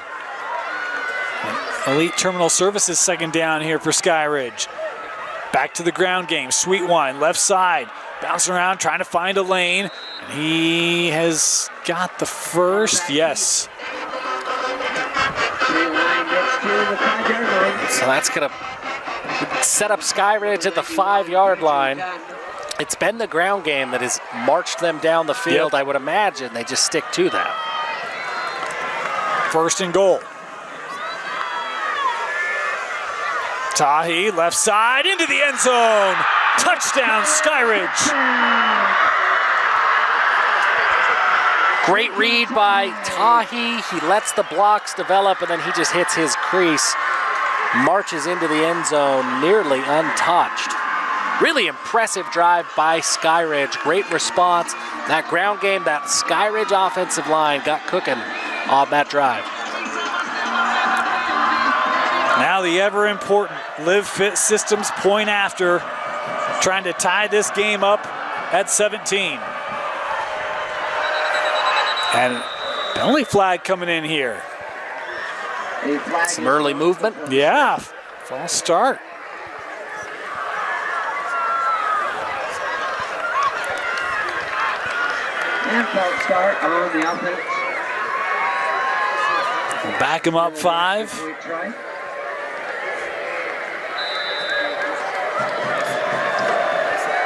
Elite Terminal Services second down here for Skyridge. Back to the ground game. Sweetwine, left side. Bouncing around, trying to find a lane. And he has got the first, yes. So that's going to set up Skyridge at the 5-yard line. It's been the ground game that has marched them down the field. Yep. I would imagine they just stick to that. First and goal. Tahi, left side, into the end zone. Touchdown, Skyridge. Great read by Tahi. He lets the blocks develop, and then he just hits his crease. Marches into the end zone, nearly untouched. Really impressive drive by Skyridge. Great response. That ground game, that Skyridge offensive line got cooking on that drive. Now the ever-important Live Fit Systems point after, trying to tie this game up at 17. And penalty flag coming in here. Some early movement. Yeah, false start. And false start on the offense. Back him up 5.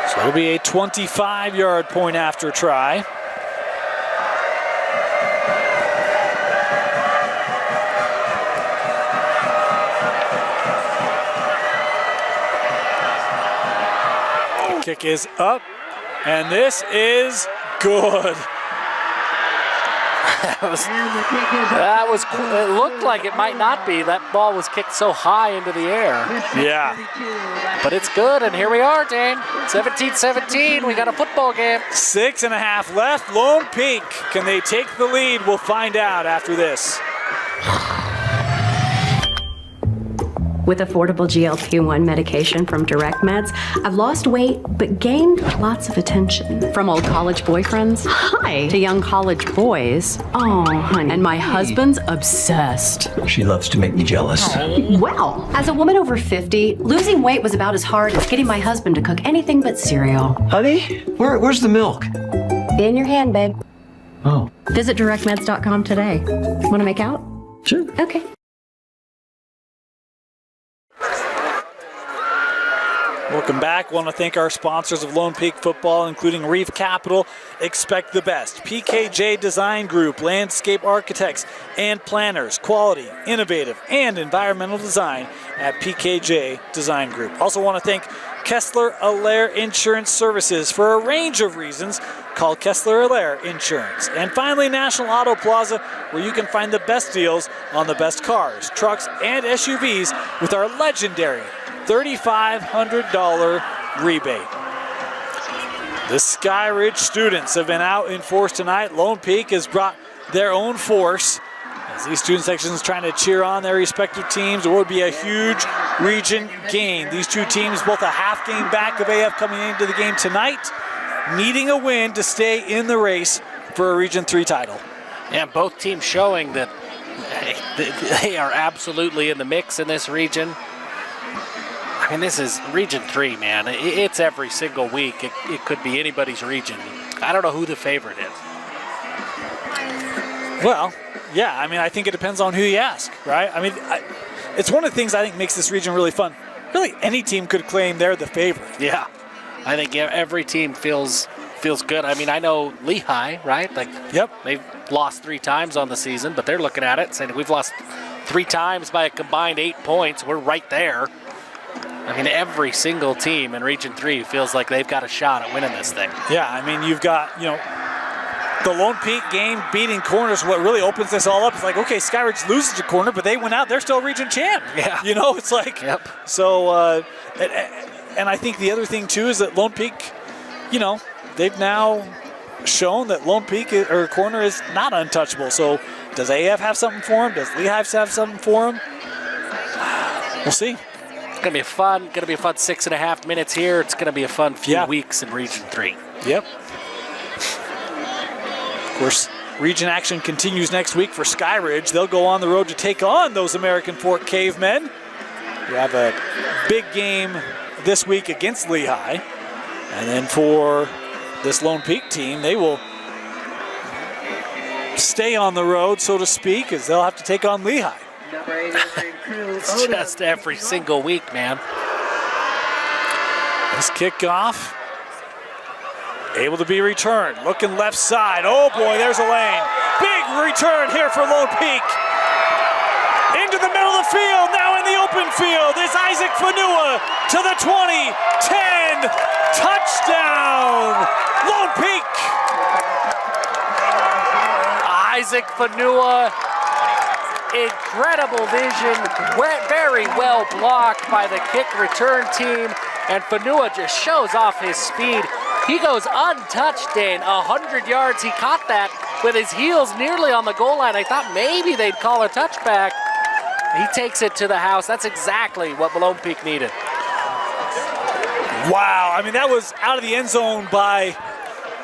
So it'll be a 25-yard point after try. The kick is up, and this is good. It looked like it might not be. That ball was kicked so high into the air. Yeah. But it's good, and here we are, Dane. 17-17, we got a football game. 6.5 left. Lone Peak, can they take the lead? We'll find out after this. With affordable GLP-1 medication from Direct Meds, I've lost weight but gained lots of attention. From old college boyfriends, hi, to young college boys, oh, honey. And my husband's obsessed. She loves to make me jealous. Well, as a woman over 50, losing weight was about as hard as getting my husband to cook anything but cereal. Honey, where's the milk? In your hand, babe. Oh. Visit directmeds.com today. Want to make out? Sure. Okay. Welcome back. Want to thank our sponsors of Lone Peak Football, including Reef Capital. Expect the best. PKJ Design Group, landscape architects and planners, quality, innovative, and environmental design at PKJ Design Group. Also want to thank Kessler Allaire Insurance Services for a range of reasons. Call Kessler Allaire Insurance. And finally, National Auto Plaza, where you can find the best deals on the best cars, trucks, and SUVs with our legendary $3,500 rebate. The Skyridge students have been out in force tonight. Lone Peak has brought their own force. as these student sections trying to cheer on their respective teams. It would be a huge region game. These two teams both a half game back of AF coming into the game tonight, needing a win to stay in the race for a Region 3 title. And both teams showing that they are absolutely in the mix in this region. I mean, this is Region 3, man. It's every single week. It could be anybody's region. I don't know who the favorite is. Well, yeah, I mean, I think it depends on who you ask, right? I mean, it's one of the things I think makes this region really fun. Really, any team could claim they're the favorite. Yeah, I think every team feels good. I mean, I know Lehigh, right? Like, yep, they've lost 3 times on the season, but they're looking at it saying we've lost 3 times by a combined 8 points. We're right there. I mean, every single team in Region 3 feels like they've got a shot at winning this thing. Yeah, I mean, you've got, the Lone Peak game beating Corners. What really opens this all up is like, okay, Skyridge loses to Corner, but they went out. They're still region champ. Yeah. It's like, yep. So, and I think the other thing, too, is that Lone Peak, they've now shown that Lone Peak or Corner is not untouchable. So does AF have something for him? Does Lehigh have something for him? We'll see. It's going to be a fun 6.5 minutes here. It's going to be a fun few weeks in Region 3. Yep. Of course, region action continues next week for Skyridge. They'll go on the road to take on those American Fork Cavemen. We have a big game this week against Lehigh. And then for this Lone Peak team, they will stay on the road, so to speak, as they'll have to take on Lehigh. It's just every single week, man. This kickoff able to be returned. Looking left side. Oh boy, there's a lane. Big return here for Lone Peak. Into the middle of the field, now in the open field is Isaac Fanua to the 20, 10, touchdown, Lone Peak. Isaac Fanua, incredible vision, very well blocked by the kick return team, and Fanua just shows off his speed. He goes untouched, Dane, 100 yards. He caught that with his heels nearly on the goal line. I thought maybe they'd call a touchback. He takes it to the house. That's exactly what Lone Peak needed. Wow, I mean, that was out of the end zone by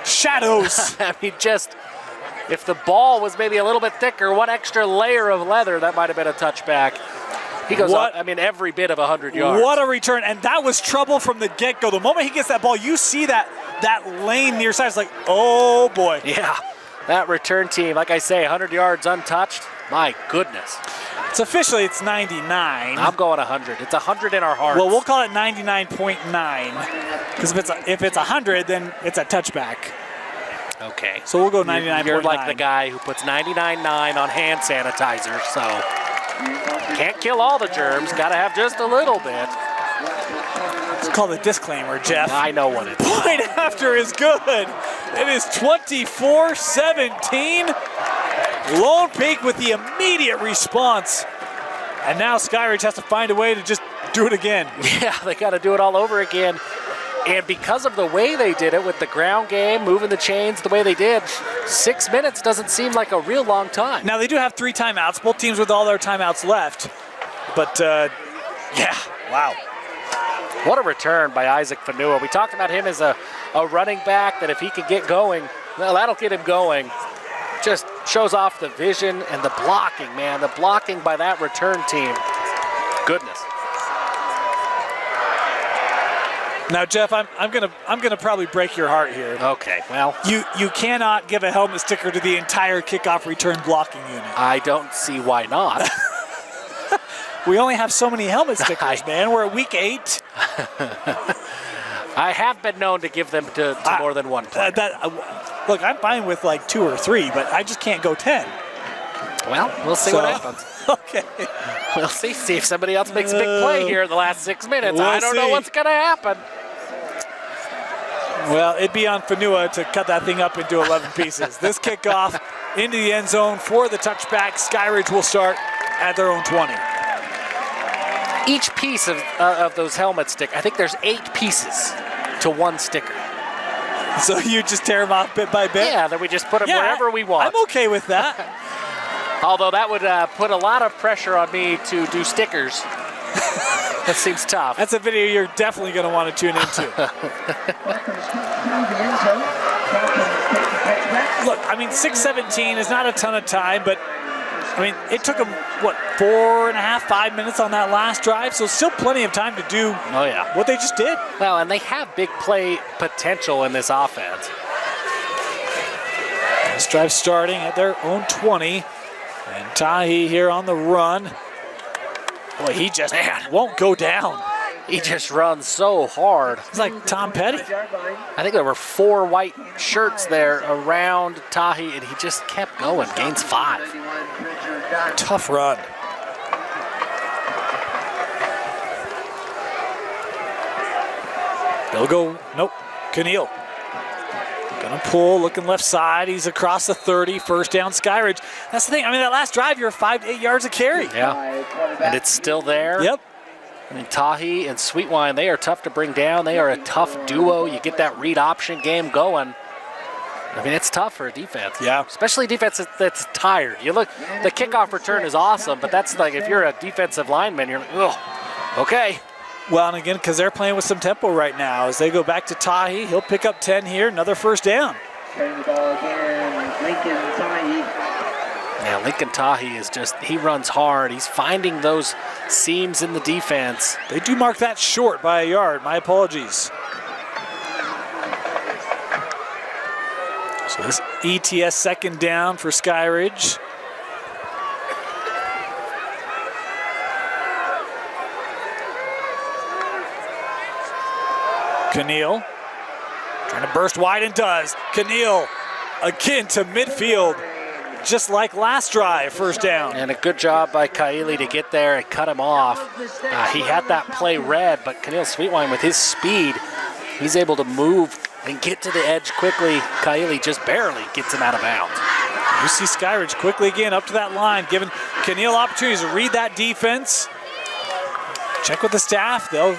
shadows. I mean, just if the ball was maybe a little bit thicker, one extra layer of leather, that might have been a touchback. He goes up, every bit of 100 yards. What a return, and that was trouble from the get-go. The moment he gets that ball, you see that lane near side. It's like, oh boy. Yeah, that return team, like I say, 100 yards untouched. My goodness. It's 99. I'm going 100. It's 100 in our hearts. Well, we'll call it 99.9, because if it's 100, then it's a touchback. Okay. So we'll go 99.9. You're like the guy who puts 99.9 on hand sanitizer, so can't kill all the germs. Got to have just a little bit. It's called a disclaimer, Jeff. I know what it is. Point after is good. It is 24-17. Lone Peak with the immediate response. And now Skyridge has to find a way to just do it again. Yeah, they got to do it all over again. And because of the way they did it with the ground game, moving the chains the way they did, 6 minutes doesn't seem like a real long time. Now, they do have 3 timeouts, both teams with all their timeouts left. But, yeah, wow. What a return by Isaac Fanua. We talked about him as a running back that if he could get going, well, that'll get him going. Just shows off the vision and the blocking, man. The blocking by that return team. Goodness. Now, Jeff, I'm gonna probably break your heart here. Okay, well. You cannot give a helmet sticker to the entire kickoff return blocking unit. I don't see why not. We only have so many helmet stickers, man. We're at week 8. I have been known to give them to more than one player. Look, I'm fine with like 2 or 3, but I just can't go 10. Well, we'll see what happens. Okay. We'll see if somebody else makes a big play here in the last 6 minutes. We'll I don't know what's going to happen. Well, it'd be on Fanua to cut that thing up into 11 pieces. This kickoff into the end zone for the touchback. Skyridge will start at their own 20. Each piece of those helmet stick, I think there's 8 pieces to one sticker. So you just tear them off bit by bit? Yeah, then we just put them wherever we want. I'm okay with that. Although that would put a lot of pressure on me to do stickers. That seems tough. That's a video you're definitely going to want to tune into. Look, I mean, 6:17 is not a ton of time, but I mean, it took them, what, 4.5, 5 minutes on that last drive, so still plenty of time to do what they just did. Well, and they have big play potential in this offense. This drive starting at their own 20, and Tahi here on the run. Boy, he just won't go down. He just runs so hard. He's like Tom Petty. I think there were 4 white shirts there around Tahi, and he just kept going. Gains 5. Tough run. They'll go, nope, Keneal. Gonna pull, looking left side. He's across the 30, first down Skyridge. That's the thing, I mean, that last drive, you're 5 to 8 yards a carry. Yeah, and it's still there. Yep. I mean, Tahi and Sweetwine, they are tough to bring down. They are a tough duo. You get that read option game going. I mean, it's tough for a defense. Yeah. Especially a defense that's tired. You look, the kickoff return is awesome, but that's like if you're a defensive lineman, you're like, oh, okay. Well, and again, because they're playing with some tempo right now. As they go back to Tahi, he'll pick up 10 here, another first down. Carrying the ball again, Lincoln Tahi. Yeah, Lincoln Tahi is just, he runs hard. He's finding those seams in the defense. They do mark that short by a yard. My apologies. So this ETS second down for Skyridge. Keneal trying to burst wide and does. Keneal again to midfield, just like last drive, first down. And a good job by Kaili to get there and cut him off. He had that play read, but Keneal Sweetwine with his speed, he's able to move and get to the edge quickly. Kaili just barely gets him out of bounds. You see Skyridge quickly again up to that line, giving Keneal opportunities to read that defense. Check with the staff. They'll,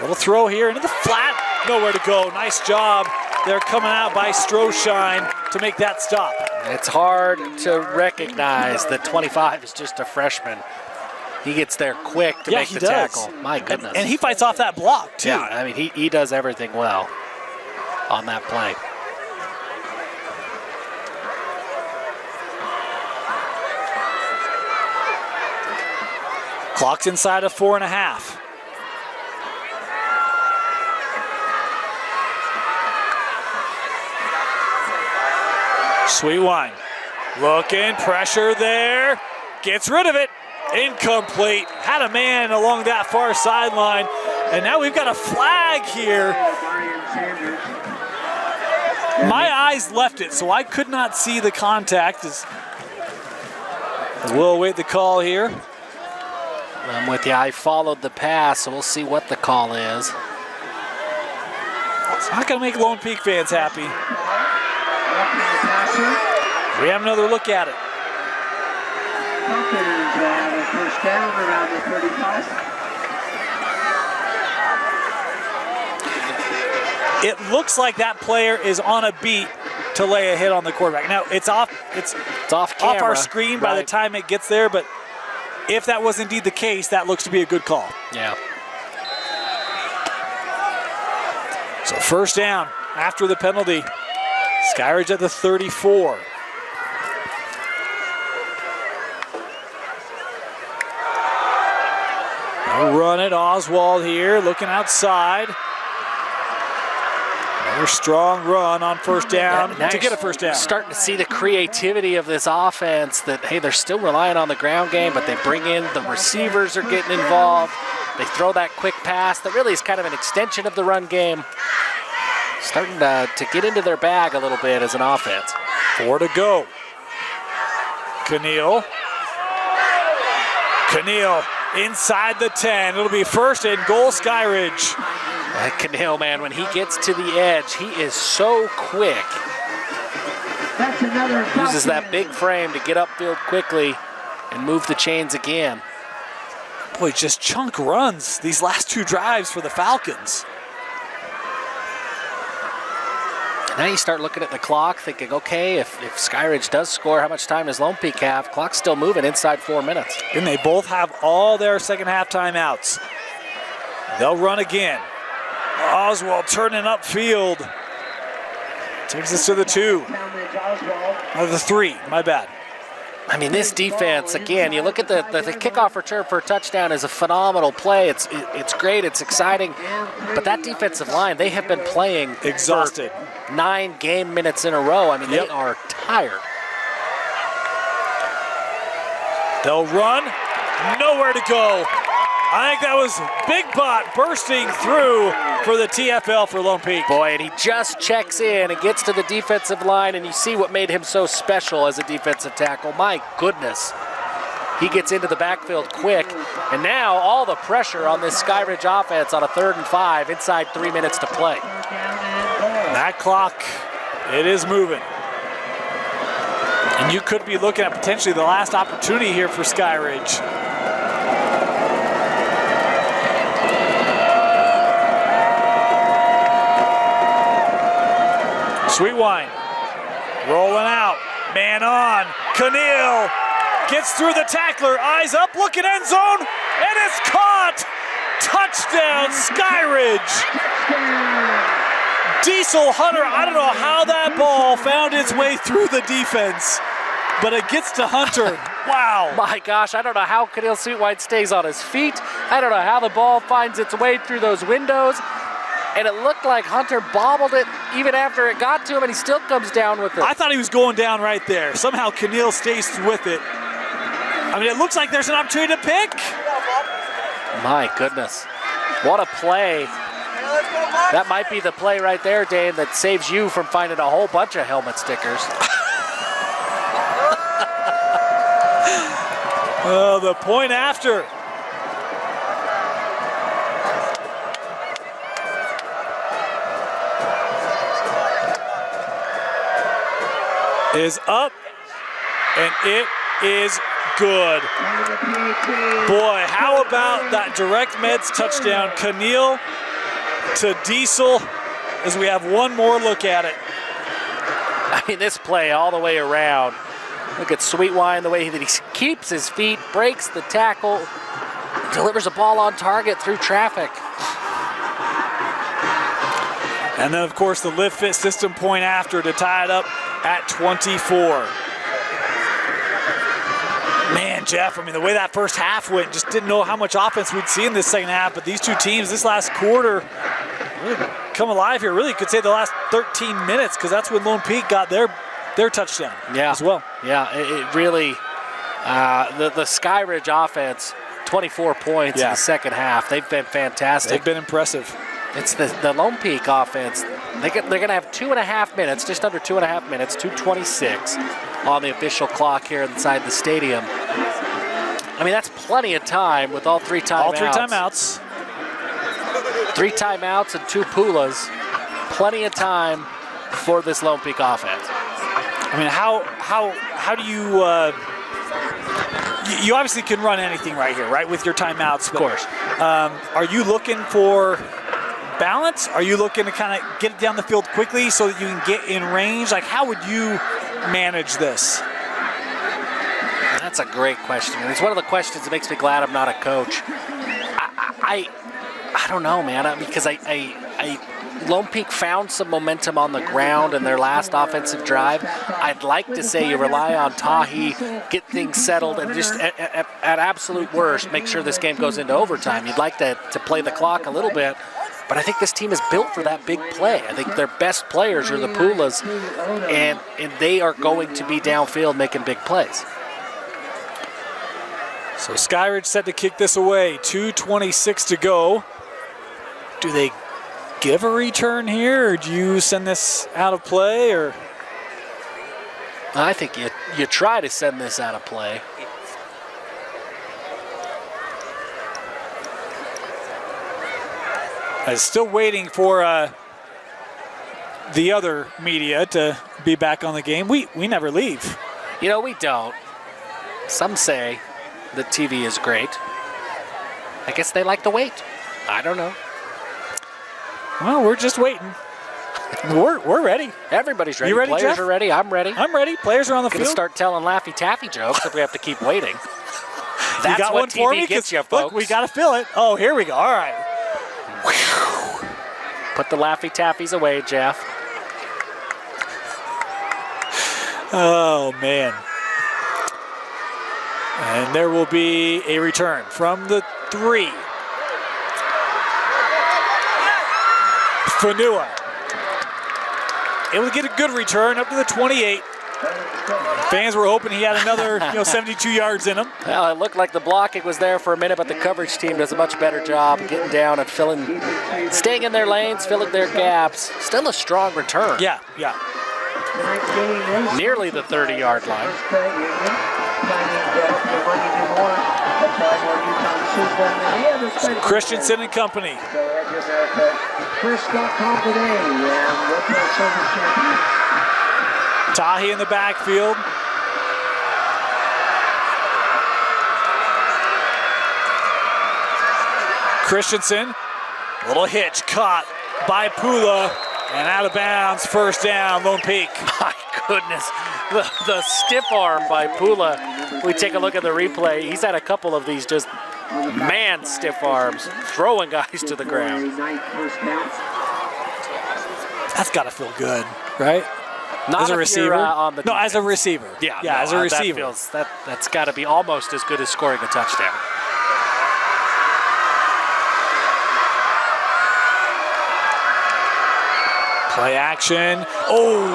little throw here into the flat. Nowhere to go. Nice job. They're coming out by Stroshine to make that stop. It's hard to recognize that 25 is just a freshman. He gets there quick to make the tackle. My goodness. And he fights off that block, too. Yeah, I mean, he does everything well on that play. Clock's inside of 4.5. Sweetwine looking, pressure there, gets rid of it, incomplete. Had a man along that far sideline, and now we've got a flag here. My eyes left it, so I could not see the contact. We'll await the call here. I'm with you. I followed the pass, so we'll see what the call is. It's not going to make Lone Peak fans happy. We have another look at it. Falcons have a first down around the 35. It looks like that player is on a beat to lay a hit on the quarterback. Now, it's off Camera, our screen by the time it gets there, but if that was indeed the case, that looks to be a good call. Yeah. So first down after the penalty. Skyridge at the 34. They'll run it. Oswald here looking outside. Another strong run on first down to get a first down. Starting to see the creativity of this offense that, hey, they're still relying on the ground game, but they bring in the receivers are getting involved. They throw that quick pass that really is kind of an extension of the run game. Starting to get into their bag a little bit as an offense. 4 to go. Keneal inside the 10. It'll be first and goal, Skyridge. Keneal, man, when he gets to the edge, he is so quick. That's another Uses that big frame to get upfield quickly and move the chains again. Boy, just chunk runs these last two drives for the Falcons. Now you start looking at the clock, thinking, okay, if Skyridge does score, how much time does Lone Peak have? Clock's still moving inside 4 minutes. And they both have all their second half timeouts. They'll run again. Oswald turning upfield. Takes us to the 2. The 3, my bad. I mean, this defense, again, you look at the kickoff return for a touchdown is a phenomenal play. It's great, it's exciting. But that defensive line, they have been playing exhausted. 9 game minutes in a row. I mean, they are tired. They'll run. Nowhere to go. I think that was Big Bot bursting through for the TFL for Lone Peak. Boy, and he just checks in and gets to the defensive line, and you see what made him so special as a defensive tackle. My goodness. He gets into the backfield quick, and now all the pressure on this Skyridge offense on a 3rd and 5 inside 3 minutes to play. That clock, it is moving. And you could be looking at potentially the last opportunity here for Skyridge. Sweetwine rolling out, man on, Keneal gets through the tackler, eyes up, looking end zone, and it's caught! Touchdown, Skyridge! Diesel Hunter, I don't know how that ball found its way through the defense, but it gets to Hunter. Wow. My gosh, I don't know how Keneal Sweetwine stays on his feet. I don't know how the ball finds its way through those windows. And it looked like Hunter bobbled it even after it got to him, and he still comes down with it. I thought he was going down right there. Somehow Keneal stays with it. I mean, it looks like there's an opportunity to pick. My goodness. What a play. That might be the play right there, Dane, that saves you from finding a whole bunch of helmet stickers. Oh, the point after. Is up, and it is good. Boy, how about that direct meds touchdown? Keneal to Diesel as we have one more look at it. I mean, this play all the way around. Look at Sweetwine, the way that he keeps his feet, breaks the tackle, delivers a ball on target through traffic. And then, of course, the lift fit system point after to tie it up at 24. Man, Jeff, I mean, the way that first half went, just didn't know how much offense we'd see in this second half, but these two teams, this last quarter, really come alive here. Really, you could say the last 13 minutes, because that's when Lone Peak got their touchdown as well. Yeah, it really, the Skyridge offense, 24 points in the second half. They've been fantastic. They've been impressive. It's the Lone Peak offense. They're going to have 2.5 minutes, just under 2.5 minutes, 2:26 on the official clock here inside the stadium. I mean, that's plenty of time with all 3 timeouts. All 3 timeouts. 3 timeouts and 2 Pulas. Plenty of time for this Lone Peak offense. I mean, how do you you obviously can run anything right here, right, with your timeouts. Of course. Are you looking for balance? Are you looking to kind of get it down the field quickly so that you can get in range? Like, how would you manage this? That's a great question. And it's one of the questions that makes me glad I'm not a coach. I don't know, man, because Lone Peak found some momentum on the ground in their last offensive drive. I'd like to say you rely on Tahi, get things settled, and just at absolute worst, make sure this game goes into overtime. You'd like to play the clock a little bit, but I think this team is built for that big play. I think their best players are the Pulas, and they are going to be downfield making big plays. So Skyridge set to kick this away. 2:26 to go. Do they give a return here, or do you send this out of play? Or I think you try to send this out of play. I'm still waiting for the other media to be back on the game. We never leave. You know, we don't. Some say that TV is great. I guess they like to wait. I don't know. Well, we're just waiting. We're ready. Everybody's ready. You ready, Players Jeff? are ready. I'm ready. I'm ready. Players are on the Gonna field. start telling Laffy Taffy jokes if we have to keep waiting. You That's got what one for TV me? gets you, 'Cause, folks. look, we got to fill it. Oh, here we go. All right. Put the Laffy Taffies away, Jeff. Oh, man. And there will be a return from the 3. Fanua able to get a good return up to the 28. Fans were hoping he had another 72 yards in him. Well, it looked like the blocking was there for a minute, but the coverage team does a much better job getting down and staying in their lanes, filling their gaps. Still a strong return. Yeah. Nearly the 30-yard line. Christensen and company. Tahi in the backfield. Christensen, little hitch caught by Pula and out of bounds. First down, Lone Peak. My goodness, the stiff arm by Pula. We take a look at the replay. He's had a couple of these just man stiff arms, throwing guys to the ground. That's got to feel good, right? Not as a if receiver. You're, on the no, as a receiver. Yeah, as a receiver. That's got to be almost as good as scoring a touchdown. Play action. Oh!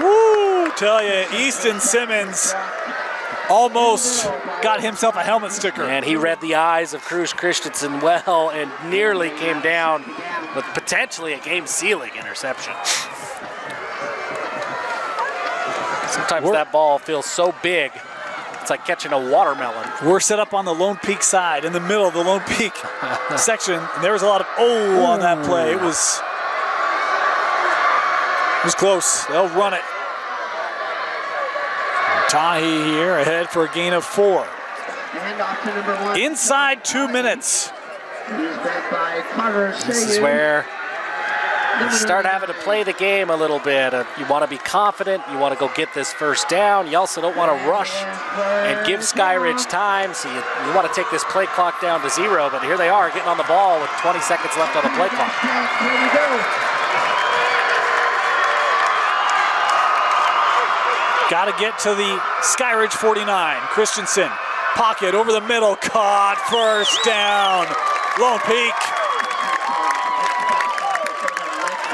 Woo! Tell you, Easton Simmons almost got himself a helmet sticker. And he read the eyes of Cruz Christensen well and nearly came down with potentially a game-sealing interception. Sometimes that ball feels so big, it's like catching a watermelon. We're set up on the Lone Peak side, in the middle of the Lone Peak section. And there was a lot of on that play. It was close. They'll run it. Tahi here ahead for a gain of 4. Inside 2 minutes. This is where you start having to play the game a little bit. You want to be confident. You want to go get this first down. You also don't want to rush and give Skyridge time. So you want to take this play clock down to 0. But here they are getting on the ball with 20 seconds left on the play clock. Got to get to the Skyridge 49. Christensen, pocket over the middle, caught, first down. Lone Peak.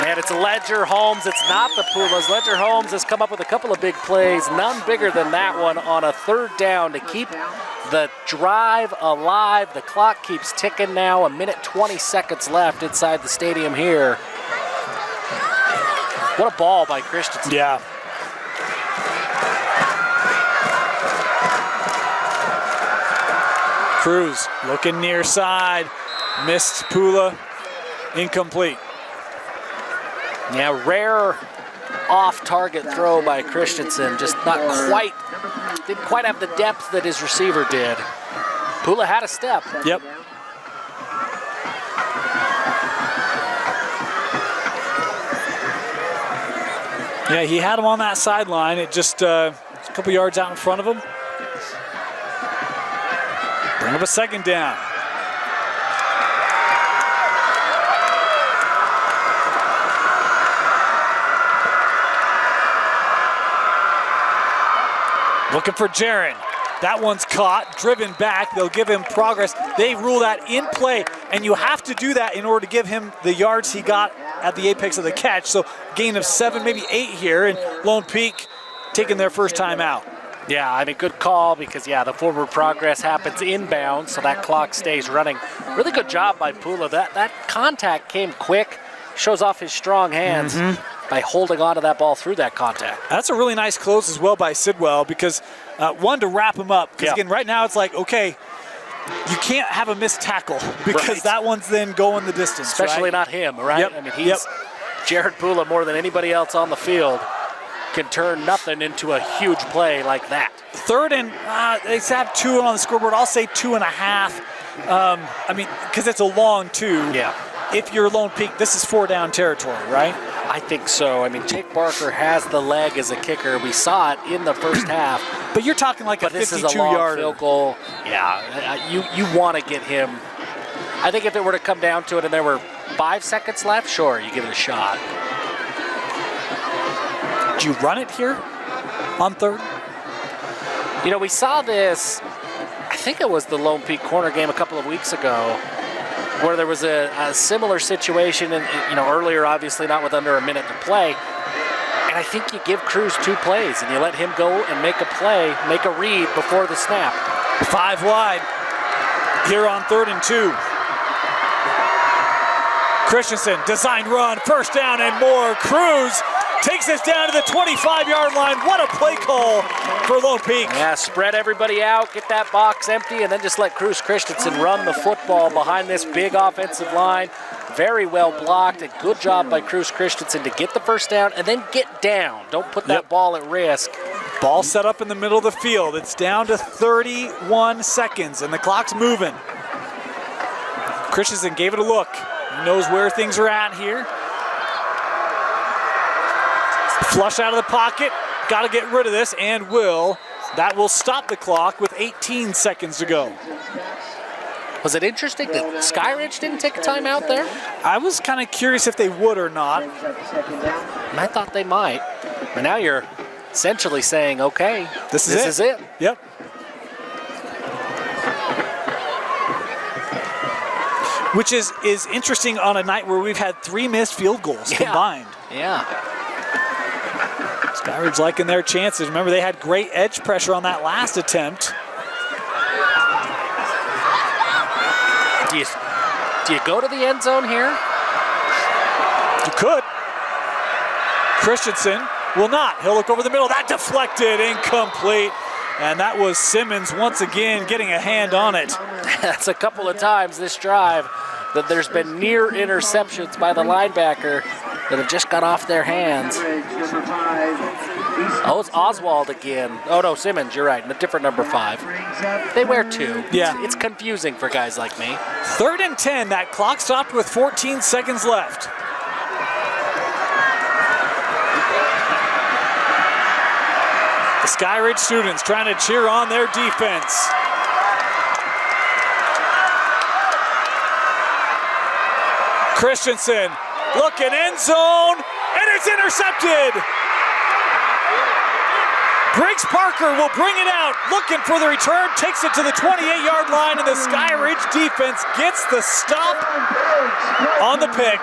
And it's Ledger Holmes. It's not the Pumas. Ledger Holmes has come up with a couple of big plays, none bigger than that one on a 3rd down to keep the drive alive. The clock keeps ticking now. 1:20 seconds left inside the stadium here. What a ball by Christensen. Yeah. Cruz looking near side, missed Pula, incomplete. Yeah, rare off-target throw by Christensen, just not quite, didn't quite have the depth that his receiver did. Pula had a step. Yep. Yeah, he had him on that sideline. It just a couple yards out in front of him. Bring up a 2nd down. Looking for Jaron. That one's caught, driven back. They'll give him progress. They rule that in play, and you have to do that in order to give him the yards he got at the apex of the catch. So gain of 7, maybe 8 here, and Lone Peak taking their first time out. Yeah, I mean, good call because, the forward progress happens inbound, so that clock stays running. Really good job by Pula. That contact came quick, shows off his strong hands by holding on to that ball through that contact. That's a really nice close as well by Sidwell because, one, to wrap him up. Because, again, right now it's like, okay, you can't have a missed tackle because that one's then going the distance, especially not him, right? Yep. I mean, he's Jared Pula more than anybody else on the field. Can turn nothing into a huge play like that. 3rd and they have 2 on the scoreboard. I'll say 2.5. I mean, because it's a long 2. Yeah. if you're Lone Peak, this is 4-down territory, right? I think so. I mean, Jake Barker has the leg as a kicker. We saw it in the first half. But you're talking like a 52-yard. This is a long field goal. Yeah, you want to get him. I think if it were to come down to it and there were 5 seconds left, sure, you give it a shot. Do you run it here on third? You know, we saw this, I think it was the Lone Peak corner game a couple of weeks ago, where there was a similar situation, and earlier, obviously not with under a minute to play. And I think you give Cruz 2 plays, and you let him go and make a play, make a read before the snap. 5 wide here on 3rd and 2. Christensen, design run, first down and more. Cruz takes us down to the 25-yard line. What a play call for Lone Peak. Yeah, spread everybody out, get that box empty, and then just let Cruz Christensen run the football behind this big offensive line. Very well blocked. A good job by Cruz Christensen to get the first down and then get down. Don't put that ball at risk. Ball set up in the middle of the field. It's down to 31 seconds, and the clock's moving. Christensen gave it a look. He knows where things are at here. Flush out of the pocket. Got to get rid of this, and will. That will stop the clock with 18 seconds to go. Was it interesting that Skyridge didn't take a timeout there? I was kind of curious if they would or not. And I thought they might. But now you're essentially saying, okay, this is it. Yep. Which is interesting on a night where we've had 3 missed field goals combined. Yeah. Skyridge liking their chances. Remember, they had great edge pressure on that last attempt. Do you go to the end zone here? You could. Christensen will not. He'll look over the middle. That deflected, incomplete. And that was Simmons once again getting a hand on it. That's a couple of times this drive that there's been near interceptions by the linebacker that have just got off their hands. Oh, it's Oswald again. Oh, no, Simmons, you're right. A different number 5. They wear 2. Yeah. It's confusing for guys like me. 3rd and 10. That clock stopped with 14 seconds left. The Skyridge students trying to cheer on their defense. Christensen looking end zone, and it's intercepted. Briggs Parker will bring it out, looking for the return, takes it to the 28-yard line, and the Skyridge defense gets the stop on the pick.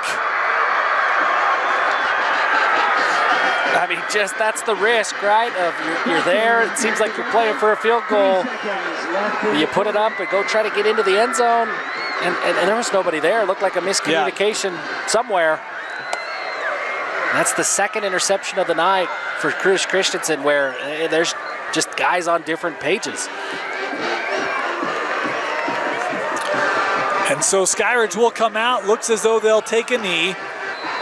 I mean, just that's the risk, right? Of you're there, it seems like you're playing for a field goal. You put it up and go try to get into the end zone, and there was nobody there. It looked like a miscommunication somewhere. And that's the 2nd interception of the night for Cruz Christensen, where there's just guys on different pages. And so Skyridge will come out, looks as though they'll take a knee,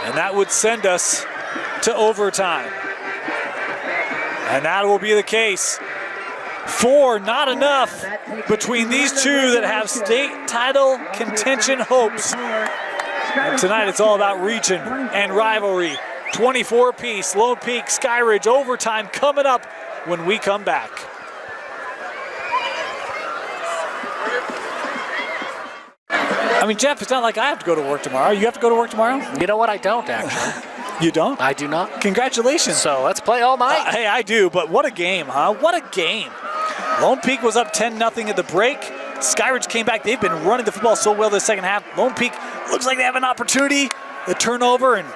and that would send us to overtime. And that will be the case. 4, not enough between these two that have state title contention hopes. And tonight it's all about region and rivalry. 24 apiece, Lone Peak, Skyridge, overtime coming up when we come back. I mean, Jeff, it's not like I have to go to work tomorrow. You have to go to work tomorrow? You know what? I don't, actually. You don't? I do not. Congratulations. So let's play all night. Hey, I do, but what a game, huh? What a game. Lone Peak was up 10-0 at the break. Skyridge came back. They've been running the football so well this second half. Lone Peak looks like they have an opportunity. The turnover, and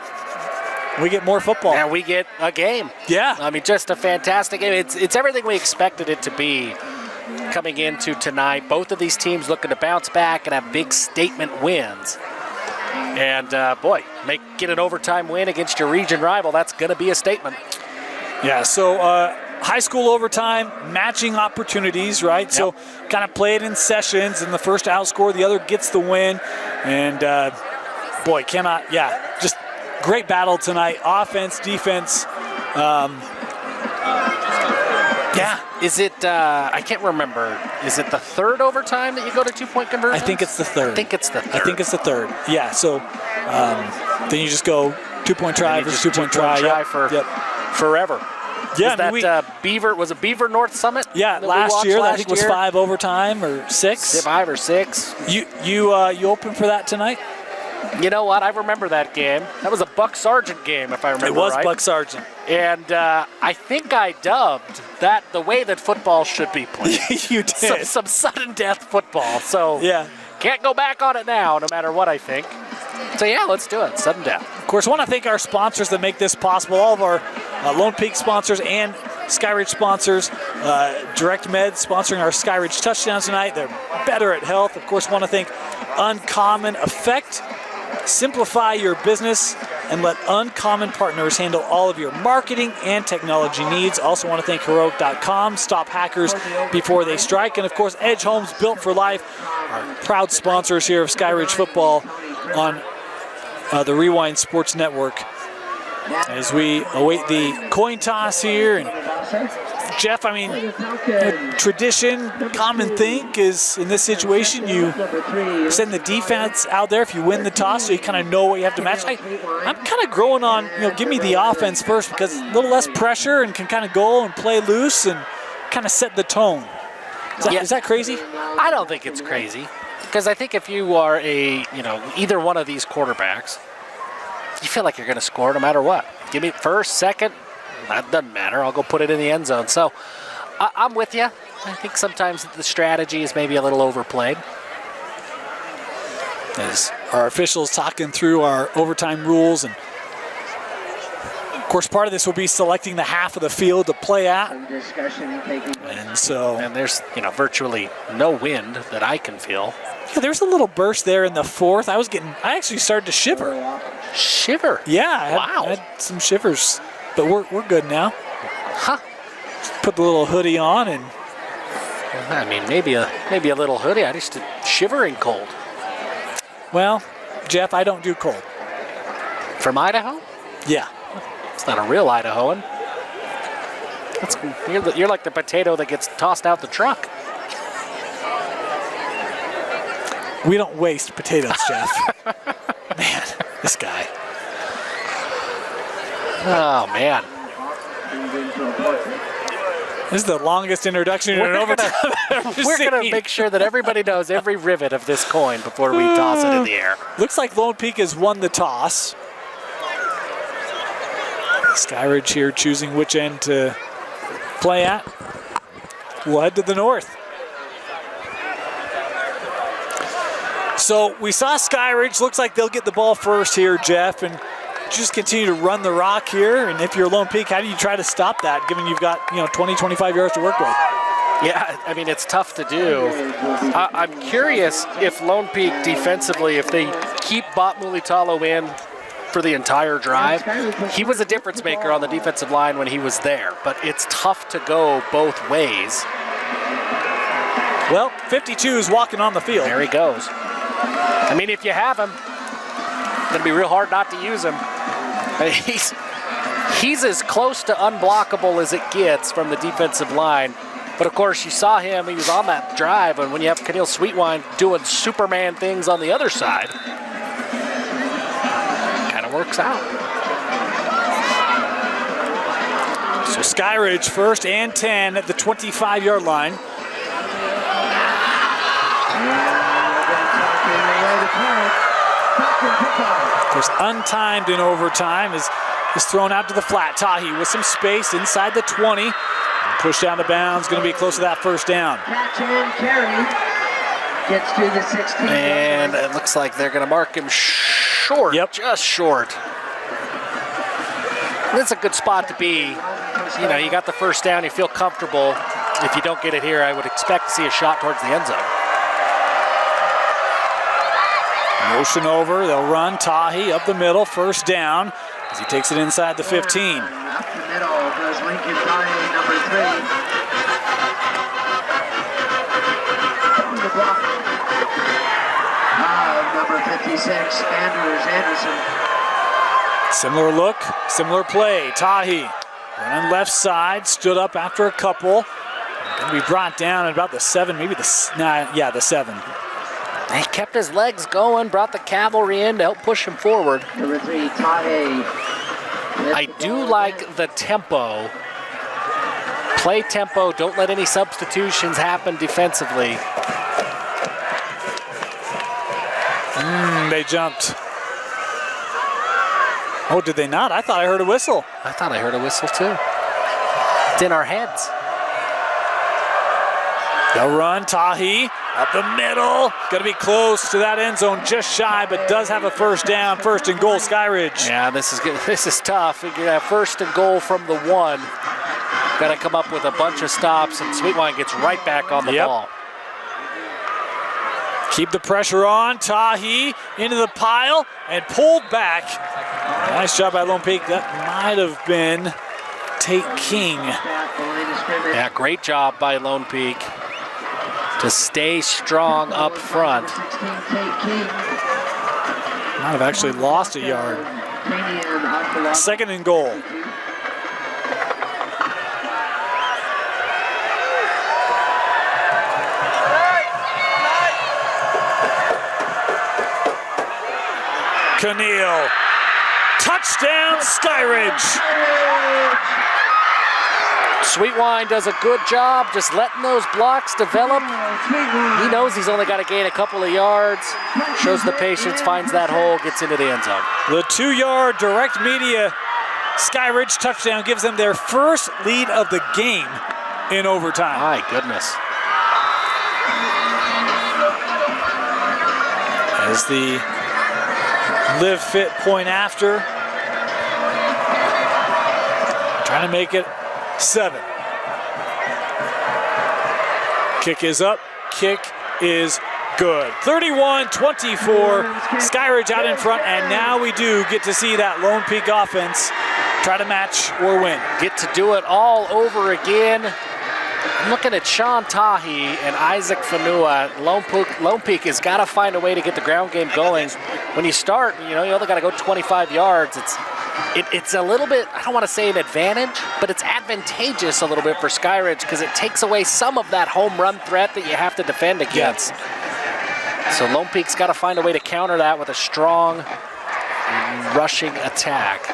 we get more football. And we get a game. Yeah. I mean, just a fantastic game. It's everything we expected it to be coming into tonight. Both of these teams looking to bounce back and have big statement wins. And, boy, get an overtime win against your region rival. That's going to be a statement. Yeah, so high school overtime, matching opportunities, right? Yep. So kind of play it in sessions, and the first to outscore, the other gets the win. And, boy, just great battle tonight. Offense, defense. Yeah. Is it, I can't remember, is it the third overtime that you go to 2-point conversion? I think it's the third. I think it's the third. Yeah, so then you just go 2-point try versus 2-point try. For forever. Yeah, was that Beaver, was it Beaver North Summit? Yeah, last year, I think it was 5 overtime or 6. 5 or 6. You open for that tonight? You know what? I remember that game. That was a Buck Sargent game, if I remember right. It was Buck Sargent. And I think I dubbed that the way that football should be played. You did. Some sudden death football. So yeah, can't go back on it now, no matter what I think. So yeah, let's do it. Sudden death. Of course, I want to thank our sponsors that make this possible. All of our Lone Peak sponsors and Skyridge sponsors. Direct Med sponsoring our Skyridge touchdowns tonight. They're better at health. Of course, want to thank Uncommon Effect. Simplify your business and let Uncommon Partners handle all of your marketing and technology needs. Also want to thank Heroic.com. Stop hackers before they strike. And of course, Edge Homes, built for life, our proud sponsors here of Skyridge football on the Rewind Sports Network. As we await the coin toss here, and Jeff, I mean, tradition, common think is in this situation you send the defense out there if you win the toss, so you kind of know what you have to match. I'm kind of growing on, give me the offense first, because a little less pressure and can kind of go and play loose and kind of set the tone. Is that crazy? I don't think it's crazy, because I think if you are either one of these quarterbacks, you feel like you're going to score no matter what. Give me first, second, that doesn't matter. I'll go put it in the end zone. So I'm with you. I think sometimes the strategy is maybe a little overplayed. As our officials talking through our overtime rules, and of course part of this will be selecting the half of the field to play at. And there's virtually no wind that I can feel. Yeah, there's a little burst there in the fourth. I actually started to shiver. Shiver? Yeah, I had some shivers, but we're good now. Huh? Just put the little hoodie on, and I mean, maybe a little hoodie. I just shivering cold. Well, Jeff, I don't do cold. From Idaho? Yeah. It's not a real Idahoan. You're like the potato that gets tossed out the truck. We don't waste potatoes, Jeff. Man, this guy. Oh, man. This is the longest introduction in an overtime I've ever We're seen. going to make sure that everybody knows every rivet of this coin before we toss it in the air. Looks like Lone Peak has won the toss. Skyridge here choosing which end to play at. We'll head to the north. So we saw Skyridge. Looks like they'll get the ball first here, Jeff, and just continue to run the rock here. And if you're Lone Peak, how do you try to stop that, given you've got 20, 25 yards to work with? Yeah, I mean, it's tough to do. I'm curious if Lone Peak defensively, if they keep Bot Mulitalo in for the entire drive. He was a difference maker on the defensive line when he was there, but it's tough to go both ways. Well, 52 is walking on the field. There he goes. I mean, if you have him, it's going to be real hard not to use him. He's as close to unblockable as it gets from the defensive line. But, of course, you saw him. He was on that drive. And when you have Keneal Sweetwine doing Superman things on the other side, kind of works out. So Skyridge first and 10 at the 25-yard line. Of course, untimed in overtime is thrown out to the flat. Tahi with some space inside the 20. Pushed down to bounds, going to be close to that first down. Catch and carry. Gets to the 16. And it looks like they're going to mark him short. Yep. Just short. That's a good spot to be. You got the first down, you feel comfortable. If you don't get it here, I would expect to see a shot towards the end zone. Motion over, they'll run. Tahi up the middle, first down, as he takes it inside the 15. Up the middle goes Lincoln Tahi, number 3. On the block. Number 56, Anderson. Similar look, similar play. Tahi Running left side, stood up after a couple. Going to be brought down at about the 7, maybe the 7. He kept his legs going, brought the cavalry in to help push him forward. Number 3, Tahe. I do like the tempo. Play tempo, don't let any substitutions happen defensively. They jumped. Oh, did they not? I thought I heard a whistle. I thought I heard a whistle too. It's in our heads. They'll run, Tahi up the middle. Going to be close to that end zone, just shy, but does have a first down. First and goal, Skyridge. Yeah, this is good. This is tough. You have first and goal from the 1. Got to come up with a bunch of stops, and Sweetwine gets right back on the ball. Keep the pressure on. Tahi into the pile and pulled back. Nice job by Lone Peak. That might have been Tate King. Yeah, great job by Lone Peak to stay strong up front. Might have actually lost a yard. Second and goal. Keneal. Touchdown, Skyridge. Sweetwine does a good job just letting those blocks develop. He knows he's only got to gain a couple of yards. Shows the patience, finds that hole, gets into the end zone. The 2-yard direct media Skyridge touchdown gives them their first lead of the game in overtime. My goodness. As the Live Fit point after. Trying to make it 7. Kick is up. Kick is good. 31-24. Skyridge out in front, and now we do get to see that Lone Peak offense try to match or win. Get to do it all over again. I'm looking at Sean Tahi and Isaac Fanua. Lone Peak has got to find a way to get the ground game going. When you start, you only got to go 25 yards. It's a little bit, I don't want to say an advantage, but it's advantageous a little bit for Skyridge because it takes away some of that home run threat that you have to defend against. So Lone Peak's got to find a way to counter that with a strong rushing attack.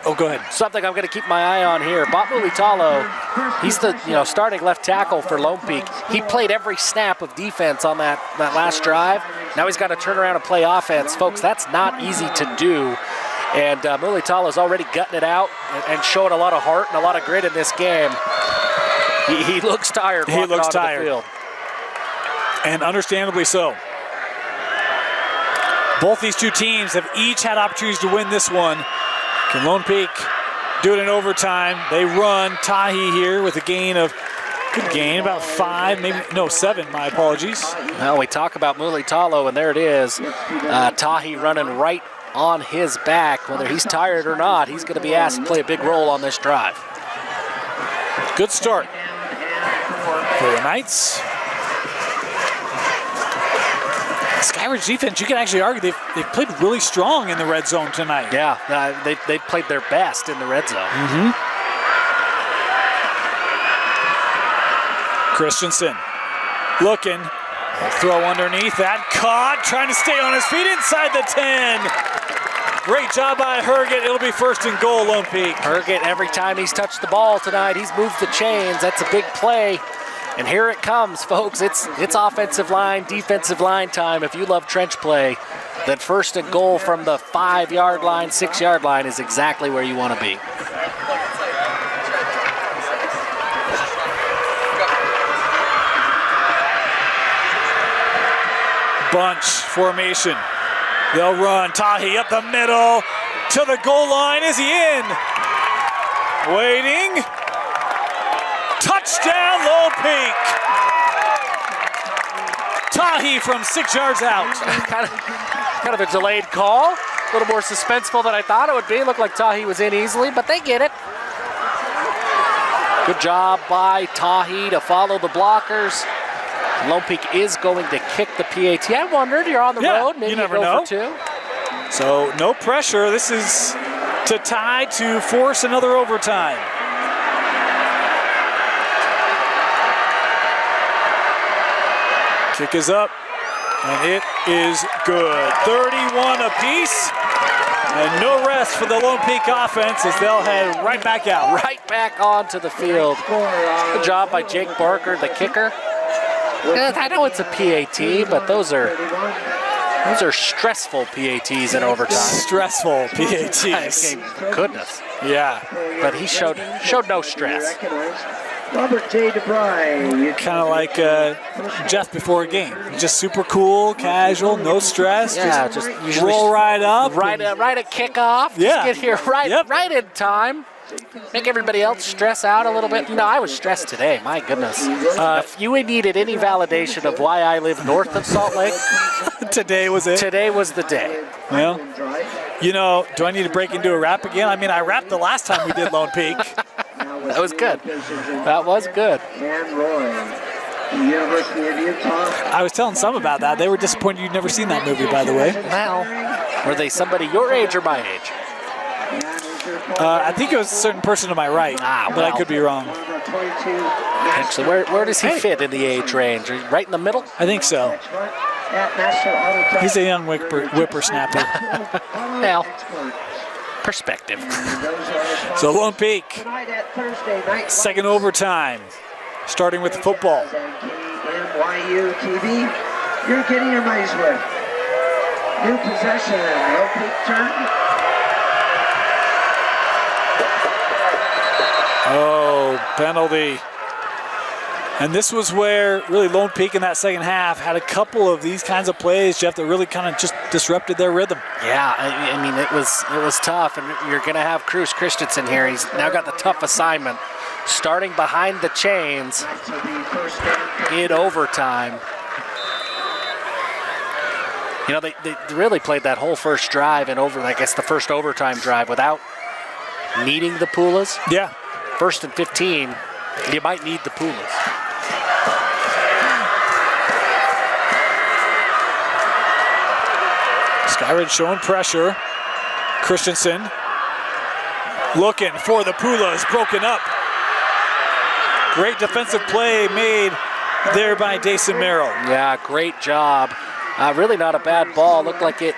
Go ahead. Something I'm going to keep my eye on here. Bob Mulitalo, he's the starting left tackle for Lone Peak. He played every snap of defense on that last drive. Now he's got to turn around and play offense. Folks, that's not easy to do. And Mulitalo's already gutting it out and showing a lot of heart and a lot of grit in this game. He looks tired. He looks tired. The field. And understandably so. Both these two teams have each had opportunities to win this one. Can Lone Peak do it in overtime? They run. Tahi here with a good gain, about 5, maybe, no, 7, my apologies. Well, we talk about Mulitalo, and there it is. Tahi running right on his back. Whether he's tired or not, he's going to be asked to play a big role on this drive. Good start for the Knights. Skyridge defense, you can actually argue they've played really strong in the red zone tonight. Yeah, they played their best in the red zone. Christensen looking, throw underneath that, caught, trying to stay on his feet inside the 10. Great job by Herget. It'll be first and goal, Lone Peak. Herget, every time he's touched the ball tonight, he's moved the chains. That's a big play. And here it comes, folks. It's offensive line, defensive line time. If you love trench play, then first and goal from the 5-yard line, 6-yard line is exactly where you want to be. Bunch formation. They'll run. Tahi up the middle to the goal line. Is he in? Waiting. Touchdown, Lone Peak. Tahi from 6 yards out. kind of a delayed call. A little more suspenseful than I thought it would be. Looked like Tahi was in easily, but they get it. Good job by Tahi to follow the blockers. Lone Peak is going to kick the PAT. I wondered, you're on the road, maybe you never go know. For 2. So no pressure. This is to tie to force another overtime. Kick is up, and it is good. 31 apiece, and no rest for the Lone Peak offense as they'll head right back out. Right back onto the field. Good job by Jake Barker, the kicker. I know it's a PAT, but those are stressful PATs in overtime. Stressful PATs. Okay, goodness. Yeah. But he showed no stress. Robert J. DeBry. Kind of like Jeff before a game. Just super cool, casual, no stress. Yeah, just usually roll right up. Right at kickoff. Yeah. Just get here right in time. Make everybody else stress out a little bit. You know, I was stressed today. My goodness. If you needed any validation of why I live north of Salt Lake, Today was it. today was the day. Well, you know, do I need to break into a rap again? I mean, I rapped the last time we did Lone Peak. That was good. That was good. And Roy, University of Utah. I was telling some about that. They were disappointed you'd never seen that movie, by the way. Well, were they somebody your age or my age? I think it was a certain person to my right, but I could be wrong. Actually, where does he fit in the age range? Right in the middle? I think so. He's a young whippersnapper. Well, perspective. So Lone Peak, second overtime, starting with the football. NYU TV, you're getting your money's worth. New possession, Lone Peak turn. Oh, penalty. And this was where really Lone Peak in that second half had a couple of these kinds of plays, Jeff, that really kind of just disrupted their rhythm. Yeah, I mean, it was tough, and you're going to have Cruz Christensen here. He's now got the tough assignment, starting behind the chains in overtime. You know, they really played that whole first drive and I guess the first overtime drive without needing the Pulas. Yeah. 1st and 15, you might need the Pumas. Skyridge showing pressure. Christensen looking for the Pulas, broken up. Great defensive play made there by Dason Merrill. Yeah, great job. Really not a bad ball. Looked like it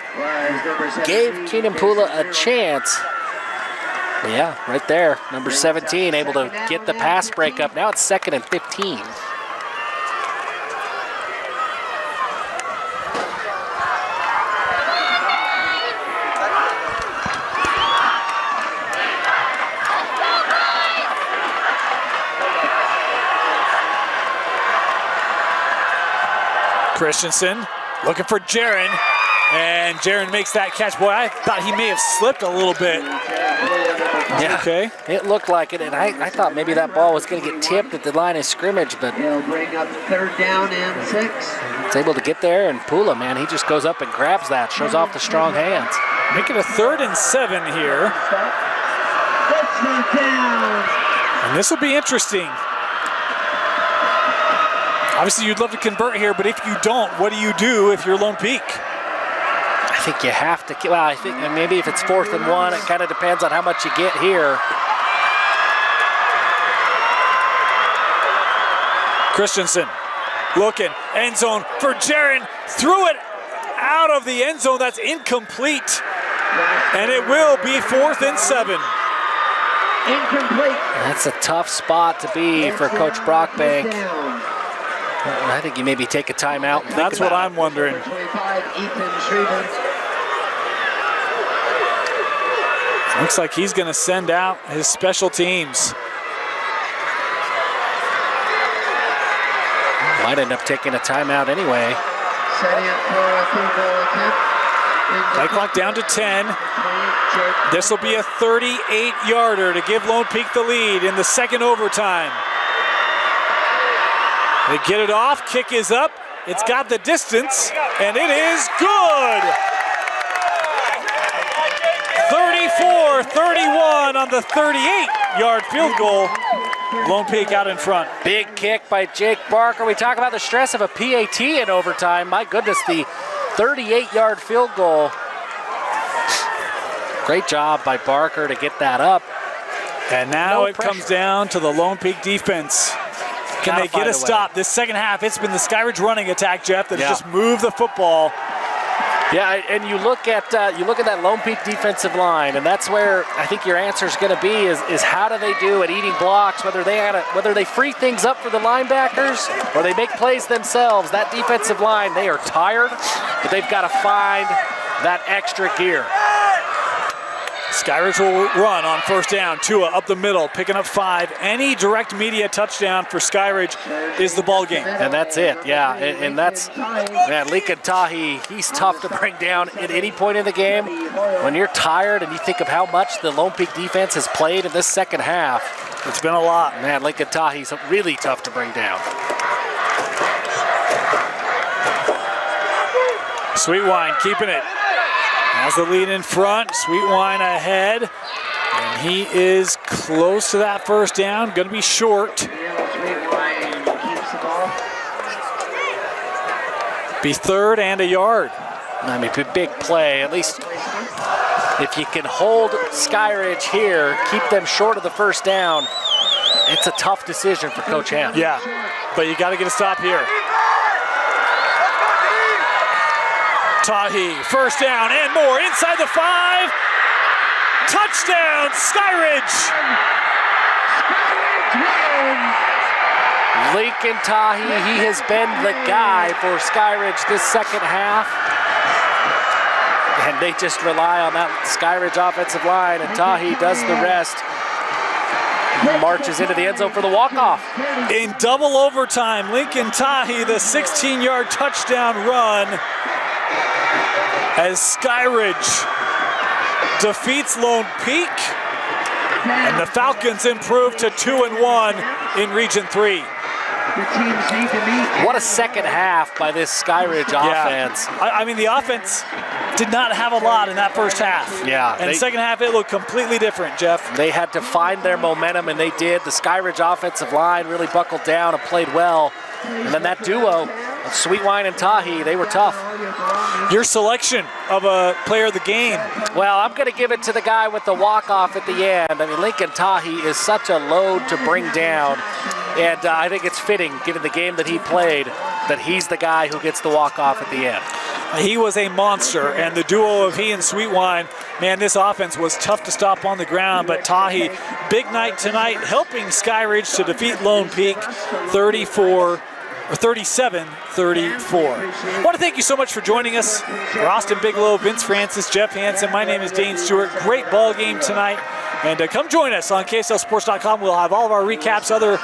gave Keenan Pula a chance. But yeah, right there, number 17, able to get the pass break up. Now it's 2nd and 15. Christensen looking for Jaron, and Jaron makes that catch. Boy, I thought he may have slipped a little bit. Yeah, okay. It looked like it, and I thought maybe that ball was going to get tipped at the line of scrimmage, but They'll bring up 3rd down and 6. it's able to get there, and Pula, man, he just goes up and grabs that, shows off the strong hands. Make it a 3rd and 7 here. That's not down. And this will be interesting. Obviously, you'd love to convert here, but if you don't, what do you do if you're Lone Peak? I think you have to, well, I think maybe if it's 4th and 1, it kind of depends on how much you get here. Christensen looking, end zone for Jaron, threw it out of the end zone. That's incomplete, and it will be 4th and 7. Incomplete. That's a tough spot to be for Coach Brockbank. Down. I think you maybe take a timeout. That's what I'm wondering. 25, Ethan Shreven. Looks like he's going to send out his special teams. Might end up taking a timeout anyway. Setting up for a field goal attempt. Play clock down to 10. This will be a 38-yarder to give Lone Peak the lead in the second overtime. They get it off, kick is up, it's got the distance, and it is good! 34-31 on the 38-yard field goal. Lone Peak out in front. Big kick by Jake Barker. We talk about the stress of a PAT in overtime. My goodness, the 38-yard field goal. Great job by Barker to get that up. And now No it pressure. comes down to the Lone Peak defense. Can Gotta they get find a a way. stop? This second half, it's been the Skyridge running attack, Jeff, that's Yeah. just moved the football. Yeah, and you look at that Lone Peak defensive line, and that's where I think your answer is going to be is how do they do at eating blocks? Whether they free things up for the linebackers or they make plays themselves. That defensive line, they are tired, but they've got to find that extra gear. Skyridge will run on first down. Tua up the middle, picking up 5. Any direct media touchdown for Skyridge is the ball game. And that's it, yeah. And that's, man, Lincoln Tahi, he's tough to bring down at any point in the game. When you're tired and you think of how much the Lone Peak defense has played in this second half, It's been a lot. man, Lincoln Tahi's really tough to bring down. Sweetwine keeping it. Has the lead in front. Sweetwine ahead. And he is close to that first down. Going to be short. Sweetwine keeps the ball. Be 3rd and a yard. I mean, big play. At least if you can hold Skyridge here, keep them short of the first down, it's a tough decision for Coach Ham. Yeah, but you got to get a stop here. Tahi, first down and more, inside the 5. Touchdown, Skyridge! Lincoln Tahi, he has been the guy for Skyridge this second half. And they just rely on that Skyridge offensive line, and Tahi does the rest. He marches into the end zone for the walk-off. In double overtime, Lincoln Tahi, the 16-yard touchdown run, as Skyridge defeats Lone Peak, and the Falcons improve to 2-1 in Region 3. The teams need to meet. What a second half by this Skyridge offense. I mean, the offense did not have a lot in that first half. Yeah, And they- second half, it looked completely different, Jeff. They had to find their momentum, and they did. The Skyridge offensive line really buckled down and played well. And then that duo of Sweetwine and Tahi, they were tough. Your selection of a player of the game. Well, I'm going to give it to the guy with the walk-off at the end. I mean, Lincoln Tahi is such a load to bring down. And I think it's fitting, given the game that he played, that he's the guy who gets the walk-off at the end. He was a monster, and the duo of he and Sweetwine, man, this offense was tough to stop on the ground, but Tahi, big night tonight, helping Skyridge to defeat Lone Peak 37-34. I want to thank you so much for joining us. For Austin Bigelow, Vince Francis, Jeff Hansen, my name is Dane Stewart. Great ball game tonight. And come join us on KSLSports.com. We'll have all of our recaps, other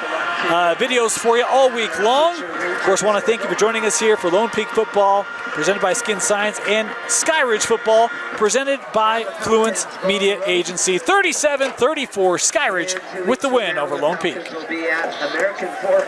videos for you all week long. Of course, I want to thank you for joining us here for Lone Peak Football, presented by Skin Science, and Skyridge Football, presented by Fluence Media Agency. 37-34, Skyridge with the win over Lone Peak. Will be at American Fork.